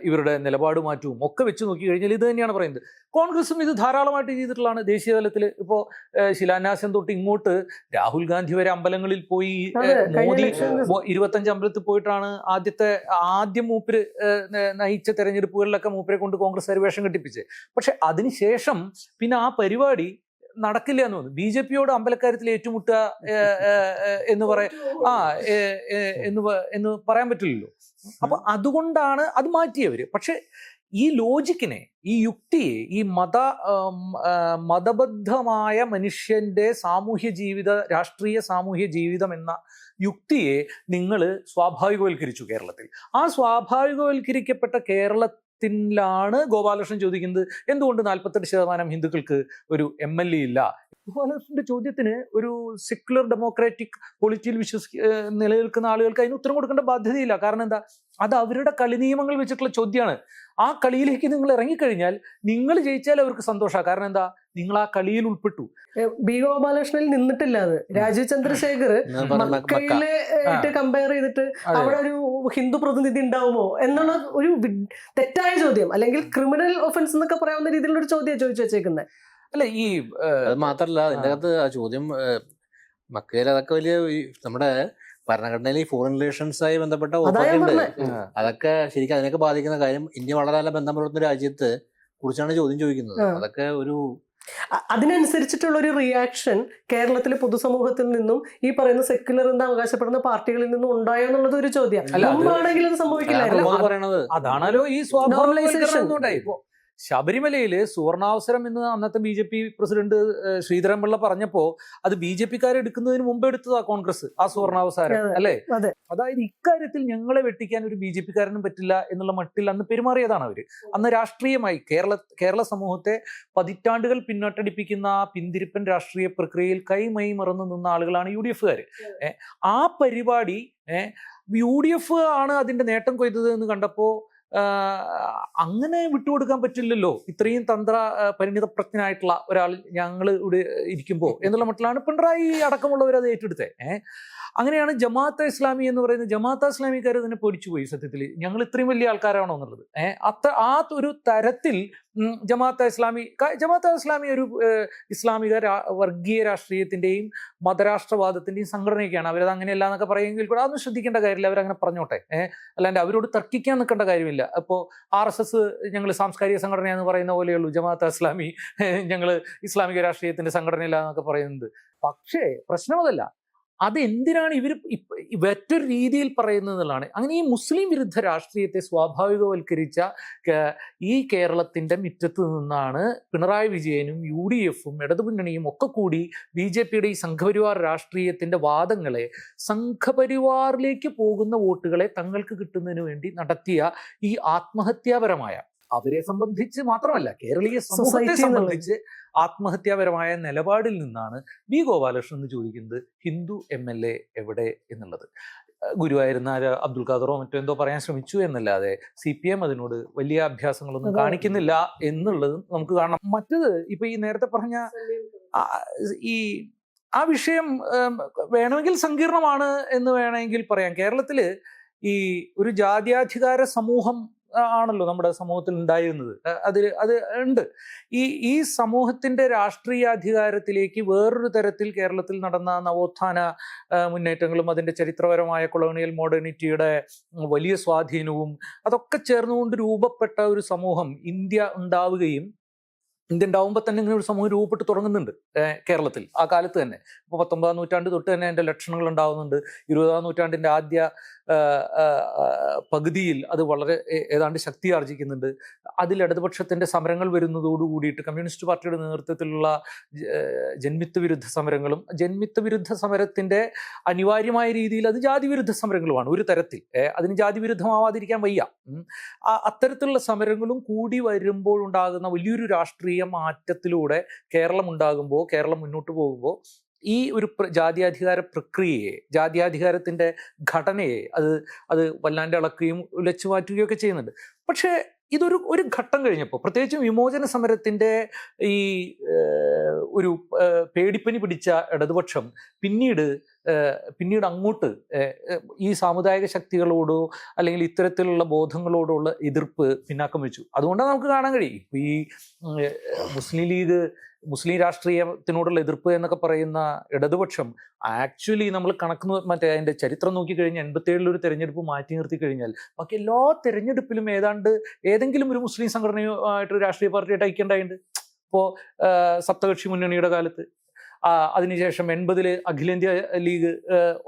ഇവരുടെ നിലപാട് മാറ്റവും ഒക്കെ വെച്ച് നോക്കി കഴിഞ്ഞാൽ ഇത് തന്നെയാണ് പറയുന്നത്. കോൺഗ്രസും ഇത് ധാരാളമായിട്ട് ചെയ്തിട്ടുള്ളതാണ്. ദേശീയ തലത്തിൽ ഇപ്പോൾ ശിലാന്യാസം തൊട്ട് ഇങ്ങോട്ട് രാഹുൽ ഗാന്ധി വരെ അമ്പലങ്ങളിൽ പോയി, മോദി 25 അമ്പലത്തിൽ പോയിട്ടാണ് ആദ്യം മൂപ്പര് നയിച്ച തെരഞ്ഞെടുപ്പുകളിലൊക്കെ മൂപ്പരെ കൊണ്ട് കോൺഗ്രസ് വേഷം കെട്ടിപ്പിച്ചത്. പക്ഷെ അതിനുശേഷം പിന്നെ ആ പരിപാടി നടക്കില്ല എന്ന് തോന്നുന്നു. BJP-യോട് അമ്പലക്കാര്യത്തിൽ ഏറ്റുമുട്ടുക എന്ന് പറയാൻ പറ്റില്ലല്ലോ. അപ്പൊ അതുകൊണ്ടാണ് അത് മാറ്റിയവര്. പക്ഷെ ഈ ലോജിക്കിനെ, ഈ യുക്തിയെ, ഈ മതബദ്ധമായ മനുഷ്യന്റെ രാഷ്ട്രീയ സാമൂഹ്യ ജീവിതം എന്ന യുക്തിയെ നിങ്ങൾ സ്വാഭാവികവൽക്കരിച്ചു കേരളത്തിൽ. ആ സ്വാഭാവികവൽക്കരിക്കപ്പെട്ട ത്തിലാണ് ഗോപാലകൃഷ്ണൻ ചോദിക്കുന്നത് എന്തുകൊണ്ട് 48% ഹിന്ദുക്കൾക്ക് ഒരു MLA ഇല്ല. ഗോപാലകൃഷ്ണന്റെ ചോദ്യത്തിന് ഒരു സെക്യുലർ ഡെമോക്രാറ്റിക് പൊളിറ്റിയിൽ നിലനിൽക്കുന്ന ആളുകൾക്ക് അതിന് ഉത്തരം കൊടുക്കേണ്ട ബാധ്യതയില്ല. കാരണം എന്താ, അത് അവരുടെ കളി നിയമങ്ങൾ വെച്ചിട്ടുള്ള ചോദ്യമാണ്. ആ കളിയിലേക്ക് നിങ്ങൾ ഇറങ്ങിക്കഴിഞ്ഞാൽ നിങ്ങൾ ജയിച്ചാൽ അവർക്ക് സന്തോഷമാണ്. കാരണം എന്താ, നിങ്ങൾ ആ കളിയിൽ ഉൾപ്പെട്ടു. B. ഗോപാലകൃഷ്ണനിൽ നിന്നിട്ടില്ല അത്. രാജീവ് ചന്ദ്രശേഖർ മക്കയിലെ കമ്പയർ ചെയ്തിട്ട് അവിടെ ഒരു ഹിന്ദു പ്രതിനിധി ഉണ്ടാവുമോ എന്നുള്ള ഒരു തെറ്റായ ചോദ്യം, അല്ലെങ്കിൽ ക്രിമിനൽ ഒഫൻസ് എന്നൊക്കെ പറയാവുന്ന രീതിയിലുള്ള ഒരു ചോദ്യം ചോദിച്ചു വെച്ചേക്കുന്നത്. അല്ല, ഈ അത് മാത്രല്ല അതിൻ്റെ അകത്ത് ആ ചോദ്യം മക്കയിൽ അതൊക്കെ വലിയ നമ്മുടെ ഭരണഘടനയിൽ ഈ ഫോറിൻ റിലേഷൻസായി ബന്ധപ്പെട്ട ഉണ്ട്. അതൊക്കെ ശരിക്കും അതിനൊക്കെ ബാധിക്കുന്ന കാര്യം. ഇന്ത്യ വളരെ നല്ല ബന്ധം പുലർത്തുന്ന രാജ്യത്ത് കുറിച്ചാണ് ചോദ്യം ചോദിക്കുന്നത്. അതൊക്കെ ഒരു അതിനനുസരിച്ചിട്ടുള്ള ഒരു റിയാക്ഷൻ കേരളത്തിലെ പൊതുസമൂഹത്തിൽ നിന്നും ഈ പറയുന്ന സെക്യുലർ എന്ന് അവകാശപ്പെടുന്ന പാർട്ടികളിൽ നിന്നും ഉണ്ടായോ എന്നുള്ളത് ഒരു ചോദ്യം. മുമ്പാണെങ്കിൽ അത് സംഭവിക്കില്ലായിരുന്നു. അതാണല്ലോ ഈ സ്വാഭാവിക. ശബരിമലയിൽ സുവർണാവസരം എന്ന് അന്നത്തെ BJP പ്രസിഡന്റ് ശ്രീധരൻപിള്ള പറഞ്ഞപ്പോ അത് BJP-ക്കാരെ എടുക്കുന്നതിന് മുമ്പ് എടുത്തതാ കോൺഗ്രസ് ആ സുവർണാവസരം, അല്ലേ? അതായത് ഇക്കാര്യത്തിൽ ഞങ്ങളെ വെട്ടിക്കാൻ ഒരു BJP-ക്കാരനും പറ്റില്ല എന്നുള്ള മട്ടിൽ അന്ന് പെരുമാറിയതാണ് അവര്. അന്ന് രാഷ്ട്രീയമായി കേരള സമൂഹത്തെ പതിറ്റാണ്ടുകൾ പിന്നോട്ടടിപ്പിക്കുന്ന ആ പിന്തിരിപ്പൻ രാഷ്ട്രീയ പ്രക്രിയയിൽ കൈമൈ മറന്നു നിന്ന ആളുകളാണ് UDF-കാര്. ആ പരിപാടി UDF ആണ് അതിന്റെ നേട്ടം കൊയ്തത് എന്ന് കണ്ടപ്പോ അങ്ങനെ വിട്ടുകൊടുക്കാൻ പറ്റില്ലല്ലോ. ഇത്രയും പരിണിതപ്രജ്ഞനായിട്ടുള്ള ഒരാൾ ഞങ്ങൾ ഇവിടെ ഇരിക്കുമ്പോൾ എന്നുള്ള മട്ടിലാണ് പിണറായി അടക്കമുള്ളവർ അത് ഏറ്റെടുത്തേ. അങ്ങനെയാണ് ജമാഅത്തെ ഇസ്ലാമി എന്ന് പറയുന്നത്. ജമാഅത്തെ ഇസ്ലാമിക്കാർ തന്നെ പൊടിച്ചുപോയി. സത്യത്തിൽ ഞങ്ങൾ ഇത്രയും വലിയ ആൾക്കാരാണോ എന്നുള്ളത്. ആ ഒരു തരത്തിൽ ജമാഅത്തെ ഇസ്ലാമി ഒരു ഇസ്ലാമിക വർഗീയ രാഷ്ട്രീയത്തിന്റെയും മതരാഷ്ട്രവാദത്തിന്റെയും സംഘടനയൊക്കെയാണ്. അവരത് അങ്ങനെയല്ല എന്നൊക്കെ പറയുമെങ്കിൽ കൂടെ അതൊന്നും ശ്രദ്ധിക്കേണ്ട കാര്യമില്ല. അവരങ്ങനെ പറഞ്ഞോട്ടെ. അല്ലാണ്ട് അവരോട് തർക്കിക്കാൻ നിൽക്കേണ്ട കാര്യമില്ല. അപ്പോൾ RSS ഞങ്ങൾ സാംസ്കാരിക സംഘടനയെന്ന് പറയുന്ന പോലെയുള്ളൂ, ജമാഅത്തെ ഇസ്ലാമി ഞങ്ങൾ ഇസ്ലാമിക രാഷ്ട്രീയത്തിന്റെ സംഘടനയില്ല എന്നൊക്കെ പറയുന്നത്. പക്ഷേ പ്രശ്നം അതല്ല. അതെന്തിനാണ് ഇവർ മറ്റൊരു രീതിയിൽ പറയുന്നത് എന്നുള്ളതാണ്. അങ്ങനെ ഈ മുസ്ലിം വിരുദ്ധ രാഷ്ട്രീയത്തെ സ്വാഭാവികവൽക്കരിച്ച ഈ കേരളത്തിന്റെ മുറ്റത്ത് നിന്നാണ് പിണറായി വിജയനും UDF-ഉം ഇടതുമുന്നണിയും ഒക്കെ കൂടി BJP-യുടെ ഈ സംഘപരിവാർ രാഷ്ട്രീയത്തിന്റെ വാദങ്ങളെ, സംഘപരിവാറിലേക്ക് പോകുന്ന വോട്ടുകളെ തങ്ങൾക്ക് കിട്ടുന്നതിന് വേണ്ടി നടത്തിയ ഈ ആത്മഹത്യാപരമായ, അവരെ സംബന്ധിച്ച് മാത്രമല്ല കേരളീയ സമൂഹത്തെ സംബന്ധിച്ച് ആത്മഹത്യാപരമായ നിലപാടിൽ നിന്നാണ് B. ഗോപാലകൃഷ്ണൻ എന്ന് ചോദിക്കുന്നത് ഹിന്ദു MLA എവിടെ എന്നുള്ളത്. ഗുരുവായൂരുന്ന അബ്ദുൽ ഖാദറോ മറ്റോ എന്തോ പറയാൻ ശ്രമിച്ചു എന്നല്ലാതെ CPM അതിനോട് വലിയ അഭ്യാസങ്ങളൊന്നും കാണിക്കുന്നില്ല എന്നുള്ളത് നമുക്ക് കാണാം. മറ്റത് ഇപ്പൊ ഈ നേരത്തെ പറഞ്ഞ ആ വിഷയം വേണമെങ്കിൽ സങ്കീർണമാണ് എന്ന് വേണമെങ്കിൽ പറയാം. കേരളത്തില് ഈ ഒരു ജാത്യാധികാര സമൂഹം ആണല്ലോ നമ്മുടെ സമൂഹത്തിൽ ഉണ്ടായിരുന്നത്. അത് ഉണ്ട്. ഈ സമൂഹത്തിന്റെ രാഷ്ട്രീയാധികാരത്തിലേക്ക് വേറൊരു തരത്തിൽ കേരളത്തിൽ നടന്ന നവോത്ഥാന മുന്നേറ്റങ്ങളും അതിന്റെ ചരിത്രപരമായ കൊളോണിയൽ മോഡേണിറ്റിയുടെ വലിയ സ്വാധീനവും അതൊക്കെ ചേർന്നുകൊണ്ട് രൂപപ്പെട്ട ഒരു സമൂഹം ഇന്ത്യ ഉണ്ടാവുകയും ഇന്ത്യ ഉണ്ടാവുമ്പോൾ തന്നെ ഇങ്ങനെ ഒരു സമൂഹം രൂപപ്പെട്ട് തുടങ്ങുന്നുണ്ട് കേരളത്തിൽ ആ കാലത്ത് തന്നെ. ഇപ്പോൾ 19-ാം നൂറ്റാണ്ട് തൊട്ട് തന്നെ അതിൻ്റെ ലക്ഷണങ്ങൾ ഉണ്ടാവുന്നുണ്ട്. 20-ാം നൂറ്റാണ്ടിൻ്റെ ആദ്യ പകുതിയിൽ അത് വളരെ ഏതാണ്ട് ശക്തി ആർജിക്കുന്നുണ്ട്. അതിൽ ഇടതുപക്ഷത്തിൻ്റെ സമരങ്ങൾ വരുന്നതോടു കൂടിയിട്ട് കമ്മ്യൂണിസ്റ്റ് പാർട്ടിയുടെ നേതൃത്വത്തിലുള്ള ജന്മിത്വ വിരുദ്ധ സമരങ്ങളും ജന്മിത്വ വിരുദ്ധ സമരത്തിൻ്റെ അനിവാര്യമായ രീതിയിൽ അത് ജാതി വിരുദ്ധ സമരങ്ങളുമാണ് ഒരു തരത്തിൽ. അതിന് ജാതി വിരുദ്ധമാവാതിരിക്കാൻ വയ്യ. അത്തരത്തിലുള്ള സമരങ്ങളും കൂടി വരുമ്പോൾ ഉണ്ടാകുന്ന വലിയൊരു രാഷ്ട്രീയ മാറ്റത്തിലൂടെ കേരളം ഉണ്ടാകുമ്പോൾ, കേരളം മുന്നോട്ട് പോകുമ്പോൾ ഈ ഒരു ജാത്യാധികാര പ്രക്രിയയെ, ജാത്യാധികാരത്തിൻ്റെ ഘടനയെ അത് വല്ലാണ്ട് ഇളക്കുകയും ഉലച്ചു മാറ്റുകയും ഒക്കെ ചെയ്യുന്നുണ്ട്. പക്ഷേ ഒരു ഘട്ടം കഴിഞ്ഞപ്പോൾ, പ്രത്യേകിച്ചും വിമോചന സമരത്തിൻ്റെ ഈ ഒരു പേടിപ്പനി പിടിച്ച ഇടതുപക്ഷം പിന്നീട് അങ്ങോട്ട് ഈ സാമുദായിക ശക്തികളോടോ അല്ലെങ്കിൽ ഇത്തരത്തിലുള്ള ബോധങ്ങളോടോ ഉള്ള എതിർപ്പ് പിന്നാക്കം വെച്ചു. അതുകൊണ്ടാണ് നമുക്ക് കാണാൻ കഴിയും ഈ മുസ്ലിം രാഷ്ട്രീയത്തിനോടുള്ള എതിർപ്പ് എന്നൊക്കെ പറയുന്ന ഇടതുപക്ഷം ആക്ച്വലി നമ്മൾ അതിൻ്റെ ചരിത്രം നോക്കിക്കഴിഞ്ഞാൽ 87 ഒരു തെരഞ്ഞെടുപ്പ് മാറ്റി നിർത്തി കഴിഞ്ഞാൽ ബാക്കി എല്ലാ തെരഞ്ഞെടുപ്പിലും ഏതെങ്കിലും ഒരു മുസ്ലിം സംഘടനയുമായിട്ട് രാഷ്ട്രീയ പാർട്ടിയായിട്ട് ഐക്യമുണ്ടായിട്ടുണ്ട്. ഇപ്പോൾ സപ്തകക്ഷി മുന്നണിയുടെ കാലത്ത്, അതിനുശേഷം 80 അഖിലേന്ത്യാ ലീഗ്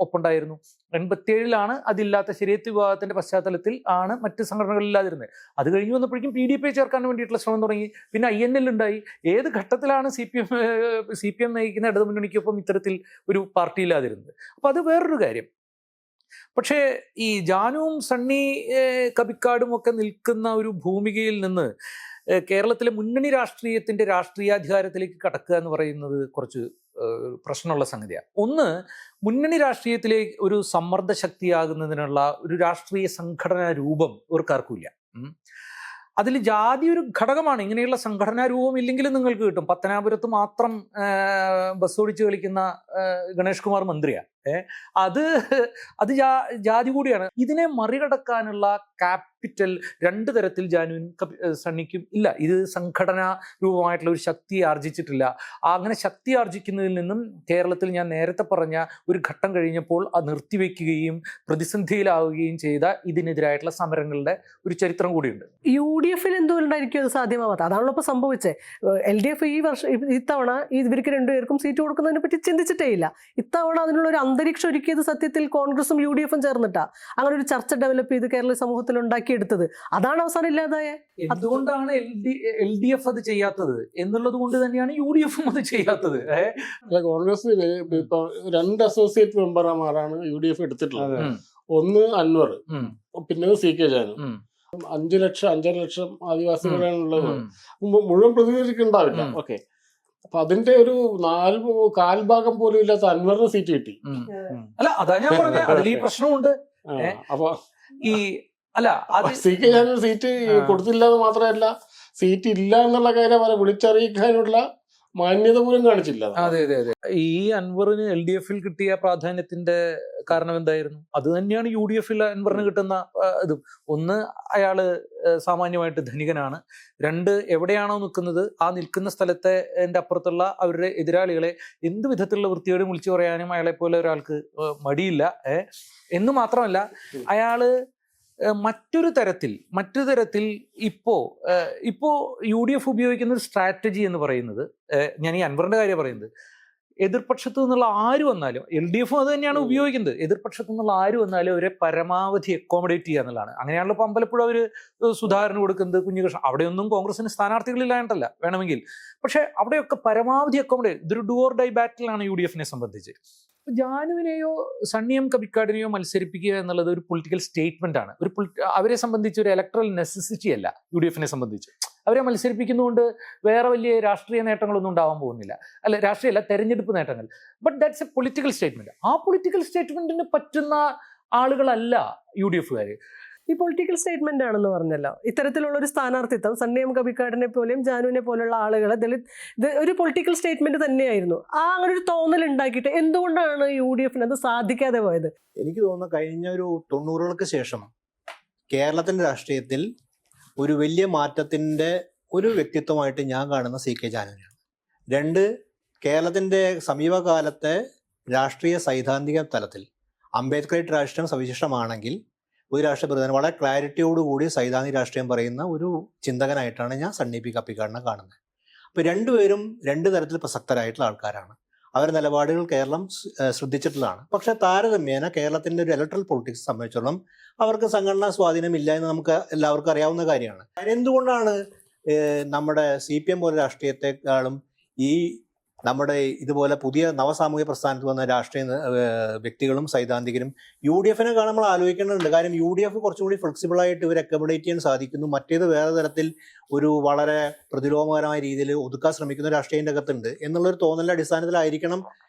ഒപ്പുണ്ടായിരുന്നു. 87 അതില്ലാത്ത ശരീഅത്ത് വിഭാഗത്തിന്റെ പശ്ചാത്തലത്തിൽ ആണ് മറ്റ് സംഘടനകളില്ലാതിരുന്നത്. അത് കഴിഞ്ഞ് വന്നപ്പോഴേക്കും PDP ചേർക്കാൻ വേണ്ടിയിട്ടുള്ള ശ്രമം തുടങ്ങി. പിന്നെ INL ഉണ്ടായി. ഏത് ഘട്ടത്തിലാണ് CPM നയിക്കുന്ന ഇടതുമുന്നണിക്കൊപ്പം ഇത്തരത്തിൽ ഒരു പാർട്ടി ഇല്ലാതിരുന്നത്? അപ്പൊ അത് വേറൊരു കാര്യം. പക്ഷേ ഈ ജാനുവും സണ്ണി കബിക്കാടും ഒക്കെ നിൽക്കുന്ന ഒരു ഭൂമികയിൽ നിന്ന് കേരളത്തിലെ മുന്നണി രാഷ്ട്രീയത്തിന്റെ രാഷ്ട്രീയാധികാരത്തിലേക്ക് കടക്കുക എന്ന് പറയുന്നത് കുറച്ച് പ്രശ്നമുള്ള സംഗതിയാണ്. ഒന്ന്, മുന്നണി രാഷ്ട്രീയത്തിലെ ഒരു സമ്മർദ്ദ ശക്തിയാകുന്നതിനുള്ള ഒരു രാഷ്ട്രീയ സംഘടനാ രൂപം ഇവർക്കാർക്കില്ല. അതിൽ ജാതി ഒരു ഘടകമാണ്. ഇങ്ങനെയുള്ള സംഘടനാ രൂപം ഇല്ലെങ്കിലും നിങ്ങൾക്ക് കിട്ടും. പത്തനാപുരത്ത് മാത്രം ബസ് ഓടിച്ച് കളിക്കുന്ന ഗണേഷ് കുമാർ മന്ത്രിയാണ്. അത് ജാതി കൂടിയാണ്. ഇതിനെ മറികടക്കാനുള്ള ക്യാപിറ്റൽ രണ്ട് തരത്തിൽ ജാനുവിനും സണ്ണിക്കും ഇല്ല. ഇത് സംഘടനാ രൂപമായിട്ടുള്ള ഒരു ശക്തി ആർജിച്ചിട്ടില്ല. അങ്ങനെ ശക്തി ആർജിക്കുന്നതിൽ നിന്നും കേരളത്തിൽ ഞാൻ നേരത്തെ പറഞ്ഞ ഒരു ഘട്ടം കഴിഞ്ഞപ്പോൾ അത് നിർത്തിവെക്കുകയും പ്രതിസന്ധിയിലാവുകയും ചെയ്ത ഇതിനെതിരായിട്ടുള്ള സമരങ്ങളുടെ ഒരു ചരിത്രം കൂടിയുണ്ട്. UDF എന്തുകൊണ്ടായിരിക്കും അത് സാധ്യമാവാത്തത്? അതാണല്ലോ ഇപ്പോൾ സംഭവിച്ചത്. LDF ഇത്തവണ ഇവർക്ക് രണ്ടുപേർക്കും സീറ്റ് കൊടുക്കുന്നതിനെ പറ്റി ചിന്തിച്ചിട്ടേ ഇല്ല. ഇത്തവണ അതിനുള്ള ഒരു അന്തരീക്ഷം ഒരുക്കിയത് സത്യത്തിൽ കോൺഗ്രസും UDF ചേർന്നിട്ടാ അങ്ങനെ ഒരു ചർച്ച ഡെവലപ്പ് ചെയ്ത് കേരള സമൂഹത്തിൽ ഉണ്ടാക്കിയെടുത്തത്. അതാണ് അവസാനം ഇല്ലാതായ. അതുകൊണ്ടാണ് LDF അത് ചെയ്യാത്തത് എന്നുള്ളത് കൊണ്ട് തന്നെയാണ് UDF അത് ചെയ്യാത്തത്. കോൺഗ്രസിൽ ഇപ്പൊ 2 അസോസിയേറ്റ് മെമ്പർമാരാണ് UDF എടുത്തിട്ടുള്ളത്. ഒന്ന് അൻവർ, പിന്നെ CK ജാനു. 5 ലക്ഷം 5.5 ലക്ഷം ആദിവാസികളാണുള്ളത്. മുഴുവൻ പ്രതിനിധിക്കുണ്ടാവില്ല. ഓക്കെ, അപ്പൊ അതിന്റെ ഒരു 4/4 പോലും ഇല്ലാത്ത അൻവറിന് സീറ്റ് കിട്ടി. അല്ല, അതാ ഞാൻ പറഞ്ഞത്, അതിൽ ഈ പ്രശ്നമുണ്ട്. അപ്പൊ CK ജാനു സീറ്റ് കൊടുത്തില്ല എന്ന് മാത്രമല്ല, സീറ്റ് ഇല്ല എന്നുള്ള കാര്യം വിളിച്ചറിയിക്കാനുള്ള മാന്യത പോലും കാണിച്ചില്ല. അതെ. ഈ അൻവറിന് LDF-ൽ കിട്ടിയ പ്രാധാന്യത്തിന്റെ കാരണം എന്തായിരുന്നു? അത് തന്നെയാണ് UDF-ൽ അൻവറിന് കിട്ടുന്ന ഇതും. ഒന്ന്, അയാള് സാമാന്യമായിട്ട് ധനികനാണ്. 2, എവിടെയാണോ നിൽക്കുന്നത് ആ നിൽക്കുന്ന സ്ഥലത്തെ അപ്പുറത്തുള്ള അവരുടെ എതിരാളികളെ എന്ത് വിധത്തിലുള്ള വൃത്തിയോടും വിളിച്ചു പറയാനും അയാളെ പോലെ ഒരാൾക്ക് മടിയില്ല. എന്ന് മാത്രമല്ല, അയാള് മറ്റൊരു തരത്തിൽ ഇപ്പോ UDF ഉപയോഗിക്കുന്ന ഒരു സ്ട്രാറ്റജി എന്ന് പറയുന്നത്, ഞാൻ ഈ അൻവറിന്റെ കാര്യം പറയുന്നത്, എതിർപക്ഷത്തു നിന്നുള്ള ആര് വന്നാലും, LDF അത് തന്നെയാണ് ഉപയോഗിക്കുന്നത്, എതിർപക്ഷത്തു നിന്നുള്ള ആര് വന്നാലും അവരെ പരമാവധി അക്കോമഡേറ്റ് ചെയ്യുക എന്നുള്ളതാണ്. അങ്ങനെയാണല്ലോ ഇപ്പൊ അമ്പലപ്പുഴ അവര് സുധാകരന് കൊടുക്കുന്നത്, കുഞ്ഞികൃഷ്ണൻ. അവിടെയൊന്നും കോൺഗ്രസിന് സ്ഥാനാർത്ഥികളില്ലായിട്ടല്ല, വേണമെങ്കിൽ. പക്ഷെ അവിടെയൊക്കെ പരമാവധി അക്കോമഡേറ്റ്. ഇതൊരു ഡു ഓർ ഡൈ ബാറ്റിലാണ് UDF-നെ സംബന്ധിച്ച്. ജാനുവിനെയോ സണ്ണിയം കബിക്കാടിനെയോ മത്സരിപ്പിക്കുക എന്നുള്ളത് ഒരു പൊളിറ്റിക്കൽ സ്റ്റേറ്റ്മെന്റ് ആണ്. അവരെ സംബന്ധിച്ച് ഒരു ഇലക്ട്രൽ നെസസിറ്റി അല്ല. UDF-നെ സംബന്ധിച്ച് അവരെ മത്സരിപ്പിക്കുന്നതുകൊണ്ട് വേറെ വലിയ രാഷ്ട്രീയ നേട്ടങ്ങളൊന്നും ഉണ്ടാവാൻ പോകുന്നില്ല. രാഷ്ട്രീയമല്ല, തെരഞ്ഞെടുപ്പ് നേട്ടങ്ങൾ. But that's A political statement. ആ പൊളിറ്റിക്കൽ സ്റ്റേറ്റ്മെന്റിന് പറ്റുന്ന ആളുകളല്ല UDF-കാർ. ഈ പൊളിറ്റിക്കൽ സ്റ്റേറ്റ്മെന്റ് ആണെന്ന് പറഞ്ഞല്ലോ. ഇത്തരത്തിലുള്ള ഒരു സ്ഥാനാർത്ഥിത്വം സണ്ണിയം കബിക്കാടിനെ പോലെയും ജാനുവിനെ പോലുള്ള ആളുകളെ ഇത് ഒരു പൊളിറ്റിക്കൽ സ്റ്റേറ്റ്മെന്റ് തന്നെയായിരുന്നു. അങ്ങനെ ഒരു തോന്നൽ ഉണ്ടാക്കിയിട്ട് എന്തുകൊണ്ടാണ് UDF-ന് അത് സാധിക്കാതെ പോയത്? എനിക്ക് തോന്നുന്നു കഴിഞ്ഞ ഒരു 90-കൾക്ക് ശേഷം കേരളത്തിന്റെ രാഷ്ട്രീയത്തിൽ ഒരു വലിയ മാറ്റത്തിൻ്റെ ഒരു വ്യക്തിത്വമായിട്ട് ഞാൻ കാണുന്ന സി കെ ജാനുവിനെയാണ്. 2, കേരളത്തിൻ്റെ സമീപകാലത്തെ രാഷ്ട്രീയ സൈദ്ധാന്തിക തലത്തിൽ അംബേദ്കറേറ്റ് രാഷ്ട്രീയം സവിശേഷമാണെങ്കിൽ ഒരു രാഷ്ട്രീയ വളരെ ക്ലാരിറ്റിയോടുകൂടി സൈദ്ധാന്തിക രാഷ്ട്രീയം പറയുന്ന ഒരു ചിന്തകനായിട്ടാണ് ഞാൻ സണ്ണി പി കപ്പിക്കാടിനെ കാണുന്നത്. അപ്പോൾ രണ്ടുപേരും 2 തരത്തിൽ പ്രസക്തരായിട്ടുള്ള ആൾക്കാരാണ്. അവരുടെ നിലപാടുകൾ കേരളം ശ്രദ്ധിച്ചിട്ടുള്ളതാണ്. പക്ഷേ താരതമ്യേന കേരളത്തിൻ്റെ ഒരു ഇലക്ട്രൽ പൊളിറ്റിക്സ് സംബന്ധിച്ചിടത്തോളം അവർക്ക് സംഘടനാ സ്വാധീനമില്ല എന്ന് നമുക്ക് എല്ലാവർക്കും അറിയാവുന്ന കാര്യമാണ്. എന്തുകൊണ്ടാണ് നമ്മുടെ CPM പോലെ രാഷ്ട്രീയത്തെക്കാളും ഈ നമ്മുടെ ഇതുപോലെ പുതിയ നവസാമൂഹിക പ്രസ്ഥാനത്ത് വന്ന രാഷ്ട്രീയ വ്യക്തികളും സൈദ്ധാന്തികരും UDF നമ്മൾ ആലോചിക്കേണ്ടതുണ്ട്. കാര്യം UDF കുറച്ചുകൂടി ഫ്ലെക്സിബിളായിട്ട് ഇവർ അക്കോമഡേറ്റ് ചെയ്യാൻ സാധിക്കുന്നു. മറ്റേത് വേറെ തരത്തിൽ ഒരു വളരെ പ്രതിലോമകരമായ രീതിയിൽ ഒതുക്കാൻ ശ്രമിക്കുന്ന രാഷ്ട്രീയത്തിൻ്റെ അകത്തുണ്ട് എന്നുള്ളൊരു തോന്നലിൻ്റെ അടിസ്ഥാനത്തിലായിരിക്കണം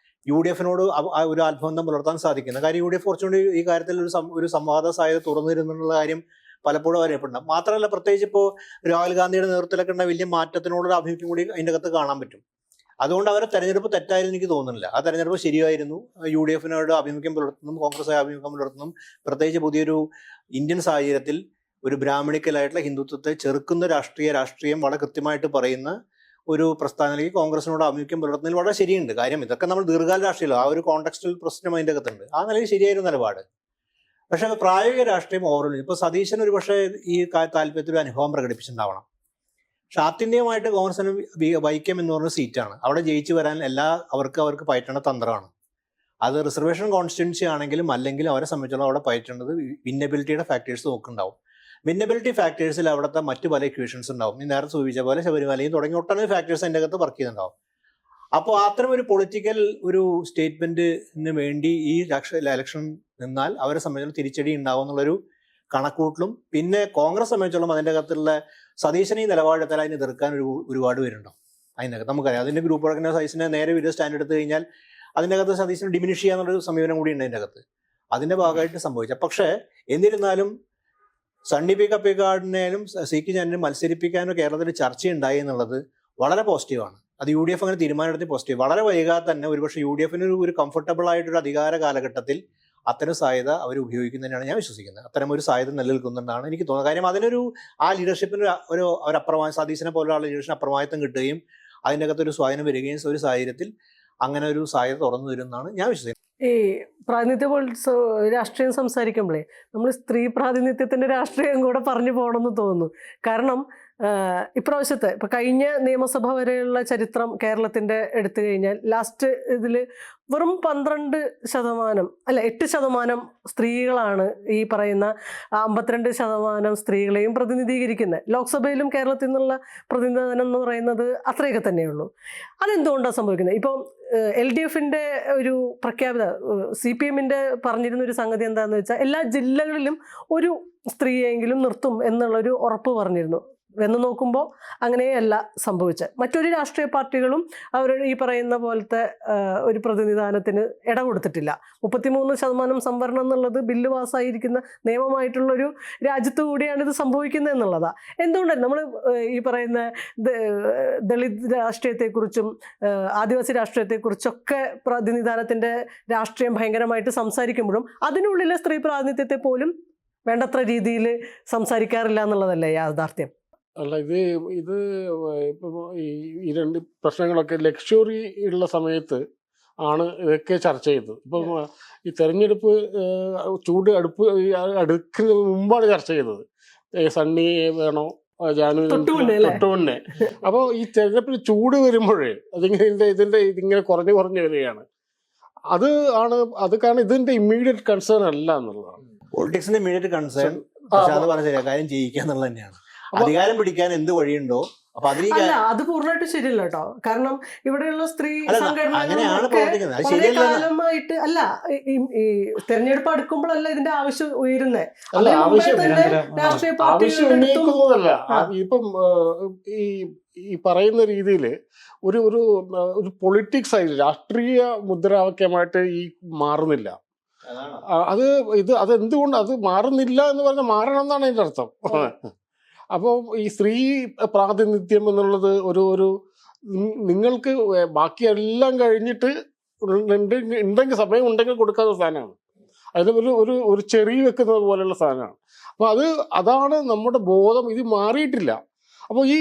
UDF ഒരു ആത്മബന്ധം പുലർത്താൻ സാധിക്കുന്നത്. കാര്യം UDF കുറച്ചുകൂടി ഈ കാര്യത്തിൽ ഒരു സംവാദ സാധ്യത തുറന്നിരുന്നുള്ള കാര്യം പലപ്പോഴും അറിയപ്പെടണം. മാത്രമല്ല, പ്രത്യേകിച്ച് ഇപ്പോൾ രാഹുൽ ഗാന്ധിയുടെ നേതൃത്വത്തിലൊക്കെ ഉള്ള വലിയ മാറ്റത്തിനോടൊരു ആഭിമുഖ്യം കൂടി അതിൻ്റെ അകത്ത് കാണാൻ പറ്റും. അതുകൊണ്ട് അവരെ തെരഞ്ഞെടുപ്പ് തെറ്റായിരുന്നു എനിക്ക് തോന്നുന്നില്ല. ആ തെരഞ്ഞെടുപ്പ് ശരിയായിരുന്നു. UDF ആഭിമുഖ്യം പുലർത്തുന്നതും കോൺഗ്രസ് ആഭിമുഖ്യം പുലർത്തുന്നതും പ്രത്യേകിച്ച് പുതിയൊരു ഇന്ത്യൻ സാഹചര്യത്തിൽ ഒരു ബ്രാഹ്മണിക്കലായിട്ടുള്ള ഹിന്ദുത്വത്തെ ചെറുക്കുന്ന രാഷ്ട്രീയം വളരെ കൃത്യമായിട്ട് പറയുന്ന ഒരു പ്രസ്ഥാനത്തിലേക്ക് കോൺഗ്രസിനോട് ആഭിമുഖ്യം പുലർത്തുന്നതിൽ വളരെ ശരിയുണ്ട്. കാര്യം ഇതൊക്കെ നമ്മൾ ദീർഘകാല രാഷ്ട്രീയമല്ലോ, ആ ഒരു കോണ്ടെക്സ്റ്റൽ പ്രശ്നം അതിൻ്റെ അകത്തുണ്ട്. ആ നിലയിൽ ശരിയായിരുന്നു നിലപാട്. പക്ഷേ പ്രായോഗിക രാഷ്ട്രീയം ഓവറോൾ ഇപ്പോൾ സതീശൻ ഒരു പക്ഷേ ഈ താല്പര്യത്തിൽ അനുഭവം പ്രകടിപ്പിച്ചിട്ടുണ്ടാവണം. പക്ഷെ ആത്യന്തികമായിട്ട് കോൺഗ്രസിന് വൈക്കം എന്ന് പറഞ്ഞ സീറ്റാണ്. അവിടെ ജയിച്ചു വരാൻ അവർക്ക് പയറ്റേണ്ട തന്ത്രമാണ്. അത് റിസർവേഷൻ കോൺസ്റ്റിറ്റ്യുവൻസി ആണെങ്കിലും അല്ലെങ്കിലും അവരെ സംബന്ധിച്ചോളം അവിടെ പയറ്റേണ്ടത് വിന്നബിലിറ്റിയുടെ ഫാക്ടേഴ്സ് നോക്കുന്നുണ്ടാവും. വിന്നബിലിറ്റി ഫാക്ടേഴ്സിൽ അവിടുത്തെ മറ്റു പല ഇക്വേഷൻസ് ഉണ്ടാവും. ഈ നേരത്തെ സൂചിപ്പിച്ച പോലെ ശബരിമലയും തുടങ്ങി ഒട്ടനവധി ഫാക്ടേഴ്സ് അതിൻ്റെ അകത്ത് വർക്ക് ചെയ്യുന്നുണ്ടാവും. അപ്പോൾ അത്തരം ഒരു പൊളിറ്റിക്കൽ ഒരു സ്റ്റേറ്റ്മെന്റിന് വേണ്ടി ഈ ഇലക്ഷൻ നിന്നാൽ അവരെ സംബന്ധിച്ചോളം തിരിച്ചടി ഉണ്ടാവും എന്നുള്ളൊരു കണക്കൂട്ടലും പിന്നെ കോൺഗ്രസ് സംബന്ധിച്ചോളം അതിൻ്റെ അകത്തുള്ള സതീശനെ ഈ നിലപാടെടുത്താൽ അതിനെ എതിർക്കാൻ ഒരുപാട് പേരുണ്ടാവും. അതിനകത്ത് നമുക്കറിയാം അതിൻ്റെ ഗ്രൂപ്പ് വർക്കിനെ സതീശനെ നേരെ വിരുദ്ധ സ്റ്റാൻഡ് എടുത്തു കഴിഞ്ഞാൽ അതിൻ്റെ അകത്ത് സതീശനെ ഡിമിനിഷ് ചെയ്യാന്നുള്ളൊരു സമീപനം കൂടി ഉണ്ട് അതിൻ്റെ അകത്ത്. അതിൻ്റെ ഭാഗമായിട്ട് സംഭവിച്ച. പക്ഷേ എന്നിരുന്നാലും സണ്ണി പി കപ്പിക്കാടിനേലും സി കെ ജാനുവിനെ മത്സരിപ്പിക്കാനോ കേരളത്തിൽ ചർച്ചയുണ്ടായി എന്നുള്ളത് വളരെ പോസിറ്റീവാണ്. അത് UDF അങ്ങനെ തീരുമാനമെടുത്ത് പോസിറ്റീവ്. വളരെ വൈകാതെ തന്നെ ഒരുപക്ഷെ UDFന് ഒരു കംഫർട്ടബിൾ ആയിട്ടൊരു അധികാര കാലഘട്ടത്തിൽ അത്തരം സാധ്യത അവർ ഉപയോഗിക്കുന്നതിനാണ് ഞാൻ വിശ്വസിക്കുന്നത്. അത്തരം ഒരു സാധ്യത നിലനിൽക്കുന്നുണ്ടെന്നാണ് എനിക്ക് തോന്നുന്നത്. കാര്യം അതിനൊരു ആ ലീഡർഷിപ്പിന് ഒരു സതീശനെ പോലുള്ള ലീഡർഷിപ്പിന് അപ്രമാദിത്വം കിട്ടുകയും അതിൻ്റെ അകത്തൊരു സ്വാധീനം വരികയും ഒരു സാഹചര്യത്തിൽ അങ്ങനെ ഒരു സാധ്യത തുറന്നു വരുമെന്നാണ് ഞാൻ വിശ്വസിക്കുന്നത്. ഈ പ്രാതിനിധ്യ രാഷ്ട്രീയം സംസാരിക്കുമ്പോഴേ നമ്മൾ സ്ത്രീ പ്രാതിനിധ്യത്തിൻ്റെ രാഷ്ട്രീയം കൂടെ പറഞ്ഞു പോകണമെന്ന് തോന്നുന്നു. കാരണം ഇപ്രാവശ്യത്തെ ഇപ്പം കഴിഞ്ഞ നിയമസഭ വരെയുള്ള ചരിത്രം കേരളത്തിൻ്റെ എടുത്തു കഴിഞ്ഞാൽ ലാസ്റ്റ് ഇതിൽ വെറും 12% അല്ല 8% സ്ത്രീകളാണ് ഈ പറയുന്ന 52% സ്ത്രീകളെയും പ്രതിനിധീകരിക്കുന്നത്. ലോക്സഭയിലും കേരളത്തിൽ നിന്നുള്ള പ്രതിനിധാനം എന്ന് പറയുന്നത് അത്രയൊക്കെ തന്നെയുള്ളൂ. അതെന്തുകൊണ്ടാണ് സംഭവിക്കുന്നത്? ഇപ്പം LDFൻ്റെ ഒരു പ്രഖ്യാപിത CPMൻ്റെ പറഞ്ഞിരുന്നൊരു സംഗതി എന്താണെന്ന് വെച്ചാൽ എല്ലാ ജില്ലകളിലും ഒരു സ്ത്രീയെങ്കിലും നിർത്തും എന്നുള്ളൊരു ഉറപ്പ് പറഞ്ഞിരുന്നു. എന്ന് നോക്കുമ്പോൾ അങ്ങനെയല്ല സംഭവിച്ചത്. മറ്റൊരു രാഷ്ട്രീയ പാർട്ടികളും അവർ ഈ പറയുന്ന പോലത്തെ ഒരു പ്രതിനിധാനത്തിന് ഇട കൊടുത്തിട്ടില്ല. 33% സംവരണം എന്നുള്ളത് ബില്ല് പാസ്സായിരിക്കുന്ന നിയമമായിട്ടുള്ളൊരു രാജ്യത്ത് കൂടിയാണ് ഇത് സംഭവിക്കുന്നത് എന്നുള്ളതാണ്. എന്തുകൊണ്ടാണ് നമ്മൾ ഈ പറയുന്ന ദളിത് രാഷ്ട്രീയത്തെക്കുറിച്ചും ആദിവാസി രാഷ്ട്രീയത്തെക്കുറിച്ചൊക്കെ പ്രതിനിധാനത്തിൻ്റെ രാഷ്ട്രീയം ഭയങ്കരമായിട്ട് സംസാരിക്കുമ്പോഴും അതിനുള്ളിലെ സ്ത്രീ പ്രാതിനിധ്യത്തെ പോലും വേണ്ടത്ര രീതിയിൽ സംസാരിക്കാറില്ല എന്നുള്ളതല്ലേ യാഥാർത്ഥ്യം? അല്ല, ഇത് ഇപ്പം ഈ 2 പ്രശ്നങ്ങളൊക്കെ ലക്ഷറി ഉള്ള സമയത്ത് ആണ് ഇതൊക്കെ ചർച്ച ചെയ്തത്. ഇപ്പം ഈ തെരഞ്ഞെടുപ്പ് അടുക്കുന്നതിന് മുമ്പാണ് ചർച്ച ചെയ്തത്. സണ്ണി വേണോ ജാനുവിന് തൊട്ടുമുന്നേ. അപ്പോൾ ഈ തെരഞ്ഞെടുപ്പിന് ചൂട് വരുമ്പോഴേ ഇതിങ്ങനെ കുറഞ്ഞു വരികയാണ്. അത് കാരണം ഇതിന്റെ ഇമ്മീഡിയറ്റ് കൺസേൺ അല്ല എന്നുള്ളതാണ്. പൊളിറ്റിക്സിന്റെ ഇമ്മീഡിയറ്റ് കൺസേൺ കാര്യം ജയിക്കുക എന്നുള്ളത് തന്നെയാണ്. അധികാരം പിടിക്കാൻ എന്ത് വഴിയുണ്ടോ അപ്പൊ അല്ല, അത് പൂർണ്ണമായിട്ട് ശരിയല്ല കേട്ടോ. കാരണം ഇവിടെയുള്ള സ്ത്രീ കാലമായിട്ട് അല്ല, ഈ തെരഞ്ഞെടുപ്പ് അടുക്കുമ്പോഴല്ല ഇതിന്റെ ആവശ്യം ഉയരുന്നേ. രാഷ്ട്രീയ ഉന്നയിക്കുന്നതല്ല. ഇപ്പം ഈ പറയുന്ന രീതിയിൽ ഒരു പൊളിറ്റിക്സ് ആയി രാഷ്ട്രീയ മുദ്രാവാക്യമായിട്ട് ഈ മാറുന്നില്ല. അതെന്തുകൊണ്ട് അത് മാറുന്നില്ല എന്ന് പറഞ്ഞാൽ മാറണം എന്നാണ് അതിൻ്റെ അർത്ഥം. അപ്പോൾ ഈ സ്ത്രീ പ്രാതിനിധ്യം എന്നുള്ളത് ഒരു നിങ്ങൾക്ക് ബാക്കിയെല്ലാം കഴിഞ്ഞിട്ട് ഉണ്ടെങ്കിൽ സമയം ഉണ്ടെങ്കിൽ കൊടുക്കാത്ത സാധനമാണ്. അതിന് ഒരു ചെറിയ വെക്കുന്നത് പോലെയുള്ള സാധനമാണ്. അപ്പോൾ അതാണ് നമ്മുടെ ബോധം. ഇത് മാറിയിട്ടില്ല. അപ്പോൾ ഈ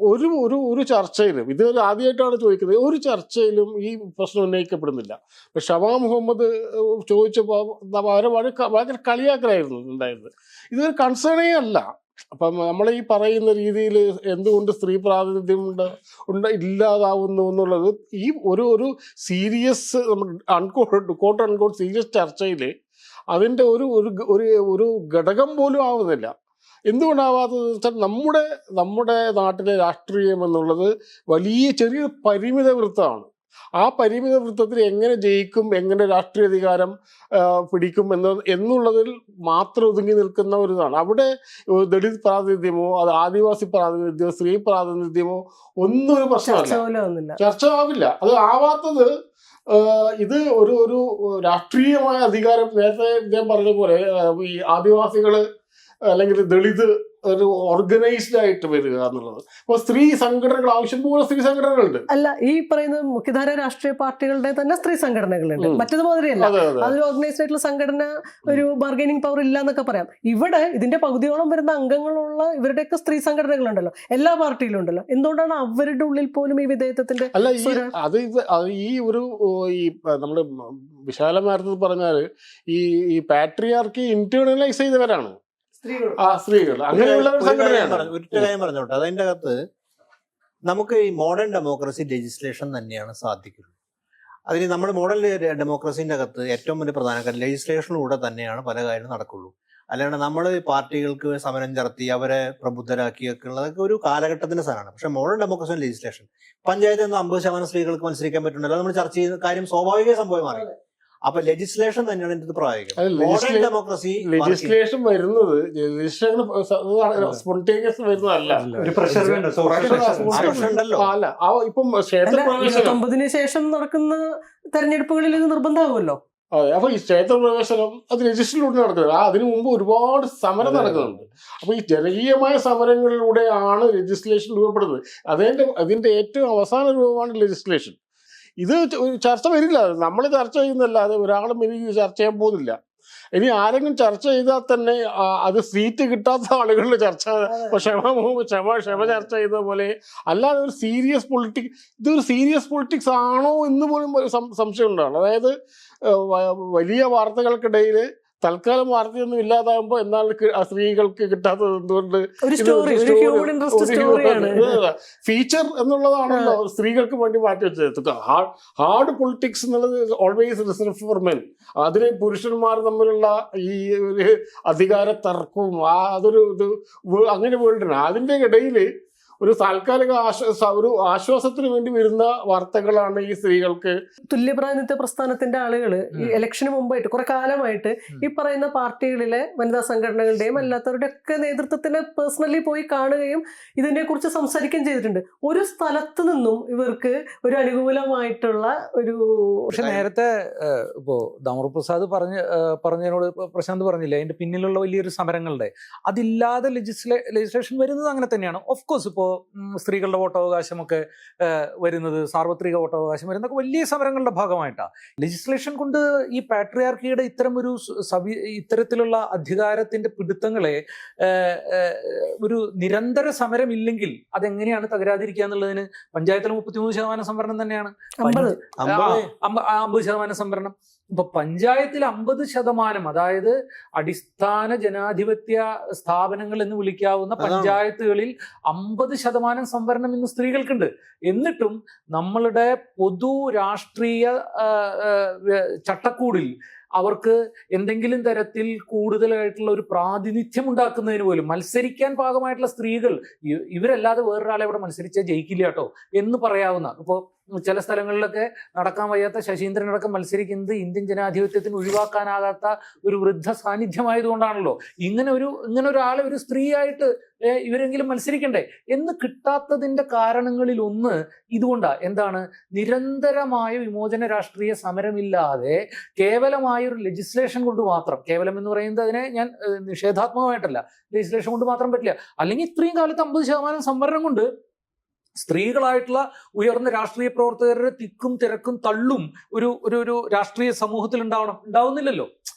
ഒരു ചർച്ചയിലും, ഇത് ആദ്യമായിട്ടാണ് ചോദിക്കുന്നത്, ഒരു ചർച്ചയിലും ഈ പ്രശ്നം ഉന്നയിക്കപ്പെടുന്നില്ല. ഇപ്പം ഷമാ മുഹമ്മദ് ചോദിച്ചപ്പോൾ അവരെ ഭയങ്കര കളിയാക്കലായിരുന്നു ഉണ്ടായിരുന്നത്. ഇതൊരു കൺസേണേ അല്ല. അപ്പം നമ്മൾ ഈ പറയുന്ന രീതിയിൽ എന്തുകൊണ്ട് സ്ത്രീ പ്രാതിനിധ്യം ഇല്ലാതാവുന്നു എന്നുള്ളത് ഈ ഒരു സീരിയസ് കോട്ട് അൺകോട്ട് സീരിയസ് ചർച്ചയിൽ അതിൻ്റെ ഒരു ഘടകം പോലും ആവുന്നില്ല. എന്തുകൊണ്ടാവാത്തതെന്ന് വെച്ചാൽ നമ്മുടെ നാട്ടിലെ രാഷ്ട്രീയം എന്നുള്ളത് ചെറിയൊരു പരിമിത വൃത്തമാണ്. ആ പരിമിത വൃത്തത്തിൽ എങ്ങനെ ജയിക്കും, എങ്ങനെ രാഷ്ട്രീയ അധികാരം പിടിക്കും എന്നുള്ളതിൽ മാത്രം ഒതുങ്ങി നിൽക്കുന്ന ഒരു ഇതാണ്. അവിടെ ദളിത് പ്രാതിനിധ്യമോ അത് ആദിവാസി പ്രാതിനിധ്യമോ സ്ത്രീ പ്രാതിനിധ്യമോ ഒന്നും ഒരു പ്രശ്നമല്ല, ചർച്ച ആവില്ല. അത് ആവാത്തത് ഇത് ഒരു രാഷ്ട്രീയമായ അധികാരം, നേരത്തെ ഞാൻ പറഞ്ഞ പോലെ ഈ ആദിവാസികള് അല്ലെങ്കിൽ ദളിത് ഒരു ഓർഗനൈസ്ഡ് ആയിട്ട് വരിക എന്നുള്ളത്. അപ്പോൾ സ്ത്രീ സംഘടനകൾ, ആവശ്യംപോലെ സ്ത്രീ സംഘടനകളുണ്ട്. അല്ല, ഈ പറയുന്ന മുഖ്യധാര രാഷ്ട്രീയ പാർട്ടികളുടെ തന്നെ സ്ത്രീ സംഘടനകളുണ്ട്. മറ്റത് മാതിരിയല്ല, അതൊരു ഓർഗനൈസ്ഡ് ആയിട്ടുള്ള സംഘടന, ഒരു ബാർഗൈനിങ് പവർ ഇല്ല എന്നൊക്കെ പറയാം. ഇവിടെ ഇതിന്റെ പകുതിയോളം വരുന്ന അംഗങ്ങളുള്ള ഇവരുടെയൊക്കെ സ്ത്രീ സംഘടനകളുണ്ടല്ലോ, എല്ലാ പാർട്ടിയിലും ഉണ്ടല്ലോ. എന്തുകൊണ്ടാണ് അവരുടെ ഉള്ളിൽ പോലും ഈ വിധേയത്വത്തിന്റെ നമ്മള് വിശാലമാർത്തത് പറഞ്ഞാല് ഈ പാട്രിയാർക്കി ഇന്റേണലൈസ് ചെയ്തവരാണ് സ്ത്രീകൾ. അങ്ങനെയുള്ള ഒറ്റ കാര്യം പറഞ്ഞോട്ടെ, അതിൻ്റെ അകത്ത് നമുക്ക് ഈ മോഡേൺ ഡെമോക്രസി ലെജിസ്ലേഷൻ തന്നെയാണ് സാധിക്കുള്ളൂ. അതിന് നമ്മുടെ മോഡേൺ ഡെമോക്രസിന്റെ അകത്ത് ഏറ്റവും വലിയ പ്രധാന കാര്യം ലെജിസ്ലേഷനിലൂടെ തന്നെയാണ് പല കാര്യങ്ങളും നടക്കുള്ളൂ. അല്ലാണ്ട് നമ്മൾ പാർട്ടികൾക്ക് സമരം ചർത്തി അവരെ പ്രബുദ്ധരാക്കിയൊക്കെ ഉള്ളതൊക്കെ ഒരു കാലഘട്ടത്തിന്റെ സാധനമാണ്. പക്ഷെ മോഡേൺ ഡെമോക്രസി ലെജിസ്ലേഷൻ പഞ്ചായത്തിൽ നിന്ന് 50% സ്ത്രീകൾക്ക് മത്സരിക്കാൻ പറ്റുന്നില്ല. നമ്മൾ ചർച്ച ചെയ്യുന്ന കാര്യം സ്വാഭാവിക സംഭവം മാറി. അപ്പൊ ലെജിസ്ലേഷൻ തന്നെയാണ് ഇതിന്റെ പ്രായോഗികം. മോഡേൺ ഡെമോക്രസി ലെജിസ്ലേഷൻ വരുന്നത് സ്പോണ്ടേനിയസ് വരുന്നതല്ല, ഒരു പ്രഷർ ഉണ്ടല്ലോ. അല്ല, ഇപ്പം ക്ഷേത്രപ്രവേശനം ശേഷം നടക്കുന്ന തെരഞ്ഞെടുപ്പുകളിൽ ഇത് നിർബന്ധമാകുമല്ലോ. അതെ. അപ്പൊ ഈ ക്ഷേത്രപ്രവേശനം അത് രജിസ്റ്ററിലൂടെ നടക്കുന്നത്. അതിനു മുമ്പ് ഒരുപാട് സമരം നടക്കുന്നുണ്ട്. അപ്പൊ ഈ ജനകീയമായ സമരങ്ങളിലൂടെയാണ് ലെജിസ്ലേഷൻ രൂപപ്പെടുന്നത്. അതിന്റെ ഏറ്റവും അവസാന രൂപമാണ് ലെജിസ്ലേഷൻ. ഇത് ചർച്ച വരില്ല, നമ്മൾ ചർച്ച ചെയ്യുന്നല്ലാതെ ഒരാളും ഇനി ചർച്ച ചെയ്യാൻ പോകുന്നില്ല. ഇനി ആരെങ്കിലും ചർച്ച ചെയ്താൽ തന്നെ അത് സീറ്റ് കിട്ടാത്ത ആളുകളുടെ ചർച്ച, ക്ഷമ ചർച്ച ചെയ്യുന്ന പോലെ അല്ലാതെ ഒരു ഇതൊരു സീരിയസ് പൊളിറ്റിക്സ് ആണോ എന്ന് പോലും സംശയം ഉണ്ടാണ്. അതായത് വലിയ വാർത്തകൾക്കിടയിൽ തൽക്കാലം വാർത്തയൊന്നും ഇല്ലാതാകുമ്പോൾ എന്നാൽ സ്ത്രീകൾക്ക് കിട്ടാത്തത് എന്തുകൊണ്ട് ഫീച്ചർ എന്നുള്ളതാണല്ലോ സ്ത്രീകൾക്ക് വേണ്ടി മാറ്റി വെച്ചത്. ഹാർഡ് പൊളിറ്റിക്സ് എന്നുള്ളത് ഓൾവേസ് റിസർവ് ഫോർ മെൻ. അതിന് പുരുഷന്മാർ തമ്മിലുള്ള ഈ ഒരു അധികാര തർക്കവും അതൊരു അങ്ങനെ വേണ്ടിയാണ്. അതിൻ്റെ ഇടയിൽ ഒരു താൽക്കാലിക ഒരു ആശ്വാസത്തിന് വേണ്ടി വരുന്ന വാർത്തകളാണ് ഈ സ്ത്രീകൾക്ക്. തുല്യപ്രാതിനിധ്യ പ്രസ്ഥാനത്തിന്റെ ആളുകൾ ഈ ഇലക്ഷന് മുമ്പായിട്ട് കുറെ കാലമായിട്ട് ഈ പറയുന്ന പാർട്ടികളിലെ വനിതാ സംഘടനകളുടെയും അല്ലാത്തവരുടെ ഒക്കെ നേതൃത്വത്തിന് പേഴ്സണലി പോയി കാണുകയും ഇതിനെ കുറിച്ച് സംസാരിക്കുകയും ചെയ്തിട്ടുണ്ട്. ഒരു സ്ഥലത്ത് നിന്നും ഇവർക്ക് ഒരു അനുകൂലമായിട്ടുള്ള ഒരു പക്ഷെ നേരത്തെ ഇപ്പോ ദാമോദർ പ്രസാദ് പറഞ്ഞതിനോട് പ്രശാന്ത് പറഞ്ഞില്ലേ, അതിന്റെ പിന്നിലുള്ള വലിയൊരു സമരങ്ങളുടെ അതില്ലാതെ ലെജിസ്ലേഷൻ വരുന്നത് അങ്ങനെ തന്നെയാണ്. ഓഫ് കോഴ്സ് ഇപ്പോൾ സ്ത്രീകളുടെ വോട്ടവകാശമൊക്കെ വരുന്നത്, സാർവത്രിക വോട്ടവകാശം വരുന്നതൊക്കെ വലിയ സമരങ്ങളുടെ ഭാഗമായിട്ടാണ്. ലെജിസ്ലേഷൻ കൊണ്ട് ഈ പാട്രിയാർക്കിയുടെ ഇത്തരത്തിലുള്ള അധികാരത്തിന്റെ പിടുത്തങ്ങളെ ഒരു നിരന്തര സമരം ഇല്ലെങ്കിൽ അതെങ്ങനെയാണ് തകരാതിരിക്കുക എന്നുള്ളതിന് പഞ്ചായത്തിൽ 33% സംവരണം തന്നെയാണ്, 50% സംവരണം. ഇപ്പൊ പഞ്ചായത്തിൽ 50%, അതായത് അടിസ്ഥാന ജനാധിപത്യ സ്ഥാപനങ്ങൾ എന്ന് വിളിക്കാവുന്ന പഞ്ചായത്തുകളിൽ 50% സംവരണം ഇന്ന് സ്ത്രീകൾക്കുണ്ട്. എന്നിട്ടും നമ്മളുടെ പൊതു രാഷ്ട്രീയ ചട്ടക്കൂടിൽ അവർക്ക് എന്തെങ്കിലും തരത്തിൽ കൂടുതലായിട്ടുള്ള ഒരു പ്രാതിനിധ്യം ഉണ്ടാക്കുന്നതിന് പോലും മത്സരിക്കാൻ പാകമായിട്ടുള്ള സ്ത്രീകൾ ഇവരല്ലാതെ വേറൊരാളെ ഇവിടെ മത്സരിച്ചാൽ ജയിക്കില്ല കേട്ടോ എന്ന് പറയാവുന്ന, ഇപ്പോൾ ചില സ്ഥലങ്ങളിലൊക്കെ നടക്കാൻ വയ്യാത്ത ശശീന്ദ്രനടക്കം മത്സരിക്കുന്നത് ഇന്ത്യൻ ജനാധിപത്യത്തിന് ഒഴിവാക്കാനാകാത്ത ഒരു വൃദ്ധ സാന്നിധ്യമായതുകൊണ്ടാണല്ലോ. ഇങ്ങനെ ഒരാളെ ഒരു സ്ത്രീയായിട്ട് ഇവരെങ്കിലും മത്സരിക്കണ്ടേ എന്ന് കിട്ടാത്തതിന്റെ കാരണങ്ങളിൽ ഒന്ന് ഇതുകൊണ്ടാണ്. എന്താണ്? നിരന്തരമായ വിമോചന രാഷ്ട്രീയ സമരമില്ലാതെ കേവലമായൊരു ലെജിസ്ലേഷൻ കൊണ്ട് മാത്രം, കേവലം എന്ന് പറയുന്നത് അതിനെ ഞാൻ നിഷേധാത്മകമായിട്ടല്ല, ലെജിസ്ലേഷൻ കൊണ്ട് മാത്രം പറ്റില്ല. അല്ലെങ്കിൽ ഇത്രയും കാലത്ത് 50% സംവരണം കൊണ്ട് സ്ത്രീകളായിട്ടുള്ള ഉയർന്ന രാഷ്ട്രീയ പ്രവർത്തകരുടെ തിക്കും തിരക്കും തള്ളും ഒരു രാഷ്ട്രീയ സമൂഹത്തിൽ ഉണ്ടാവുന്നില്ലല്ലോ.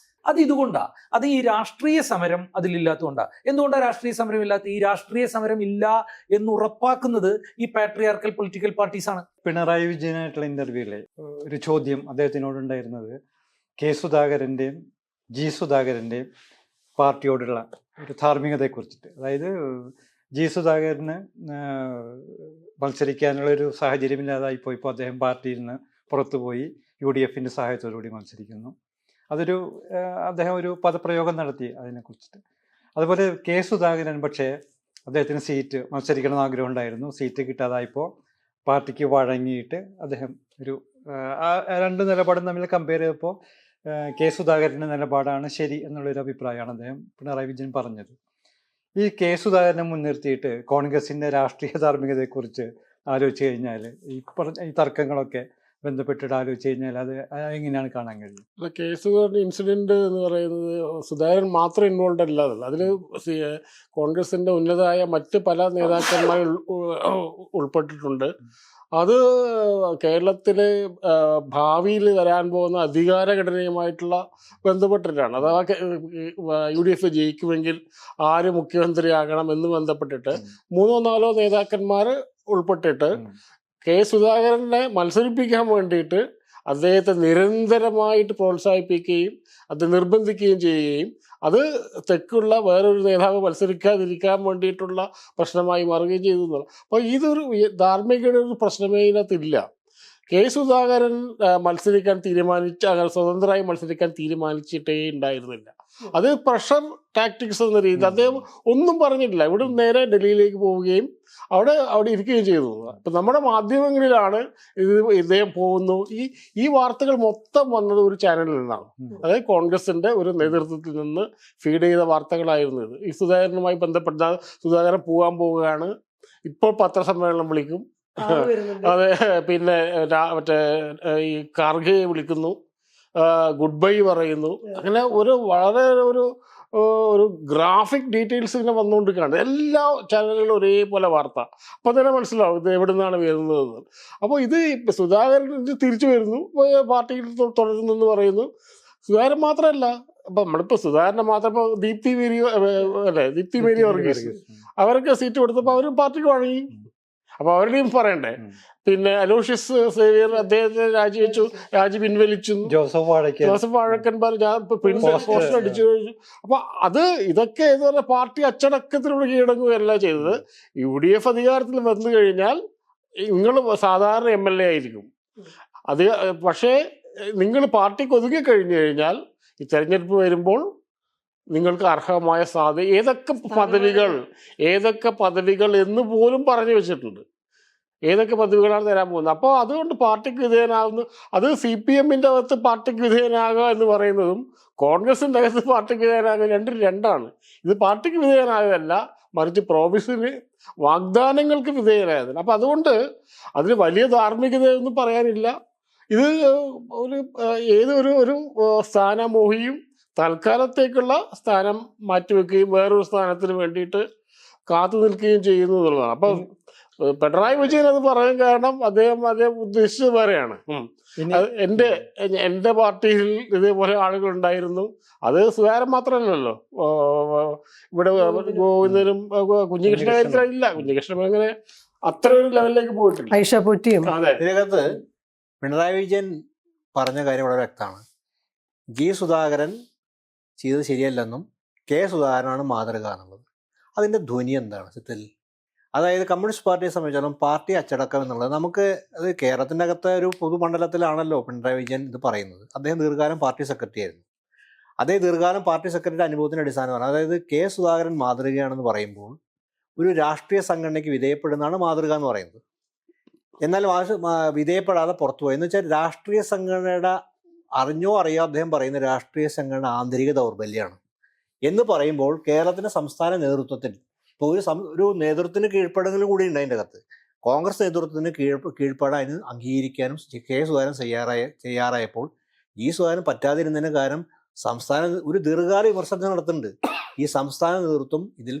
അത് ഇതുകൊണ്ടാണ്. അത് ഈ രാഷ്ട്രീയ സമരം അതിലില്ലാത്തതുകൊണ്ടാണ്. എന്തുകൊണ്ടാണ് രാഷ്ട്രീയ സമരം ഇല്ലാത്ത? ഈ രാഷ്ട്രീയ സമരം ഇല്ല എന്ന് ഉറപ്പാക്കുന്നത് ഈ പാട്രിയാർക്കൽ പൊളിറ്റിക്കൽ പാർട്ടീസാണ്. പിണറായി വിജയനായിട്ടുള്ള ഇന്റർവ്യൂവിലെ ഒരു ചോദ്യം അദ്ദേഹത്തിനോടുണ്ടായിരുന്നത് കെ സുധാകരൻ്റെയും ജി സുധാകരൻ്റെയും പാർട്ടിയോടുള്ള ഒരു ധാർമ്മികതയെക്കുറിച്ചിട്ട്. അതായത് ജി സുധാകരന് മത്സരിക്കാനുള്ള ഒരു സാഹചര്യമില്ലാതായി പോയപ്പോൾ അദ്ദേഹം പാർട്ടിയിൽ നിന്ന് പുറത്തുപോയി UDF സഹായത്തോടുകൂടി മത്സരിക്കുന്നു. അതൊരു അദ്ദേഹം ഒരു പദപ്രയോഗം നടത്തി അതിനെക്കുറിച്ചിട്ട്. അതുപോലെ കെ സുധാകരൻ പക്ഷേ അദ്ദേഹത്തിന് സീറ്റ് മത്സരിക്കണമെന്ന് ആഗ്രഹം ഉണ്ടായിരുന്നു. സീറ്റ് കിട്ടാതായപ്പോൾ പാർട്ടിക്ക് വഴങ്ങിയിട്ട് അദ്ദേഹം ഒരു രണ്ട് നിലപാടും തമ്മിൽ കമ്പയർ ചെയ്തപ്പോൾ കെ സുധാകരൻ്റെ നിലപാടാണ് ശരി എന്നുള്ളൊരു അഭിപ്രായമാണ് അദ്ദേഹം പിണറായി വിജയൻ പറഞ്ഞത്. ഈ കെ സുധാകരനെ മുൻനിർത്തിയിട്ട് കോൺഗ്രസിൻ്റെ രാഷ്ട്രീയ ധാർമ്മികതയെക്കുറിച്ച് ആലോചിച്ച് കഴിഞ്ഞാൽ ഈ തർക്കങ്ങളൊക്കെ ബന്ധപ്പെട്ടിട്ട് ആലോചിച്ച് കഴിഞ്ഞാൽ അത് എങ്ങനെയാണ് കാണാൻ കഴിയും? കെ സുധാകരൻ ഇൻസിഡന്റ് എന്ന് പറയുന്നത് സുധാകരൻ മാത്രം ഇൻവോൾവ് അല്ലാതല്ല, അതിൽ കോൺഗ്രസിന്റെ ഉന്നതമായ മറ്റ് പല നേതാക്കന്മാർ ഉൾപ്പെട്ടിട്ടുണ്ട്. അത് കേരളത്തിലെ ഭാവിയിൽ വരാൻ പോകുന്ന അധികാരഘടനയുമായിട്ടുള്ള ബന്ധപ്പെട്ടിട്ടാണ്. അഥവാ UDF ജയിക്കുമെങ്കിൽ ആര് മുഖ്യമന്ത്രിയാകണം എന്ന് ബന്ധപ്പെട്ടിട്ട് 3-4 നേതാക്കന്മാർ ഉൾപ്പെട്ടിട്ട് കെ സുധാകരനെ മത്സരിപ്പിക്കാൻ വേണ്ടിയിട്ട് അദ്ദേഹത്തെ നിരന്തരമായിട്ട് പ്രോത്സാഹിപ്പിക്കുകയും അത് നിർബന്ധിക്കുകയും ചെയ്യുകയും അത് തെക്കുള്ള വേറൊരു നേതാവ് മത്സരിക്കാതിരിക്കാൻ വേണ്ടിയിട്ടുള്ള പ്രശ്നമായി മാറുകയും ചെയ്തു. അപ്പോൾ ഇതൊരു ധാർമ്മികയുടെ ഒരു പ്രശ്നമേ ഇതിനകത്തില്ല. കെ സുധാകരൻ മത്സരിക്കാൻ സ്വതന്ത്രമായി മത്സരിക്കാൻ തീരുമാനിച്ചിട്ടേ ഉണ്ടായിരുന്നില്ല. അത് പ്രഷർ ടാക്ടിക്സ് എന്ന രീതിയിൽ അദ്ദേഹം ഒന്നും പറഞ്ഞിട്ടില്ല. ഇവിടെ നേരെ ഡൽഹിയിലേക്ക് പോവുകയും അവിടെ ഇരിക്കുകയും ചെയ്തു. അപ്പം നമ്മുടെ മാധ്യമങ്ങളിലാണ് ഇദ്ദേഹം പോകുന്നു. ഈ വാർത്തകൾ മൊത്തം വന്നത് ഒരു ചാനലിൽ നിന്നാണ്. അതായത് കോൺഗ്രസിന്റെ ഒരു നേതൃത്വത്തിൽ നിന്ന് ഫീഡ് ചെയ്ത വാർത്തകളായിരുന്നു ഇത്. ഈ സുധാകരനുമായി ബന്ധപ്പെട്ട സുധാകരൻ പോകാൻ പോവുകയാണ്, ഇപ്പോൾ പത്രസമ്മേളനം വിളിക്കും, അതെ, പിന്നെ ഈ ഖാർഗെയെ വിളിക്കുന്നു, ഗുഡ് ബൈ പറയുന്നു. അങ്ങനെ വളരെ ഒരു ഗ്രാഫിക് ഡീറ്റെയിൽസ് ഇങ്ങനെ വന്നുകൊണ്ടിരിക്കുകയാണ്. എല്ലാ ചാനലുകളും ഒരേപോലെ വാർത്ത. അപ്പോൾ തന്നെ മനസ്സിലാവും ഇത് എവിടെ നിന്നാണ് വരുന്നതെന്ന്. അപ്പോൾ ഇത് സുധാകരൻ തിരിച്ചു വരുന്നു, പാർട്ടിയിൽ തുടരുന്നു എന്ന് പറയുന്നു. സുധാകരൻ മാത്രമല്ല, അപ്പം നമ്മളിപ്പോൾ സുധാകരനെ മാത്രം ഇപ്പോൾ ദീപ്തി മേരി വർഗീസ് അവർക്ക് സീറ്റ് കൊടുത്തപ്പോൾ അവർ പാർട്ടിക്ക് വഴങ്ങി. അപ്പോൾ അവരുടെയും പറയണ്ടേ. പിന്നെ അലോഷ്യസ് സേവിയർ അദ്ദേഹത്തെ രാജി പിൻവലിച്ചു. ജോസഫ് വാഴക്കൻ പോസ്റ്റർ അടിച്ചു കഴിഞ്ഞു. അപ്പൊ ഇതൊക്കെ എന്ന് പറഞ്ഞാൽ പാർട്ടി അച്ചടക്കത്തിലൂടെ കീഴടങ്ങുകയല്ല ചെയ്തത്. UDF അധികാരത്തിൽ വന്നു കഴിഞ്ഞാൽ നിങ്ങൾ സാധാരണ MLA ആയിരിക്കും. പക്ഷേ നിങ്ങൾ പാർട്ടിക്ക് ഒതുങ്ങി കഴിഞ്ഞു കഴിഞ്ഞാൽ ഈ തെരഞ്ഞെടുപ്പ് വരുമ്പോൾ നിങ്ങൾക്ക് അർഹമായ ഏതൊക്കെ പദവികൾ എന്ന് പോലും പറഞ്ഞു വെച്ചിട്ടുണ്ട്. ഏതൊക്കെ പദവികളാണ് തരാൻ പോകുന്നത്. അപ്പോൾ അതുകൊണ്ട് പാർട്ടിക്ക് വിധേയനാകുന്നു. അത് CPM അകത്ത് പാർട്ടിക്ക് വിധേയനാകുക എന്ന് പറയുന്നതും കോൺഗ്രസിൻ്റെ അകത്ത് പാർട്ടിക്ക് വിധേയനാകുക രണ്ടാണ്. ഇത് പാർട്ടിക്ക് വിധേയനായതല്ല, മറിച്ച് പ്രോമിസിന് വാഗ്ദാനങ്ങൾക്ക് വിധേയനായതല്ല. അപ്പം അതുകൊണ്ട് അതിന് വലിയ ധാർമ്മികതയൊന്നും പറയാനില്ല. ഇത് ഒരു സ്ഥാനമോഹിയും തൽക്കാലത്തേക്കുള്ള സ്ഥാനം മാറ്റിവെക്കുകയും വേറൊരു സ്ഥാനത്തിന് വേണ്ടിയിട്ട് കാത്തു നിൽക്കുകയും ചെയ്യുന്നു എന്നുള്ളതാണ്. അപ്പം പിണറായി വിജയൻ അത് പറയാൻ കാരണം അദ്ദേഹം ഉദ്ദേശിച്ചത് വേറെയാണ്. എൻ്റെ പാർട്ടിയിൽ ഇതേപോലെ ആളുകൾ ഉണ്ടായിരുന്നു. അത് സുധാകരൻ മാത്രമല്ലല്ലോ, ഇവിടെ ഗോവിന്ദനും കുഞ്ഞികൃഷ്ണ കാര്യത്തിലില്ല. കുഞ്ഞികൃഷ്ണൻ അങ്ങനെ അത്ര ഒരു ലെവലിലേക്ക് പോയിട്ടില്ല. ഐഷ പൊറ്റിയും. അതെ, ഇതിനകത്ത് പിണറായി വിജയൻ പറഞ്ഞ കാര്യം വളരെ വ്യക്തമാണ്. ജി സുധാകരൻ ചെയ്തത് ശരിയല്ലെന്നും കെ സുധാകരനാണ് മാതൃക എന്നുള്ളത്. അതിൻ്റെ ധ്വനി എന്താണ് സത്യത്തിൽ? അതായത് കമ്മ്യൂണിസ്റ്റ് പാർട്ടിയെ സംബന്ധിച്ചാലും പാർട്ടി അച്ചടക്കം എന്നുള്ളത് നമുക്ക് അത് കേരളത്തിൻ്റെ അകത്തെ ഒരു പൊതുമണ്ഡലത്തിലാണല്ലോ പിണറായി വിജയൻ ഇത് പറയുന്നത്. അദ്ദേഹം ദീർഘകാലം പാർട്ടി സെക്രട്ടറി ആയിരുന്നു. അതേ ദീർഘകാലം പാർട്ടി സെക്രട്ടറിയുടെ അനുഭവത്തിൻ്റെ അടിസ്ഥാനമാണ്. അതായത് കെ സുധാകരൻ മാതൃകയാണെന്ന് പറയുമ്പോൾ ഒരു രാഷ്ട്രീയ സംഘടനയ്ക്ക് വിധേയപ്പെടുന്നതാണ് മാതൃക എന്ന് പറയുന്നത്. എന്നാൽ വിധേയപ്പെടാതെ പുറത്തുപോയി എന്ന് വെച്ചാൽ രാഷ്ട്രീയ സംഘടനയുടെ അറിഞ്ഞോ അറിയോ അദ്ദേഹം പറയുന്ന രാഷ്ട്രീയ സംഘടന ആന്തരിക ദൗർബല്യമാണ് എന്ന് പറയുമ്പോൾ കേരളത്തിൻ്റെ സംസ്ഥാന നേതൃത്വത്തിൽ ഇപ്പോൾ ഒരു നേതൃത്വത്തിന് കീഴ്പ്പെടലും കൂടി ഉണ്ട് അതിൻ്റെ അകത്ത്. കോൺഗ്രസ് നേതൃത്വത്തിന് കീഴ്പ്പെടാൻ അംഗീകരിക്കാനും കെ സുധാകരൻ തയ്യാറായപ്പോൾ ഈ സുധാകരൻ പറ്റാതിരുന്നതിന് കാരണം ഒരു ദീർഘകാല വിമർശനം നടത്തുന്നുണ്ട്. ഈ സംസ്ഥാന നേതൃത്വം ഇതിൽ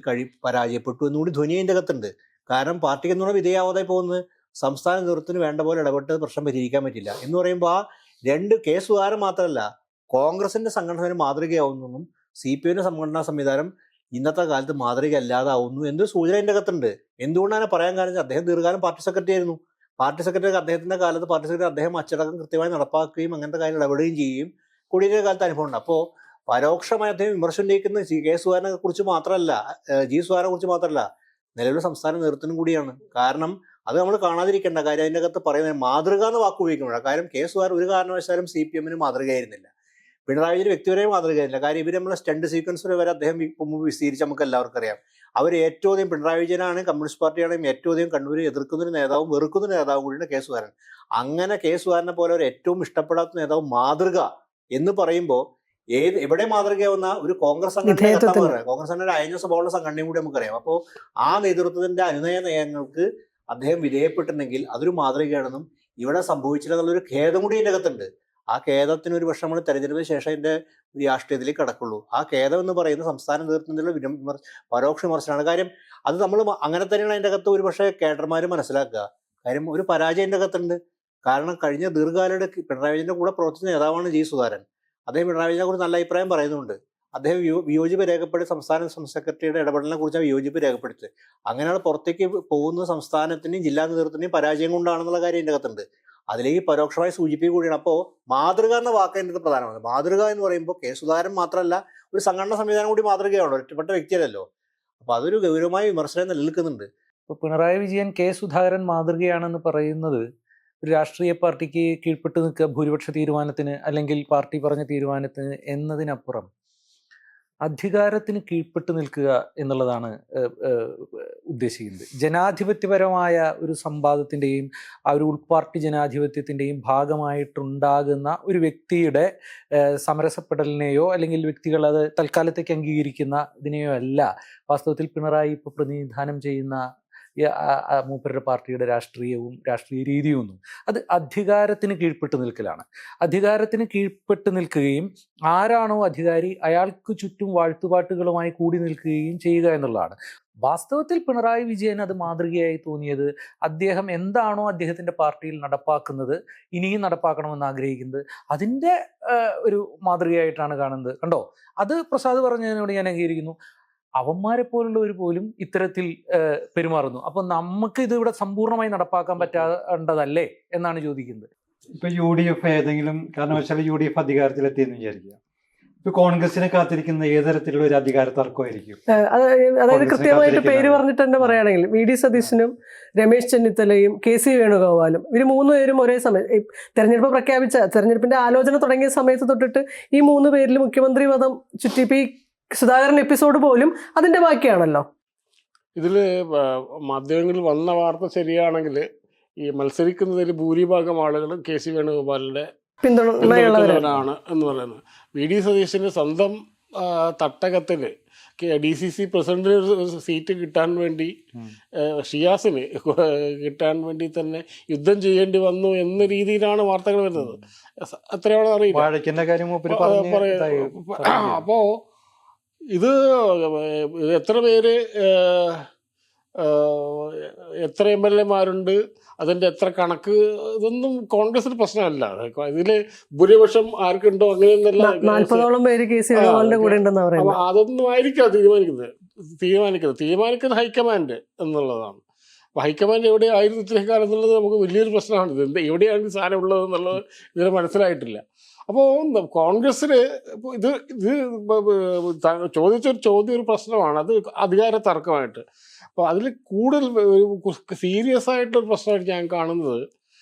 പരാജയപ്പെട്ടു എന്നുകൂടി ധ്വനി അതിൻ്റെ അകത്തുണ്ട്. കാരണം പാർട്ടിക്ക് എന്നുള്ള വിധേയാവാതെ പോകുന്നത് സംസ്ഥാന നേതൃത്വത്തിന് വേണ്ട പോലെ ഇടപെട്ട് പ്രശ്നം പരിഹരിക്കാൻ പറ്റില്ല എന്ന് പറയുമ്പോൾ ആ കെ സുധാകരൻ മാത്രമല്ല, കോൺഗ്രസിന്റെ സംഘടന മാതൃകയാവുന്നതും CPIയുടെ സംഘടനാ സംവിധാനം ഇന്നത്തെ കാലത്ത് മാതൃക അല്ലാതാവുന്നു എന്നൊരു സൂചന എൻ്റെ അകത്തുണ്ട്. എന്തുകൊണ്ടാണ് പറയാൻ കാരണം, അദ്ദേഹം ദീർഘകാലം പാർട്ടി സെക്രട്ടറി ആയിരുന്നു. പാർട്ടി സെക്രട്ടറി അദ്ദേഹത്തിന്റെ കാലത്ത് പാർട്ടി സെക്രട്ടറി അദ്ദേഹം അച്ചടക്കം കൃത്യമായി നടപ്പാക്കുകയും അങ്ങനത്തെ കാര്യങ്ങൾ ഇടപെടുകയും ചെയ്യും. കുടിയേറ്റ കാലത്ത് അനുഭവമുണ്ട്. അപ്പോൾ പരോക്ഷമായി അദ്ദേഹം വിമർശനം ഉന്നയിക്കുന്നത് കെ സുധാകരനെ കുറിച്ച് മാത്രമല്ല, ജി സുധാകരനെ കുറിച്ച് മാത്രമല്ല, നിലവിലെ സംസ്ഥാന നേതൃത്വത്തിനും കൂടിയാണ്. കാരണം അത് നമ്മൾ കാണാതിരിക്കേണ്ട കാര്യം, അതിൻ്റെ അകത്ത് പറയുന്നത് മാതൃക എന്ന വാക്ക് ഉപയോഗിക്കുമ്പോഴാണ്. കാര്യം കെ സുധാകരൻ ഒരു കാരണവശാലും CPMന് മാതൃകയായിരുന്നില്ല, പിണറായി വിജയൻ വ്യക്തിപരമായി മാതൃകയായിരുന്നില്ല. കാര്യം ഇവർ നമ്മളെ സ്റ്റണ്ട് സീക്വൻസ് വരെ അദ്ദേഹം മുമ്പ് വിസ്തീരിച്ച് നമുക്ക് എല്ലാവർക്കും അറിയാം. അവർ ഏറ്റവും അധികം പിണറായി വിജയനാണ്, കമ്മ്യൂണിസ്റ്റ് പാർട്ടിയാണെങ്കിൽ ഏറ്റവും അധികം കണ്ണൂരിൽ എതിർക്കുന്നൊരു നേതാവും വെറുക്കുന്നൊരു നേതാവും കൂടിയാണ് കെ സുധാകരൻ. അങ്ങനെ കെ സുധാകരനെ പോലെ ഒരു ഏറ്റവും ഇഷ്ടപ്പെടാത്ത നേതാവ് മാതൃക എന്ന് പറയുമ്പോൾ എവിടെ മാതൃകയാവുന്ന ഒരു കോൺഗ്രസ് സംഘടന, കോൺഗ്രസ് സംഘടന അയഞ്ഞ സ്വഭാവമുള്ള സംഘടനയും കൂടി നമുക്കറിയാം. അപ്പോൾ ആ നേതൃത്വത്തിന്റെ അനുനയ നയങ്ങൾക്ക് അദ്ദേഹം വിധേയപ്പെട്ടിട്ടുണ്ടെങ്കിൽ അതൊരു മാതൃകയാണെന്നും ഇവിടെ സംഭവിച്ചില്ലെന്നുള്ളൊരു ഖേദം കൂടി എൻ്റെ അകത്തുണ്ട്. ആ ഖേദത്തിന് ഒരു പക്ഷെ നമ്മൾ തെരഞ്ഞെടുപ്പിന് ശേഷം അതിന്റെ രാഷ്ട്രീയത്തിലേക്ക് കടക്കുള്ളൂ. ആ ഖേദം എന്ന് പറയുന്ന സംസ്ഥാന നേതൃത്വത്തിലുള്ള പരോക്ഷ വിമർശനമാണ്. കാര്യം അത് നമ്മൾ അങ്ങനെ തന്നെയാണ് അതിൻ്റെ അകത്ത് ഒരു പക്ഷേ കേഡർമാർ മനസ്സിലാക്കുക. കാര്യം ഒരു പരാജയം എൻ്റെ അകത്തുണ്ട്. കാരണം കഴിഞ്ഞ ദീർഘകാലയുടെ പിണറായി വിജയന്റെ കൂടെ പ്രവർത്തിച്ച നേതാവാണ് ജി സുധാകരൻ. അദ്ദേഹം പിണറായി വിജയനെ കുറിച്ച് നല്ല അഭിപ്രായം പറയുന്നുണ്ട്. അദ്ദേഹം വിയോജിപ്പ് രേഖപ്പെടുത്തി സംസ്ഥാന സെക്രട്ടറിയുടെ ഇടപെടലിനെ കുറിച്ച് വിയോജിപ്പ് രേഖപ്പെടുത്തി. അങ്ങനെയാണ് പുറത്തേക്ക് പോകുന്ന സംസ്ഥാനത്തിന്റെയും ജില്ലാ നേതൃത്വത്തിന്റെയും പരാജയം കൊണ്ടാണെന്നുള്ള കാര്യം എൻ്റെ അകത്തുണ്ട്. അതിലേക്ക് പരോക്ഷമായി സൂചിപ്പിക്കുക കൂടിയാണ്. അപ്പോൾ മാതൃക എന്ന വാക്ക് എൻ്റെ പ്രധാനമാണ്. മാതൃക എന്ന് പറയുമ്പോൾ കെ സുധാകരൻ മാത്രമല്ല, ഒരു സംഘടനാ സംവിധാനം കൂടി മാതൃകയാണ്, ഒറ്റപ്പെട്ട വ്യക്തിയല്ലല്ലോ. അപ്പോൾ അതൊരു ഗൗരവമായ വിമർശനം നിലനിൽക്കുന്നുണ്ട്. ഇപ്പോൾ പിണറായി വിജയൻ കെ സുധാകരൻ മാതൃകയാണെന്ന് പറയുന്നത് ഒരു രാഷ്ട്രീയ പാർട്ടിക്ക് കീഴ്പ്പെട്ട് നിൽക്കുക ഭൂരിപക്ഷ തീരുമാനത്തിന് അല്ലെങ്കിൽ പാർട്ടി പറഞ്ഞ തീരുമാനത്തിന് എന്നതിനപ്പുറം അധികാരത്തിന് കീഴ്പ്പെട്ട് നിൽക്കുക എന്നുള്ളതാണ് ഉദ്ദേശിക്കുന്നത്. ജനാധിപത്യപരമായ ഒരു സംവാദത്തിൻ്റെയും ആ ഒരു ഉൾപാർട്ടി ജനാധിപത്യത്തിൻ്റെയും ഭാഗമായിട്ടുണ്ടാകുന്ന ഒരു വ്യക്തിയുടെ സമരസപ്പെടലിനെയോ അല്ലെങ്കിൽ വ്യക്തികൾ അത് തൽക്കാലത്തേക്ക് അംഗീകരിക്കുന്ന ഇതിനെയോ അല്ല വാസ്തവത്തിൽ പിണറായി ഇപ്പോൾ പ്രതിനിധാനം ചെയ്യുന്ന മൂപ്പരുടെ പാർട്ടിയുടെ രാഷ്ട്രീയവും രാഷ്ട്രീയ രീതിയൊന്നും. അത് അധികാരത്തിന് കീഴ്പ്പെട്ട് നിൽക്കലാണ്. അധികാരത്തിന് കീഴ്പ്പെട്ട് നിൽക്കുകയും ആരാണോ അധികാരി അയാൾക്ക് ചുറ്റും വാഴ്ത്തുപാട്ടുകളുമായി കൂടി നിൽക്കുകയും ചെയ്യുക എന്നുള്ളതാണ്. വാസ്തവത്തിൽ പിണറായി വിജയൻ അത് മാതൃകയായി തോന്നിയത് അദ്ദേഹം എന്താണോ അദ്ദേഹത്തിൻ്റെ പാർട്ടിയിൽ നടപ്പാക്കുന്നത്, ഇനിയും നടപ്പാക്കണമെന്ന് ആഗ്രഹിക്കുന്നത്, അതിൻ്റെ ഒരു മാതൃകയായിട്ടാണ് കാണുന്നത്. കണ്ടോ, അത് പ്രസാദ് പറഞ്ഞതിനോട് ഞാൻ അംഗീകരിക്കുന്നു. അവന്മാരെ പോലുള്ളവർ പോലും ഇത്തരത്തിൽ പെരുമാറുന്നു. അപ്പൊ നമുക്ക് ഇത് ഇവിടെ സമ്പൂർണ്ണമായി നടപ്പാക്കാൻ പറ്റാണ്ടതല്ലേ എന്നാണ് ചോദിക്കുന്നത്. ഇപ്പൊ UDF ഏതെങ്കിലും കാരണവശാൽ UDF അധികാരത്തിലെത്തിയെന്ന് വിചാരിക്കുക, ഇപ്പൊ കോൺഗ്രസിനെ കാത്തിരിക്കുന്ന ഏതരത്തിലുള്ള ഒരു അധികാര തർക്കമായിരിക്കും. അതായത് കൃത്യമായിട്ട് പേര് പറഞ്ഞിട്ട് തന്നെ പറയുകയാണെങ്കിൽ VD സതീശനും രമേശ് ചെന്നിത്തലയും KC വേണുഗോപാലും ഇവർ മൂന്നുപേരും ഒരേ സമയം തെരഞ്ഞെടുപ്പിന്റെ ആലോചന തുടങ്ങിയ സമയത്ത് തൊട്ടിട്ട് ഈ മൂന്ന് പേരിൽ മുഖ്യമന്ത്രി പദം ചുറ്റി സുധാകരൻ എപ്പിസോഡ് പോലും അതിന്റെ ബാക്കിയാണല്ലോ. ഇതിൽ മാധ്യമങ്ങളിൽ വന്ന വാർത്ത ശരിയാണെങ്കിൽ ഈ മത്സരിക്കുന്നതിൽ ഭൂരിഭാഗം ആളുകൾ KC വേണുഗോപാലിന്റെ പിന്തുണയുള്ളവരാണ് എന്ന് പറയുന്നത്. VD സതീശന് സ്വന്തം തട്ടകത്തിൽ DCC പ്രസിഡന്റിന് ഒരു സീറ്റ് കിട്ടാൻ വേണ്ടി ഷിയാസിന് കിട്ടാൻ വേണ്ടി തന്നെ യുദ്ധം ചെയ്യേണ്ടി വന്നു എന്ന രീതിയിലാണ് വാർത്തകൾ വരുന്നത്. എത്രയാണോ അറിയില്ല. അപ്പോ ഇത് എത്ര പേര് എത്ര MLA-മാരുണ്ട്, അതിൻ്റെ എത്ര കണക്ക്, ഇതൊന്നും കോൺഗ്രസിന് പ്രശ്നമല്ല. ഇതിൽ ഭൂരിപക്ഷം ആർക്കുണ്ടോ അങ്ങനെയൊന്നല്ല. 40ഓളം പേര് KC വേണുഗോപാലിന്റെ കൂടെ ഉണ്ടെന്ന് പറയുന്നത്. അതൊന്നും ആയിരിക്കാം തീരുമാനിക്കുന്നത് ഹൈക്കമാൻഡ് എന്നുള്ളതാണ്. അപ്പോൾ ഹൈക്കമാൻഡ് എവിടെയായിരുന്നു ഇത്രയും കാലം എന്നുള്ളത് നമുക്ക് വലിയൊരു പ്രശ്നമാണ്. ഇത് എവിടെയാണ് സാധനം ഉള്ളത് എന്നുള്ളത് ഇതുവരെ മനസ്സിലായിട്ടില്ല. അപ്പോൾ കോൺഗ്രസ്സിന് ഇത് ചോദിച്ചൊരു ചോദ്യം ഒരു പ്രശ്നമാണ്, അത് അധികാര തർക്കമായിട്ട്. അപ്പോൾ അതിൽ കൂടുതൽ സീരിയസ് ആയിട്ടൊരു പ്രശ്നമായിട്ട് ഞാൻ കാണുന്നത്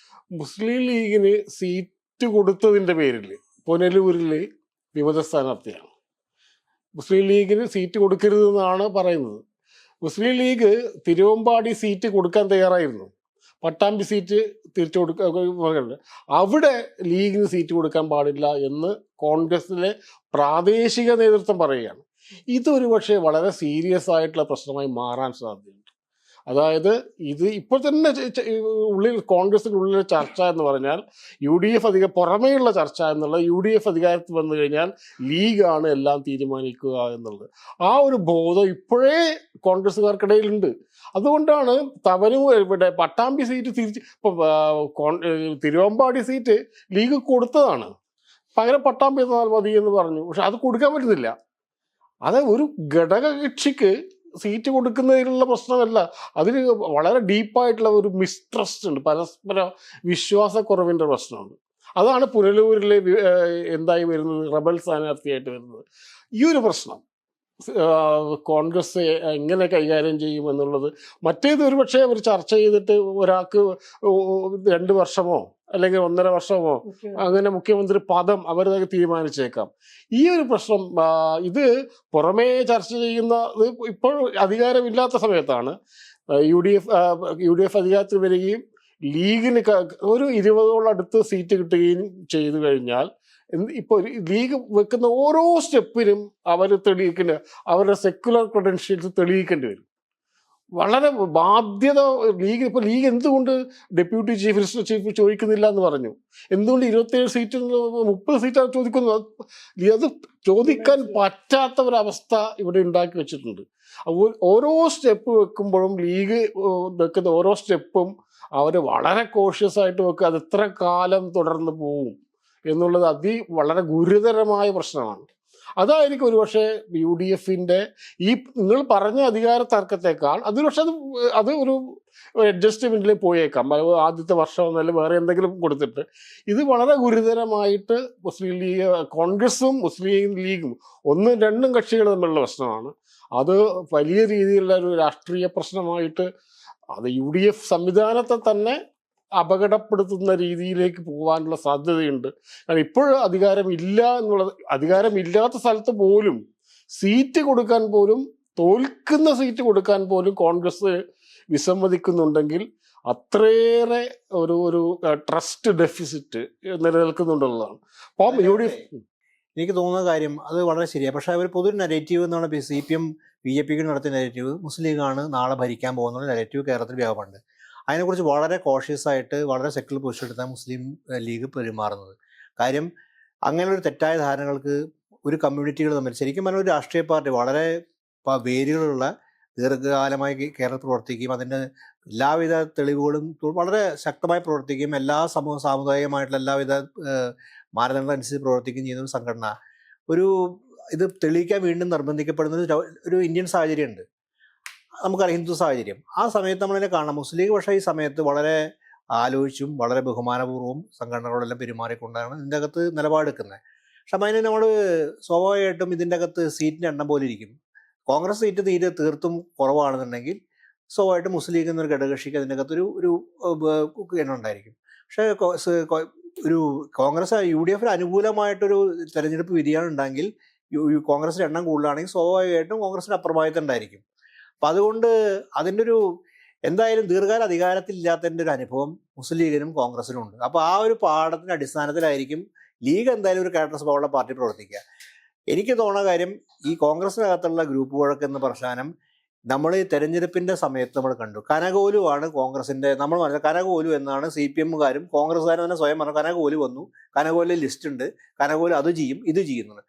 മുസ്ലിം ലീഗിന് സീറ്റ് കൊടുത്തതിൻ്റെ പേരിൽ പുനലൂരിൽ വിമത സ്ഥാനാർത്ഥിയാണ്. മുസ്ലിം ലീഗിന് സീറ്റ് കൊടുക്കരുതെന്നാണ് പറയുന്നത്. മുസ്ലിം ലീഗ് തിരുവമ്പാടി സീറ്റ് കൊടുക്കാൻ തയ്യാറായിരുന്നു, പട്ടാമ്പി സീറ്റ് തിരിച്ചു കൊടുക്കാൻ. അവിടെ ലീഗിന് സീറ്റ് കൊടുക്കാൻ പാടില്ല എന്ന് കോൺഗ്രസിലെ പ്രാദേശിക നേതൃത്വം പറയുകയാണ്. ഇതൊരു പക്ഷേ വളരെ സീരിയസ് ആയിട്ടുള്ള പ്രശ്നമായി മാറാൻ സാധ്യതയുണ്ട്. അതായത് ഇത് ഇപ്പോൾ തന്നെ കോൺഗ്രസിൻ്റെ ഉള്ളിലെ ചർച്ച എന്ന് പറഞ്ഞാൽ UDF പുറമേയുള്ള ചർച്ച എന്നുള്ള UDF അധികാരത്തിൽ വന്നു കഴിഞ്ഞാൽ ലീഗാണ് എല്ലാം തീരുമാനിക്കുക എന്നുള്ളത്. ആ ഒരു ബോധം ഇപ്പോഴേ കോൺഗ്രസ്സുകാർക്കിടയിലുണ്ട്. അതുകൊണ്ടാണ് തവനും ഇവിടെ പട്ടാമ്പി സീറ്റ് തിരിച്ച് തിരുവമ്പാടി സീറ്റ് ലീഗ് കൊടുത്തതാണ്. പകരം പട്ടാമ്പി തന്നാൽ മതി എന്ന് പറഞ്ഞു. പക്ഷെ അത് കൊടുക്കാൻ പറ്റുന്നില്ല. അത് ഒരു ഘടകകക്ഷിക്ക് സീറ്റ് കൊടുക്കുന്നതിലുള്ള പ്രശ്നമല്ല, അതിന് വളരെ ഡീപ്പായിട്ടുള്ള ഒരു മിസ്ട്രസ്റ്റ് ഉണ്ട്, പരസ്പര വിശ്വാസക്കുറവിൻ്റെ പ്രശ്നമുണ്ട്. അതാണ് പുനലൂരിലെ എന്തായി വരുന്നത്, റബൽ സ്ഥാനാർത്ഥിയായിട്ട് വരുന്നത്. ഈ ഒരു പ്രശ്നം കോൺഗ്രസ് എങ്ങനെ കൈകാര്യം ചെയ്യുമെന്നുള്ളത്. മറ്റേത് ഒരു പക്ഷേ അവർ ചർച്ച ചെയ്തിട്ട് ഒരാൾക്ക് 2 വർഷമോ അല്ലെങ്കിൽ 1.5 വർഷമോ അങ്ങനെ മുഖ്യമന്ത്രി പദം അവർ തീരുമാനിച്ചേക്കാം. ഈ ഒരു പ്രശ്നം ഇത് പുറമേ ചർച്ച ചെയ്യുന്നത് ഇപ്പോൾ അധികാരമില്ലാത്ത സമയത്താണ്. യു ഡി എഫ് അധികാരത്തിൽ വരികയും ലീഗിന് ഒരു 20ഓളം അടുത്ത് സീറ്റ് കിട്ടുകയും ചെയ്തു കഴിഞ്ഞാൽ ഇപ്പോൾ ലീഗ് വെക്കുന്ന ഓരോ സ്റ്റെപ്പിനും അവർ തെളിയിക്കേണ്ട, അവരുടെ സെക്യുലർ ക്രെഡൻഷ്യൽസ് തെളിയിക്കേണ്ടി വരും. വളരെ ബാധ്യത ലീഗ് എന്തുകൊണ്ട് ഡെപ്യൂട്ടി ചീഫ് മിനിസ്റ്റർ ചീഫ് ചോദിക്കുന്നില്ല എന്ന് പറഞ്ഞു. എന്തുകൊണ്ട് 27 സീറ്റിൽ 30 സീറ്റാണ് ചോദിക്കുന്നത്? അത് ചോദിക്കാൻ പറ്റാത്ത ഒരവസ്ഥ ഇവിടെ ഉണ്ടാക്കി വെച്ചിട്ടുണ്ട്. ഓരോ സ്റ്റെപ്പ് വെക്കുമ്പോഴും ലീഗ് വെക്കുന്ന ഓരോ സ്റ്റെപ്പും അവർ വളരെ കോഷ്യസ് ആയിട്ട് വെക്കുക. അത് എത്ര കാലം തുടർന്ന് പോവും എന്നുള്ളത് വളരെ ഗുരുതരമായ പ്രശ്നമാണ്. അതായിരിക്കും ഒരുപക്ഷെ യു ഡി എഫിൻ്റെ ഈ നിങ്ങൾ പറഞ്ഞ അധികാര തർക്കത്തെക്കാൾ പക്ഷെ അത് ഒരു അഡ്ജസ്റ്റ്മെന്റിൽ പോയേക്കാം. ആദ്യത്തെ വർഷം എന്നല്ല വേറെ എന്തെങ്കിലും കൊടുത്തിട്ട് ഇത് വളരെ ഗുരുതരമായിട്ട് മുസ്ലിം ലീഗ്, കോൺഗ്രസും മുസ്ലിം ലീഗും 1-2 കക്ഷികൾ തമ്മിലുള്ള പ്രശ്നമാണ്. അത് വലിയ രീതിയിലുള്ള ഒരു രാഷ്ട്രീയ പ്രശ്നമായിട്ട് അത് യു ഡി എഫ് സംവിധാനത്തെ തന്നെ അപകടപ്പെടുത്തുന്ന രീതിയിലേക്ക് പോകാനുള്ള സാധ്യതയുണ്ട്. കാരണം ഇപ്പോഴും അധികാരമില്ലാത്ത സ്ഥലത്ത് പോലും സീറ്റ് കൊടുക്കാൻ പോലും, തോൽക്കുന്ന സീറ്റ് കൊടുക്കാൻ പോലും കോൺഗ്രസ് വിസമ്മതിക്കുന്നുണ്ടെങ്കിൽ അത്രയേറെ ഒരു ട്രസ്റ്റ് ഡെഫിസിറ്റ് നിലനിൽക്കുന്നുണ്ടെന്നുള്ളതാണ്. അപ്പം യു ഡി എഫ് എനിക്ക് തോന്നുന്ന കാര്യം അത് വളരെ ശരിയാണ്. പക്ഷേ അവർ പൊതു നെഗറ്റീവ് എന്നാണ് CPM BJP നടത്തിയ നെഗറ്റീവ്. മുസ്ലിം ലീഗാണ് നാളെ ഭരിക്കാൻ പോകുന്ന നെഗറ്റീവ് കേരളത്തിൽ വ്യാപകമുണ്ട്. അതിനെക്കുറിച്ച് വളരെ കോഷ്യസ് ആയിട്ട് വളരെ സെക്യുലർ പൊസിഷൻ എടുത്താണ് മുസ്ലിം ലീഗ് പെരുമാറുന്നത്. കാര്യം അങ്ങനെ ഒരു തെറ്റായ ധാരണകൾക്ക് ഒരു കമ്മ്യൂണിറ്റികൾ തമ്മിൽ ശരിക്കും പറഞ്ഞാൽ ഒരു രാഷ്ട്രീയ പാർട്ടി വളരെ വേരുകളുള്ള ദീർഘകാലമായി കേരളത്തിൽ പ്രവർത്തിക്കുകയും അതിൻ്റെ എല്ലാവിധ തെളിവുകളും വളരെ ശക്തമായി പ്രവർത്തിക്കുകയും എല്ലാ സാമുദായികമായിട്ടുള്ള എല്ലാവിധ മാനദണ്ഡങ്ങൾ അനുസരിച്ച് പ്രവർത്തിക്കുകയും ചെയ്യുന്ന ഒരു സംഘടന ഇത് തെളിയിക്കാൻ വീണ്ടും നിർബന്ധിക്കപ്പെടുന്ന ഒരു ഇന്ത്യൻ സാഹചര്യമുണ്ട്. നമുക്കറിയാം ഹിന്ദു സാഹചര്യം. ആ സമയത്ത് നമ്മളതിനെ കാണാം. മുസ്ലിം ലീഗ് പക്ഷേ ഈ സമയത്ത് വളരെ ആലോചിച്ചും വളരെ ബഹുമാനപൂർവ്വം സംഘടനകളെല്ലാം പെരുമാറിക്കൊണ്ടാണ് ഇതിൻ്റെ അകത്ത് നിലപാടെടുക്കുന്നത്. പക്ഷെ അതിന് നമ്മൾ സ്വാഭാവികമായിട്ടും ഇതിൻ്റെ അകത്ത് സീറ്റിൻ്റെ എണ്ണം പോലെ ഇരിക്കും. കോൺഗ്രസ് സീറ്റ് തീർത്തും കുറവാണെന്നുണ്ടെങ്കിൽ സ്വാഭാവികമായിട്ടും മുസ്ലിം ലീഗ് എന്നൊരു ഘടകകക്ഷിക്ക് അതിൻ്റെ അകത്തൊരു എണ്ണം ഉണ്ടായിരിക്കും. പക്ഷേ ഒരു കോൺഗ്രസ് UDF അനുകൂലമായിട്ടൊരു തെരഞ്ഞെടുപ്പ് വിധിയാണുണ്ടെങ്കിൽ കോൺഗ്രസിൻ്റെ എണ്ണം കൂടുതലാണെങ്കിൽ സ്വാഭാവികമായിട്ടും കോൺഗ്രസിന് അപ്രമാദിത്തമുണ്ടായിരിക്കും. അപ്പം അതുകൊണ്ട് അതിൻ്റെ എന്തായാലും ദീർഘകാല അധികാരത്തിലില്ലാത്തതിൻ്റെ ഒരു അനുഭവം മുസ്ലിം ലീഗിനും കോൺഗ്രസിനും ഉണ്ട്. അപ്പോൾ ആ ഒരു പാഠത്തിൻ്റെ അടിസ്ഥാനത്തിലായിരിക്കും ലീഗ് എന്തായാലും ഒരു ക്യാരക്ടർ സ്വഭാവമുള്ള പാർട്ടി പ്രവർത്തിക്കുക. എനിക്ക് തോന്നുന്ന കാര്യം ഈ കോൺഗ്രസിനകത്തുള്ള ഗ്രൂപ്പ് വഴക്കെന്ന പ്രശ്നം നമ്മൾ ഈ തെരഞ്ഞെടുപ്പിൻ്റെ സമയത്ത് നമ്മൾ കണ്ടു. കനകോലുവാണ് കോൺഗ്രസിൻ്റെ, നമ്മൾ പറഞ്ഞ കനകോലു എന്നാണ് CPMകാരും കോൺഗ്രസ്സുകാരും തന്നെ സ്വയം പറഞ്ഞു. കനകോലു വന്നു, കനകോലിൽ ലിസ്റ്റ് ഉണ്ട്, കനകോലു അത് ചെയ്യും ഇത് ചെയ്യുന്നത്.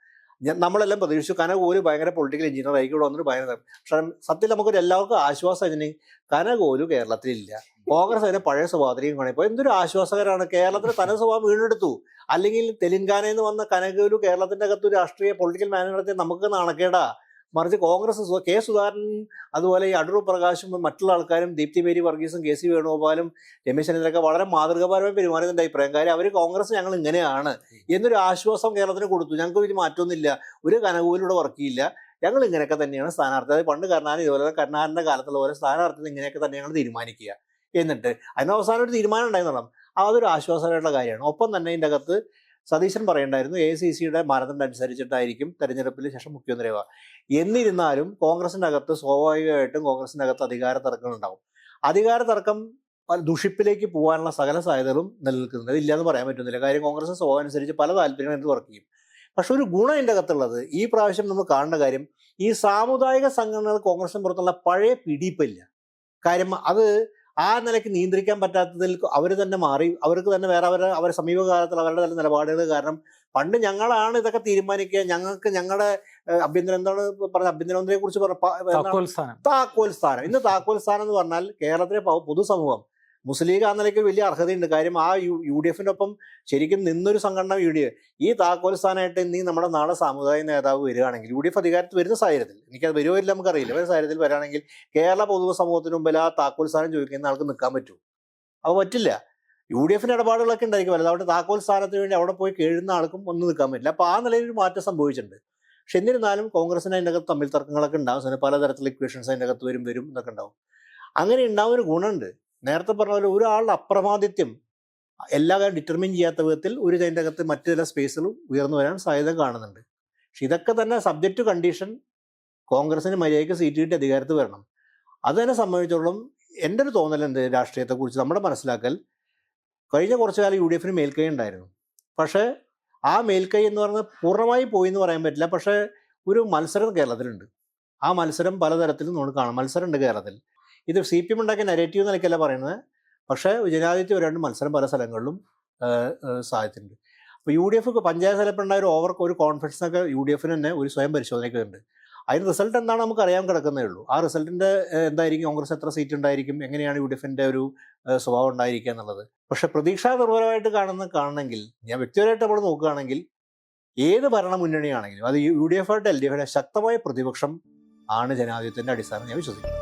നമ്മളെല്ലാം പ്രതീക്ഷിച്ചു കനകോലു ഭയങ്കര പൊളിറ്റിക്കൽ എഞ്ചിനീയർ ആയിക്കൂടെ വന്നിട്ട് ഭയങ്കര. പക്ഷെ സത്യത്തിൽ നമുക്കൊരു എല്ലാവർക്കും ആശ്വാസം ഇതിന് കനകോലു കേരളത്തിലില്ല. കോൺഗ്രസ് അതിനെ പഴയ സ്വഭാവത്തിലേക്ക് കാണിപ്പോൾ എന്തൊരു ആശ്വാസകരമാണ്. കേരളത്തിൽ തന സ്വഭാവം വീണ്ടെടുത്തു. അല്ലെങ്കിൽ തെലുങ്കാനയിൽ നിന്ന് വന്ന കനകോലു കേരളത്തിൻ്റെ അകത്ത് രാഷ്ട്രീയ പൊളിറ്റിക്കൽ മാനേജർ നമുക്ക് നാണക്കേടാ. മറിച്ച് കോൺഗ്രസ് K. സുധാകരൻ അതുപോലെ ഈ അടൂർ പ്രകാശും മറ്റുള്ള ആൾക്കാരും ദീപ്തി മേരി വർഗീസും KC വേണുഗോപാലും രമേശ് ചെന്നിത്തലയൊക്കെ വളരെ മാതൃകാപരമായി പെരുമാറിയതിൻ്റെ അഭിപ്രായം. കാര്യം അവർ കോൺഗ്രസ് ഞങ്ങൾ ഇങ്ങനെയാണ് എന്നൊരു ആശ്വാസം കേരളത്തിന് കൊടുത്തു. ഞങ്ങൾക്ക് വലിയ മാറ്റമൊന്നുമില്ല, ഒരു കനകൂലിലൂടെ വർക്ക് ചെയ്യില്ല, ഞങ്ങൾ ഇങ്ങനെയൊക്കെ തന്നെയാണ് സ്ഥാനാർത്ഥി. അത് പണ്ട് കരുണാനിധി ഇതുപോലെ കരുണാകരൻ്റെ കാലത്തുള്ള പോലെ സ്ഥാനാർത്ഥി ഇങ്ങനെയൊക്കെ തന്നെയാണ് തീരുമാനിക്കുക. എന്നിട്ട് അതിന് അവസാനം ഒരു തീരുമാനം ഉണ്ടായിരുന്നോളാം. അതൊരു ആശ്വാസമായിട്ടുള്ള കാര്യമാണ്. ഒപ്പം തന്നെ ഇതിൻ്റെ അകത്ത് സതീശൻ പറയേണ്ടായിരുന്നു AICCയുടെ മാനദണ്ഡം അനുസരിച്ചിട്ടായിരിക്കും തെരഞ്ഞെടുപ്പിന് ശേഷം മുഖ്യമന്ത്രിയാവുക. എന്നിരുന്നാലും കോൺഗ്രസിൻ്റെ അകത്ത് സ്വാഭാവികമായിട്ടും കോൺഗ്രസിൻ്റെ അകത്ത് അധികാര തർക്കങ്ങളുണ്ടാവും. അധികാര തർക്കം ദുഷിപ്പിലേക്ക് പോകാനുള്ള സകല സാധ്യതകളും നിലനിൽക്കുന്നത് ഇല്ലയെന്ന് പറയാൻ പറ്റുന്നില്ല. കാര്യം കോൺഗ്രസ് സ്വഭാവം അനുസരിച്ച് പല താല്പര്യങ്ങളും വർക്ക് ചെയ്യും. പക്ഷെ ഒരു ഗുണം ഇതിൻ്റെ അകത്തുള്ളത് ഈ പ്രാവശ്യം നമ്മൾ കാണേണ്ട കാര്യം ഈ സാമുദായിക സംഘടനകൾ കോൺഗ്രസിന് പുറത്തുള്ള പഴയ പിടിപ്പില്ല. കാര്യം അത് ആ നിലയ്ക്ക് നിയന്ത്രിക്കാൻ പറ്റാത്തതിൽ അവർ തന്നെ മാറി. അവർക്ക് തന്നെ വേറെ അവരുടെ സമീപകാലത്തിൽ അവരുടെ തന്നെ നിലപാടുകൾ കാരണം പണ്ട് ഞങ്ങളാണ് ഇതൊക്കെ തീരുമാനിക്കുക, ഞങ്ങൾക്ക് ഞങ്ങളുടെ ആഭ്യന്തരം എന്താണ് പറഞ്ഞ ആഭ്യന്തരമന്ത്രിയെ കുറിച്ച് താക്കോൽ സ്ഥാനം. ഇന്ന് താക്കോൽ സ്ഥാനം എന്ന് പറഞ്ഞാൽ കേരളത്തിലെ പൊതുസമൂഹം മുസ്ലിം ലീഗ് ആ നിലയ്ക്ക് വലിയ അർഹതയുണ്ട്. കാര്യം ആ യു ഡി എഫിൻ്റെ ഒപ്പം ശരിക്കും നിന്നൊരു സംഘടന ഈ താക്കോൽ സ്ഥാനമായിട്ട് ഇനി നമ്മുടെ നാളെ സാമുദായിക നേതാവ് വരികയാണെങ്കിൽ യു ഡി എഫ് അധികാരത്തിൽ വരുന്ന സാഹചര്യത്തിൽ, എനിക്കത് വരുമോ ഇല്ല നമുക്കറിയില്ല, വരുന്ന സാഹചര്യത്തിൽ വരികയാണെങ്കിൽ കേരള പൊതു സമൂഹത്തിന് മുമ്പിൽ ആ താക്കോൽ സ്ഥാനം ചോദിക്കുന്ന ആൾക്ക് നിൽക്കാൻ പറ്റൂ? അപ്പോൾ പറ്റില്ല. യു ഡി എഫിൻ്റെ ഇടപാടുകളൊക്കെ ഉണ്ടായിരിക്കും, അതുകൊണ്ട് താക്കോൽ സ്ഥാനത്തിന് വേണ്ടി അവിടെ പോയി കേഴുന്ന ആൾക്കും ഒന്നും നിൽക്കാൻ പറ്റില്ല. അപ്പോൾ ആ നിലയിൽ ഒരു മാറ്റം സംഭവിച്ചിട്ടുണ്ട്. പക്ഷെ എന്നിരുന്നാലും കോൺഗ്രസിന് അതിൻ്റെ അകത്ത് തമ്മിൽ തർക്കങ്ങളൊക്കെ ഉണ്ടാവും, പലതരത്തിലുള്ള ഇക്വേഷൻസ് അതിൻ്റെ അകത്ത് വരും എന്നൊക്കെ ഉണ്ടാവും. അങ്ങനെ ഉണ്ടാവുന്ന ഒരു ഗുണമുണ്ട്. നേരത്തെ പറഞ്ഞ പോലെ ഒരാളുടെ അപ്രമാദിത്യം എല്ലാ കാര്യം ഡിറ്റർമിൻ ചെയ്യാത്ത വിധത്തിൽ ഒരു അതിൻ്റെ അകത്ത് മറ്റു ചില സ്പേസുകളും ഉയർന്നു വരാൻ സാധ്യത കാണുന്നുണ്ട്. പക്ഷെ ഇതൊക്കെ തന്നെ സബ്ജക്റ്റ് ടു കണ്ടീഷൻ കോൺഗ്രസിന് മര്യാദയ്ക്ക് സീറ്റ് കിട്ടി അധികാരത്തിൽ വരണം. അത് തന്നെ സംബന്ധിച്ചോളം എൻ്റെ ഒരു തോന്നലുണ്ട് രാഷ്ട്രീയത്തെക്കുറിച്ച് നമ്മുടെ മനസ്സിലാക്കൽ, കഴിഞ്ഞ കുറച്ചു കാലം യു ഡി എഫിന് മേൽക്കൈ ഉണ്ടായിരുന്നു. പക്ഷേ ആ മേൽക്കൈ എന്ന് പറഞ്ഞാൽ പൂർണ്ണമായി പോയി എന്ന് പറയാൻ പറ്റില്ല. പക്ഷേ ഒരു മത്സരം കേരളത്തിലുണ്ട്. ആ മത്സരം പലതരത്തിലും നമ്മൾ കാണാം. മത്സരമുണ്ട് കേരളത്തിൽ. ഇത് CPM ഉണ്ടാക്കിയ നെഗറ്റീവ് നിലയ്ക്കല്ല പറയുന്നത്, പക്ഷേ ജനാധിപത്യം വരാണ്ട് മത്സരം പല സ്ഥലങ്ങളിലും സാധ്യതയുണ്ട്. അപ്പോൾ യു ഡി എഫ് പഞ്ചായത്ത് സെലപ്പുണ്ടായ ഒരു കോൺഫിഡൻസൊക്കെ യു ഡി എഫിന് തന്നെ ഒരു സ്വയം പരിശോധനയ്ക്കുണ്ട്. അതിന് റിസൾട്ട് എന്താണ് നമുക്ക് അറിയാൻ കിടക്കുന്നേ ഉള്ളൂ. ആ റിസൾട്ടിൻ്റെ എന്തായിരിക്കും, കോൺഗ്രസ് എത്ര സീറ്റ് ഉണ്ടായിരിക്കും, എങ്ങനെയാണ് യു ഡി എഫിൻ്റെ ഒരു സ്വഭാവം ഉണ്ടായിരിക്കുക എന്നുള്ളത്. പക്ഷെ പ്രതീക്ഷാ നിർഭരമായിട്ട് കാണണമെങ്കിൽ ഞാൻ വ്യക്തിപരമായിട്ട് നമ്മൾ നോക്കുകയാണെങ്കിൽ ഏത് ഭരണ മുന്നണിയാണെങ്കിലും അത് യു ഡി എഫ് ആയിട്ട് LDF ശക്തമായ പ്രതിപക്ഷം ആണ് ജനാധിപത്യത്തിൻ്റെ അടിസ്ഥാനം ഞാൻ വിശ്വസിക്കുന്നു.